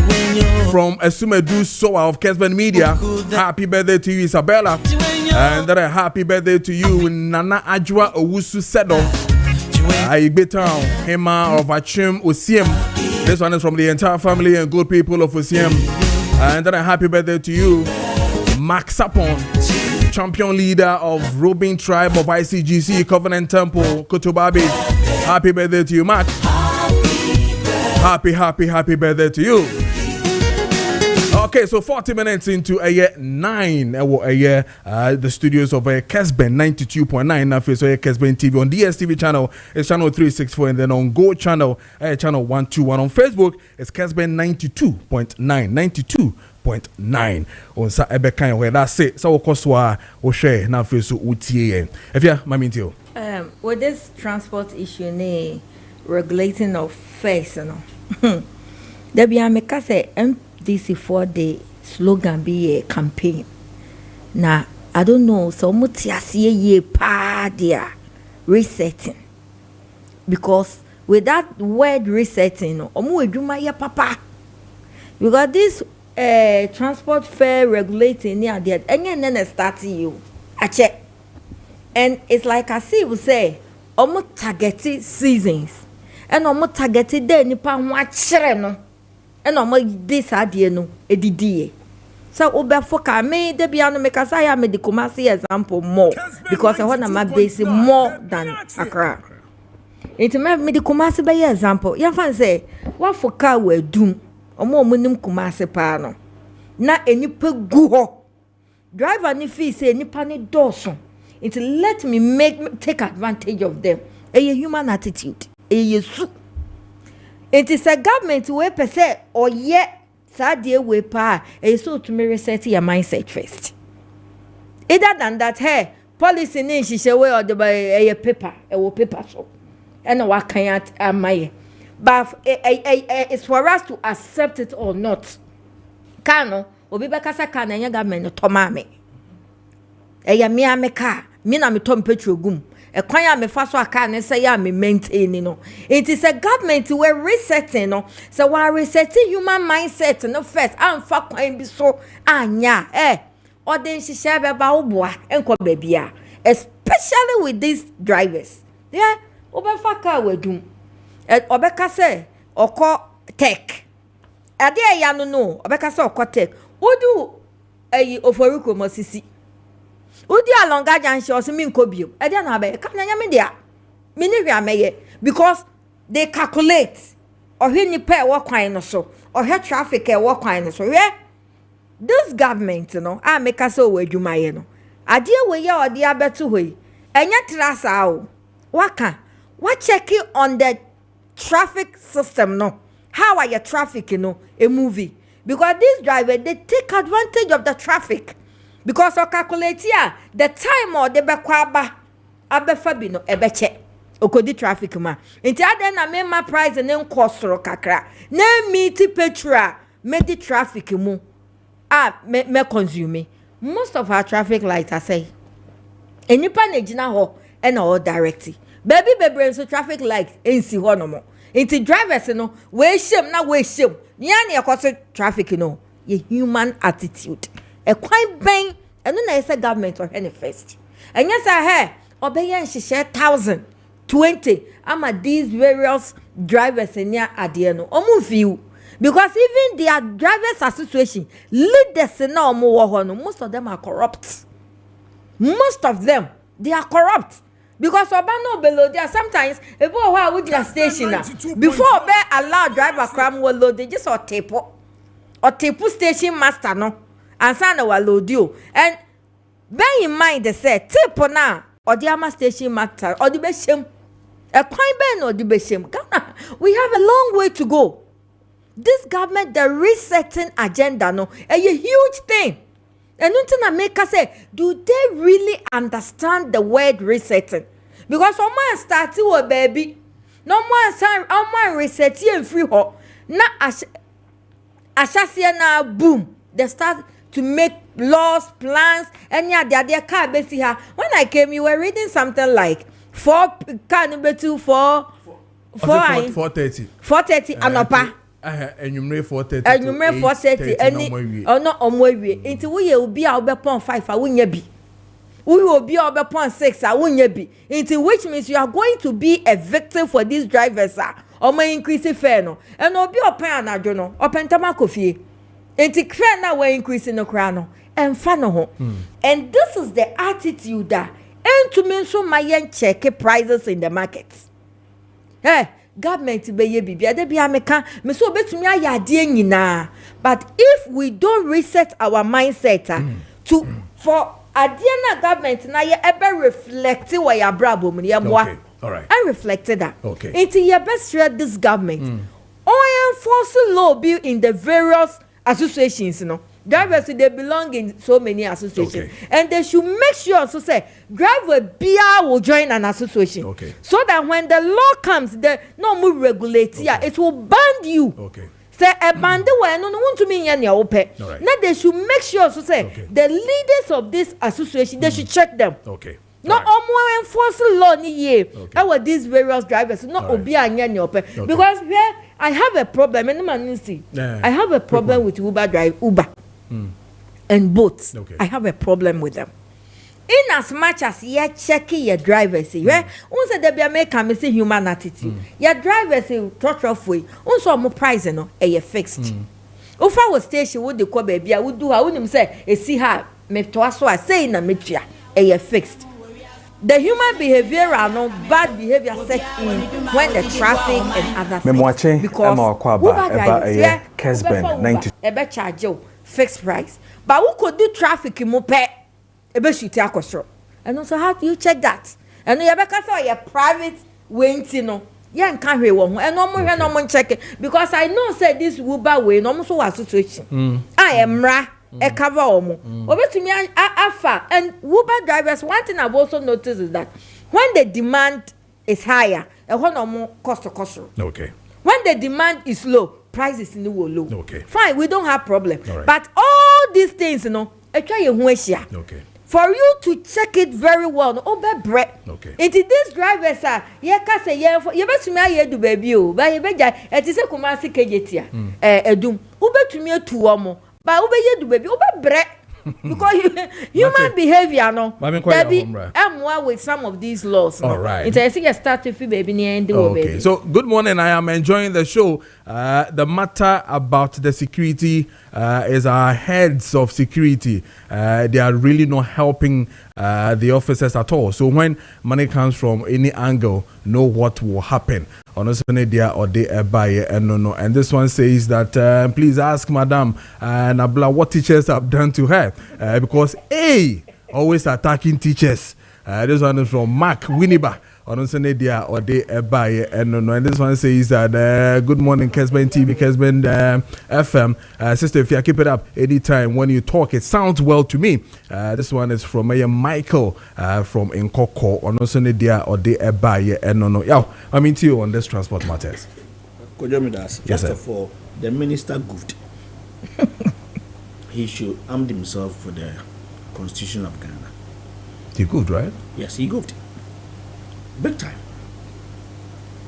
From Esumedu Soa of Kessben Media. Happy birthday to you, Isabella. And then a happy birthday to you, Nana Ajwa Owusu Sedo. Aigbetan, Hema of Achim Osiem. This one is from the entire family and good people of Osiem. And then a happy birthday to you, Max Sapon, champion leader of Robin Tribe of ICGC Covenant Temple, Kotobabi. Happy birthday to you, Max. Happy birthday to you. Okay, so 40 minutes into a year 9, the studios of Kessben 92.9 now face Kessben TV on DSTV channel. It's channel 364, and then on Go channel, channel 121 on Facebook. It's Kessben 92.9. On sa ebekan where that's it. So okoswa o share na face utie. If yeah, mami ntio. With this transport issue ne regulating of fares, there be ameka say MDC for the slogan be a campaign. Now I don't know, so much ye pa dia resetting. Because with that word resetting, omu eduma ya papa. Because this transport fare regulating near there, and then starting you. I check. And it's like I see we say, omu targeted seasons. And omu targeted day nipa watchere no. And omu this idea no edidie. So obefoka me de biano make us I am the Kumasi example more because I want to make this more than Accra. It make me the Kumasi by example. Ya fan say what for car we doom omo munim Kumasi pa no. Na enipa gu ho. Driver ni fee say enipa ni doso. let me take advantage of them. A human attitude. A su. It is a government way per se or yet sadie way pa. A so to me reset your mindset first. Either than that, hey, policy name she say way or the a paper, a paper so. And what can't my. But it's for us to accept it or not. Kano, obi bekasa ka na government toma me. Eya me ameka, me na me tom petrol gum. E kwan ya me fa so aka na say ya me maintain no. It is a government we resetting no. So we resetting human mindset no first. Amfa kwan bi so anya. Odin hihye be ba oboa enko babia. Especially with these drivers. Yeah, obefa ka wadum. Obeka say oko tech. Ade ya no obeka say oko tech. Udu oforuko mosisi. Udi alonga junction so me nkobio. Ade na be ka na nyame dia. Me ni hwe ameye because they calculate ohwe nipa e wo kwan no so. Ohwe traffic e wo kwan no so. This government no a meka say o adwumaye no. Ade we ye ode abeto hoi. Enya trasa o. Waka. What checking on the traffic system no? How are your traffic a movie? Because these drivers they take advantage of the traffic. Because o calculate here the time or the bekwaba abefabi no ebeche okodi traffic ma. Inti ade na me price and then cost kakra. Na meet petrol me the traffic mu. Me consume. Most of our traffic lights I say. Enipa na gina ho and all directly. Baby so traffic light ensi ho no mo. Inti drivers no we shame na we shame. Nya na yakose traffic no. Ye human attitude. E kwan ben eno na yesa government or any first. Enya say obeye nhihye 1,020 ama these various drivers enya ade no. Omu view because even their drivers association leaders na omu wo ho no most of them are corrupt. Most of them they are corrupt. Because Obano below there sometimes before why would your station before be allow driver cram will load they just or tape station master no and sana wa load you and bear in mind they say tape now or the ama station master or the beshem a quite ben or the beshem we have a long way to go. This government the resetting agenda no a huge thing. And nothing I make us say, do they really understand the word resetting? Because someone started with baby, no more resetting and free ho. Na ashasia na boom. They start to make laws, plans, and yeah, they car basi ha. When I came, you were reading something like 4:30. 4:30 anopa. Enyumre 4:30 enyumre 4:30 any ono omwe nti wo ye obi a obepon 5 a wonya bi wo obi a obepon 6 a wonya bi nti which means you are going to be a victim for these drivers omo increase fare no and obi open anadwo no opentama kofie nti fare na we increase no kra no emfa no ho and this is the attitude that entumi so mayen check prices in the market. Government be ye bibia de bia meka me so betumi ayade nyina but if we don't reset our mindset to for adena government na ye ebe reflect where your brabo mu ye moa all right I reflected that okay it ye best share this government or enforce law be in the various associations drivers they belong in so many associations and they should make sure so say driver bia will join an association so that when the law comes the no more regulate it will ban you say a band where no want to mean any open now they should make sure so say the leaders of this association they should check them not more enforce law ni ye our these various drivers not obi anya ni open because where I have a problem and man see I have a problem with Uber and boats. I have a problem with them. In as much as you checking your drivers, unse they be make am say human attitude. Your drivers touch off way. Unse mo price no e fixed. If I was station would the call baby I would do I wouldn't say e see her me to aso I say na metua e fixed. The human behavior are no bad behavior set in when the traffic and other things. Maakye because Uber Kessben 90 ebe charge you fixed price. But who could do traffic mo pe ebe shoot akosro. And also, how do you check that? And you have your private wing, you know. Yeah, can't hear one, and no more, no one check it because I know say this Uber way, no more so a situation. I am ra. A cover omo. Over to me, afa and Uber drivers. One thing I've also noticed is that when the demand is higher, a one or more cost. Okay. When the demand is low, price is in the low. Okay. Fine, we don't have problem. Right. But all these things, you know, okay. For you to check it very well, over bread. Okay. It is these drivers are say you bet me I do baby o, but you bet it is a Kumasi KJT edum. Ube to me to omo. But ube ye do baby, ube bread. Because human behavior no. There be with some of these laws. All right. It's a start with baby near and okay. Baby. So good morning. I am enjoying the show. The matter about the security is our heads of security. They are really not helping the officers at all. So when money comes from any angle, know what will happen. And this one says that please ask Madam Nabla what teachers have done to her because always attacking teachers. This one is from Mark Winiba. And this one says that good morning Kessben TV, Kessben FM. Sister, if you keep it up anytime when you talk, it sounds well to me. This one is from Michael from Nkoko. I mean to you on this transport matters. First of all, the minister goofed. He should arm himself for the Constitution of Ghana. He goofed, right? Yes, he goofed. Big time.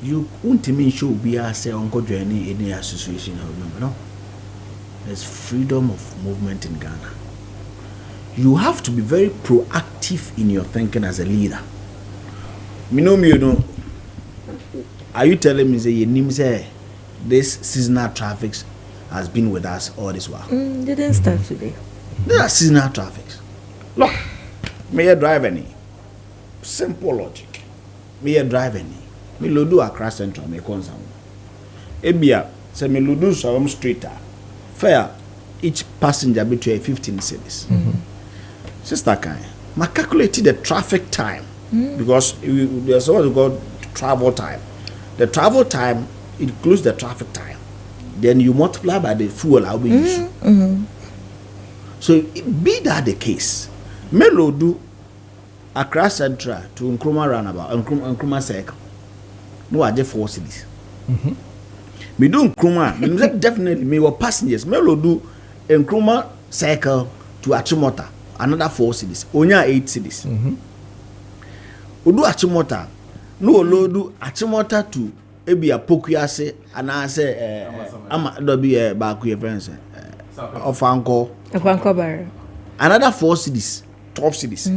You won't mean show be a say uncle journey any association. No. There's freedom of movement in Ghana. You have to be very proactive in your thinking as a leader. You know. Are you telling me say this seasonal traffic has been with us all this while? Didn't start today. There are seasonal traffics. Look, may I drive any? Simple logic. Me drive any. Me lodu Accra Central me consam. Ebia say me lodu Sawam Street. Fare each passenger between 15 cedis. Sister Kai, ma calculated the traffic time because there's what we call travel time. The travel time includes the traffic time. Then you multiply by the fuel I'll be using. So be that the case, me lodu Accra Central to Nkrumah Roundabout, Nkrumah Circle. No, I just 4 cities. Me do Nkrumah, me definitely me were passengers. Me lo do Nkrumah Circle to Achimota, another 4 cities. Onya 8 cities. Odu Achimota, no lo do Achimota to Ebia Pokuyase, and I say Amadobi Bakuye friends Ofanko Bar. Another 4 cities. 12 cities.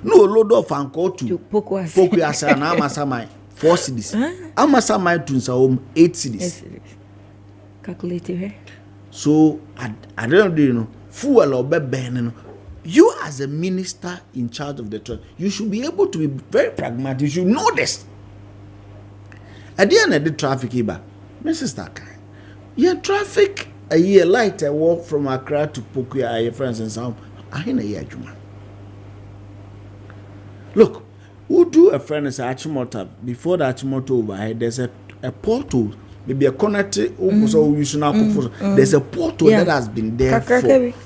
No load of anchor to Pokuasa and Amasamai 4 cities. Amasamai to Nsaom 8 cities. Calculated. So I don't know. Fuel or Ben. You as a minister in charge of the church, you should be able to be very pragmatic. You should know this. At the end of the traffic, Mrs. Takai, your traffic a year light I walk from Accra to Pokuya, your friends and some. I in a year, Juma. Look, who do a friend is Achimota before the Achimota overhead? There's a portal, maybe a connected. There's a portal that has been there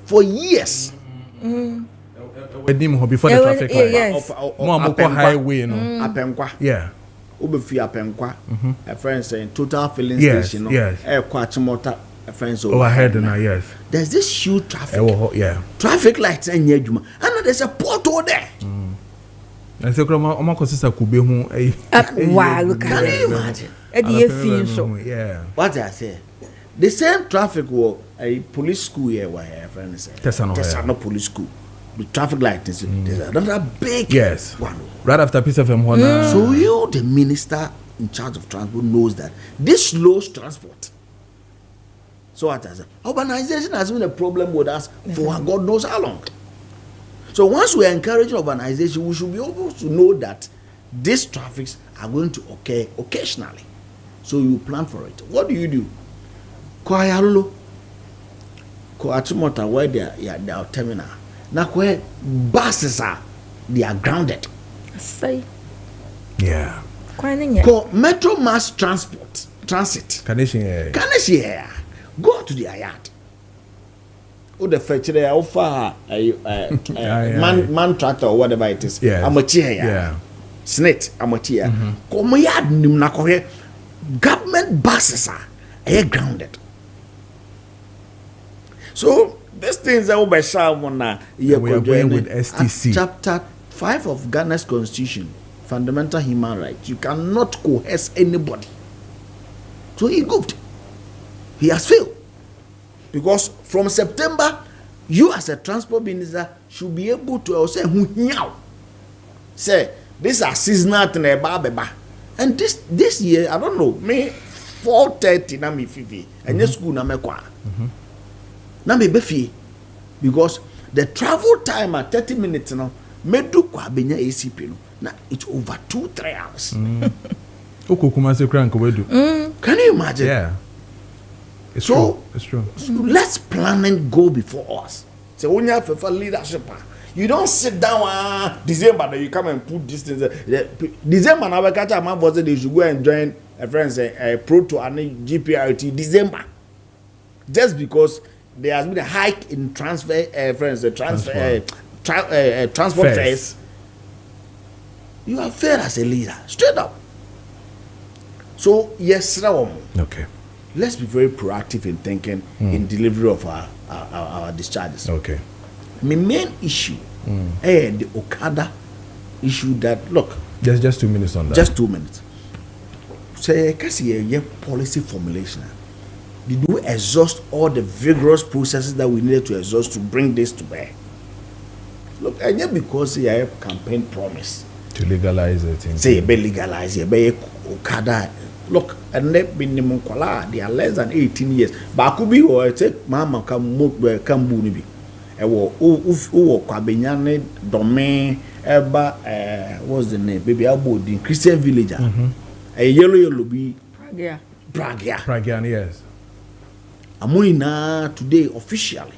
for years. Before the traffic light. More highway, you know. Apenkwa. Yeah. Ubefi Apenkwa. A friend saying total filling station. Yes. Achimota. A friend overhead now. Yes. There's this huge traffic. Yeah. Traffic lights and Yejuma, and there's a portal there. And so, wow, look at it. Yeah. What I say? The same traffic was a police school here, where friend said. Tesano Police School. The traffic light is another big one. Right after Peace FM. So you, the minister in charge of transport, knows that this slows transport. So what I say? Urbanization has been a problem with us for God knows how long. So once we are encouraging urbanization, we should be able to know that these traffics are going to occur occasionally. So you plan for it. What do? Koayalo, Koachimota, where they are terminal. Now where buses are, they are grounded. Say. Yeah. Metro mass transit. Kaneshia. Go to their yard. Oh, the fetcher there, how far man tractor or whatever it is. Yeah. Yeah. Snit, amateur. Come yard nimnakohe. Government buses are grounded. So these things are over someone we are going with STC. Chapter 5 of Ghana's Constitution, fundamental human rights. You cannot coerce anybody. So he goofed. He has failed. Because from September, you as a transport minister should be able to say these are seasonal thing. And this year, I don't know, May 4:30 na me fifi. And your school na me kwa. Na me befi. Because the travel time at 30 minutes now, me do kwa benya ACP no. Now it's over 2-3 hours. Can you imagine? Yeah. It's so, true. It's true. So let's planning go before us. So when you have a leadership, you don't sit down December that you come and put this thing. December now we catch a man was they should go and join a friend say Proto and GPRT December. Just because there has been a hike in transport fares. You are fair as a leader, straight up. So yes, okay. Let's be very proactive in thinking in delivery of our discharges. Okay. My main issue, the Okada issue that look. Just 2 minutes on that. Just 2 minutes. Say, policy formulation. Did we exhaust all the vigorous processes that we needed to exhaust to bring this to bear? Look, and yet because you have campaign promise to legalize it. Say, be legalize it, be Okada. Look, and they are less than 18 years. But could be or take Mama Kambunibi. Kwabenyane Domain Eba what's the name? Baby Abo the Christian villager. A yellow be Pragia, yes. Amuina today officially.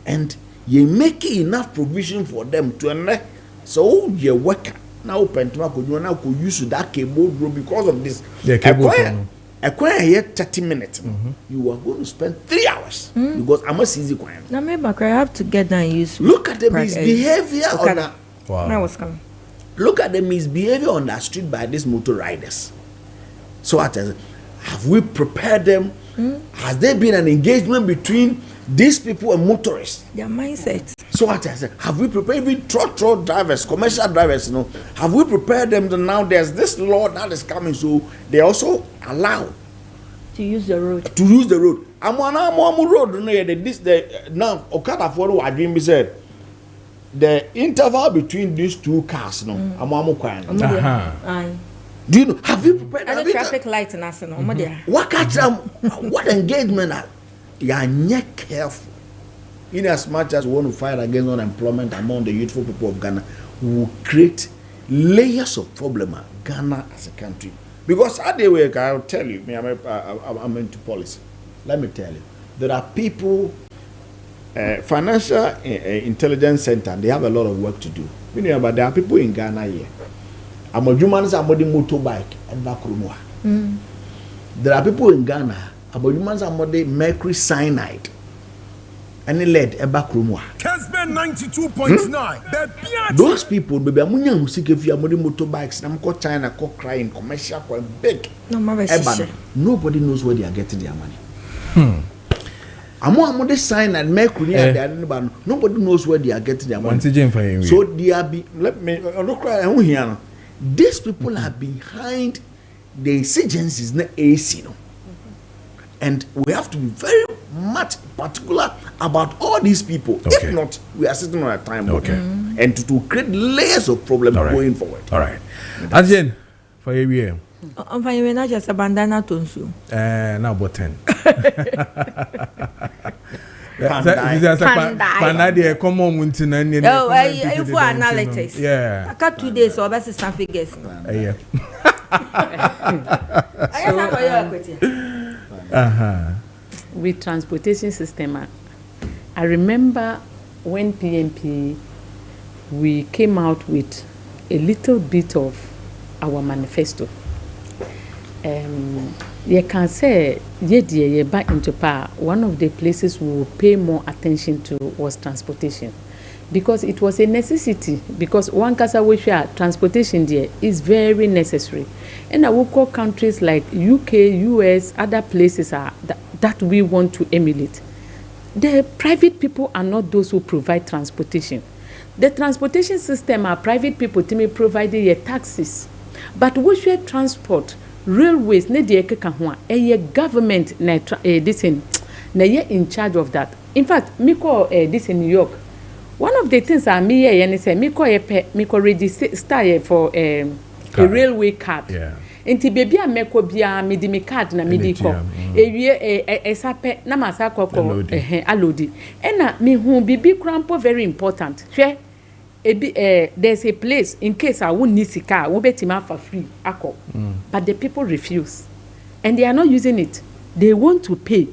And you making enough provision for them to so your worker. Now Pentuma could use that cable road because of this. The cable acquire here 30 minutes. You are going to spend 3 hours because I'm a easy client. Now maybe I have to get down and use. Look at the misbehavior on that. Wow. Look at the misbehavior on that street by these motor riders. So have we prepared them? Has there been an engagement between these people and motorists? Their mindset. So what I said, have we prepared even truck drivers, commercial drivers, have we prepared them to now there's this law that is coming, so they also allow to use the road. To use the road. Now Okada for what dream said. The interval between these two cars, do you know? Have you prepared? And the traffic light in us, what engagement are you careful? In as much as we want to fight against unemployment among the youthful people of Ghana, we will create layers of problem at Ghana as a country. Because at the way, I'll tell you, I'm into policy. Let me tell you, there are people, financial intelligence center, they have a lot of work to do. You know, but there are people in Ghana here. I'm a human, somebody motorbike and back. There are people in Ghana, I'm a human, somebody mercury cyanide. And lead a back room. Kessben 92.9. Those people, baby, I'm who seek if you are motorbikes, I'm called China, called crying, commercial, quite big. Nobody knows where they are getting their money. I'm the sign and mercury, nobody knows where they are getting their money. So they are let me look right here. These people are behind the insurgencies, not AC. And we have to be very much particular about all these people. Okay. If not, we are sitting on a time bomb. Okay. And to create layers of problems going forward. All right. Ajin, for you. I'm fine. Not just a bandana tonsu. Now about 10. Pandai. Come on, Muntin. Oh, I for analytics. Yeah. I got 2 days, so that's some figures. Yeah. With transportation system, I remember when PNP we came out with a little bit of our manifesto. You can say, back into power, one of the places we will pay more attention to was transportation. Because it was a necessity. Because one kasa we share transportation there is very necessary. And I will call countries like UK, US, other places are that we want to emulate. The private people are not those who provide transportation. The transportation system are private people to me providing your taxis. But we share transport, railways, ne de ekeka a government this in in charge of that. In fact, me call this in New York. One of the things I me here and say me call register for a railway card. Yeah. Inti baby a meko bia me di me card na me di ko. Ewie esape na masako ko alodi. Ena me hu bibi crampo very important. Hwe there's a place in case I won't need sika, we betima for free ako. But the people refuse. And they are not using it. They want to pay.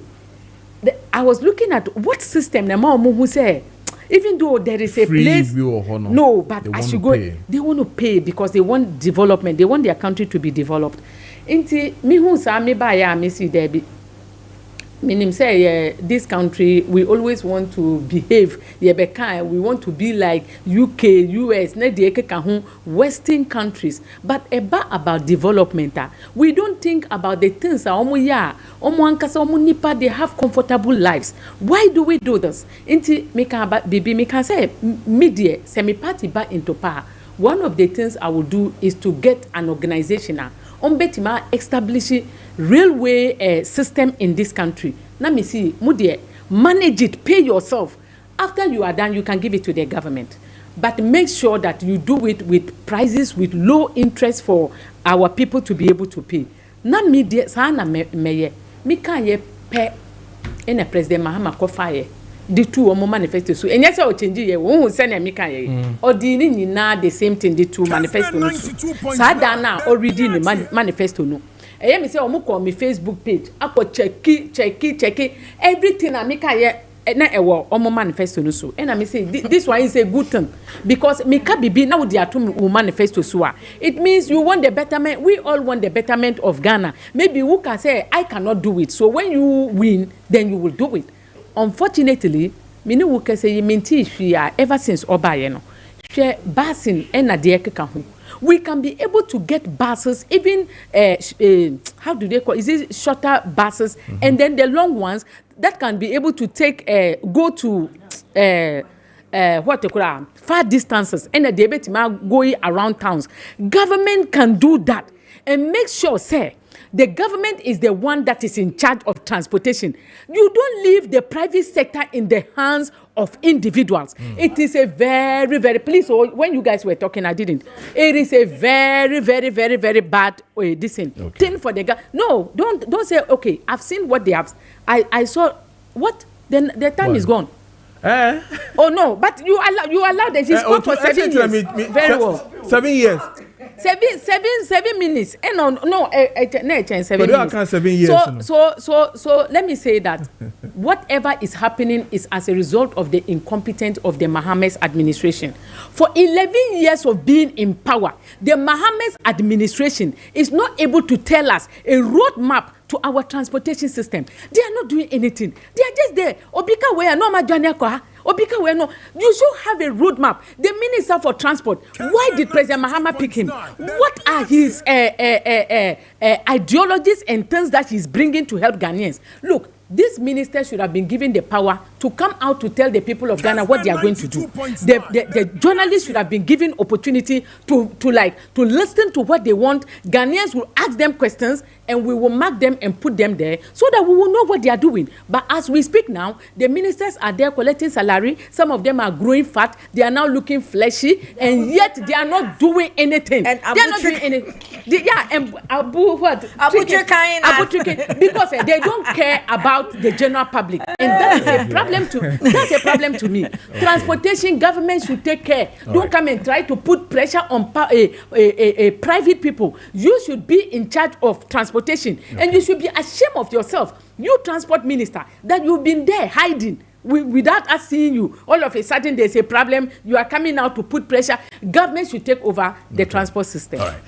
I was looking at what system na ma who say even though there is a free place, no, but as you go, they want to pay because they want development. They want their country to be developed. Inti mi hu sa me ba ya me si there be. Meaning say this country we always want to behave. We want to be like UK, US, Western countries. But about development, we don't think about the things they have comfortable lives. Why do we do this? Inti me can say media semi party back into power. One of the things I will do is to get an organization betima establish railway system in this country. Now me see, mudie, manage it, pay yourself. After you are done, you can give it to the government. But make sure that you do it with prices with low interest for our people to be able to pay. Na media sana meye, me can ye pay in a President Mahama Kofaye. The two omo manifesto so and yes I will change ye won send am kan ye or the ni na the same thing the two manifesto no sa da na already the manifesto no e me say omo call me Facebook page akọ check everything na me kan ye na ewo omo manifesto no so and I me say this one is a good thing because me ka bibi na we dey atom manifesto so it means you want the betterment. We all want the betterment of Ghana. Maybe who can say I cannot do it, so when you win then you will do it. Unfortunately, many workers say ever since Obaye no share basing and na we can be able to get buses, even how do they call it? Is it shorter buses and then the long ones that can be able to take go to what they call far distances and the debate going around towns. Government can do that and make sure say the government is the one that is in charge of transportation. You don't leave the private sector in the hands of individuals. It is a very, very, please, when you guys were talking, I didn't. It is a very, very, very, very bad thing for the government. No, don't say, okay, I've seen what they have. I saw, what? Then the time is gone. Oh, no, but you allow that. He spoke for 7 years. Very well. 7 years. 7 minutes. No, 7 minutes. 7 years. So let me say that whatever is happening is as a result of the incompetence of the Mahamas administration. For 11 years of being in power, the Mahamas administration is not able to tell us a roadmap to our transportation system. They are not doing anything. They are just there. Obika where no majanya Obika where no. You should have a roadmap. The Minister for Transport. Why did President Mahama pick him? What are his ideologies and things that he's bringing to help Ghanaians? Look, this minister should have been given the power to come out to tell the people of Ghana what they are going to do. The journalists should have been given opportunity to listen to what they want. Ghanaians will ask them questions and we will mark them and put them there so that we will know what they are doing. But as we speak now, the ministers are there collecting salary. Some of them are growing fat. They are now looking fleshy, and yet they are not doing anything. And they are not doing anything. And Abu Trikin, because they don't care about the general public, and that is a problem to me. Transportation government should take care. Don't come and try to put pressure on private people. You should be in charge of transportation, and you should be ashamed of yourself, you transport minister, that you've been there hiding. without us seeing you, all of a sudden there's a problem. You are coming out to put pressure. Government should take over the transport system. All right.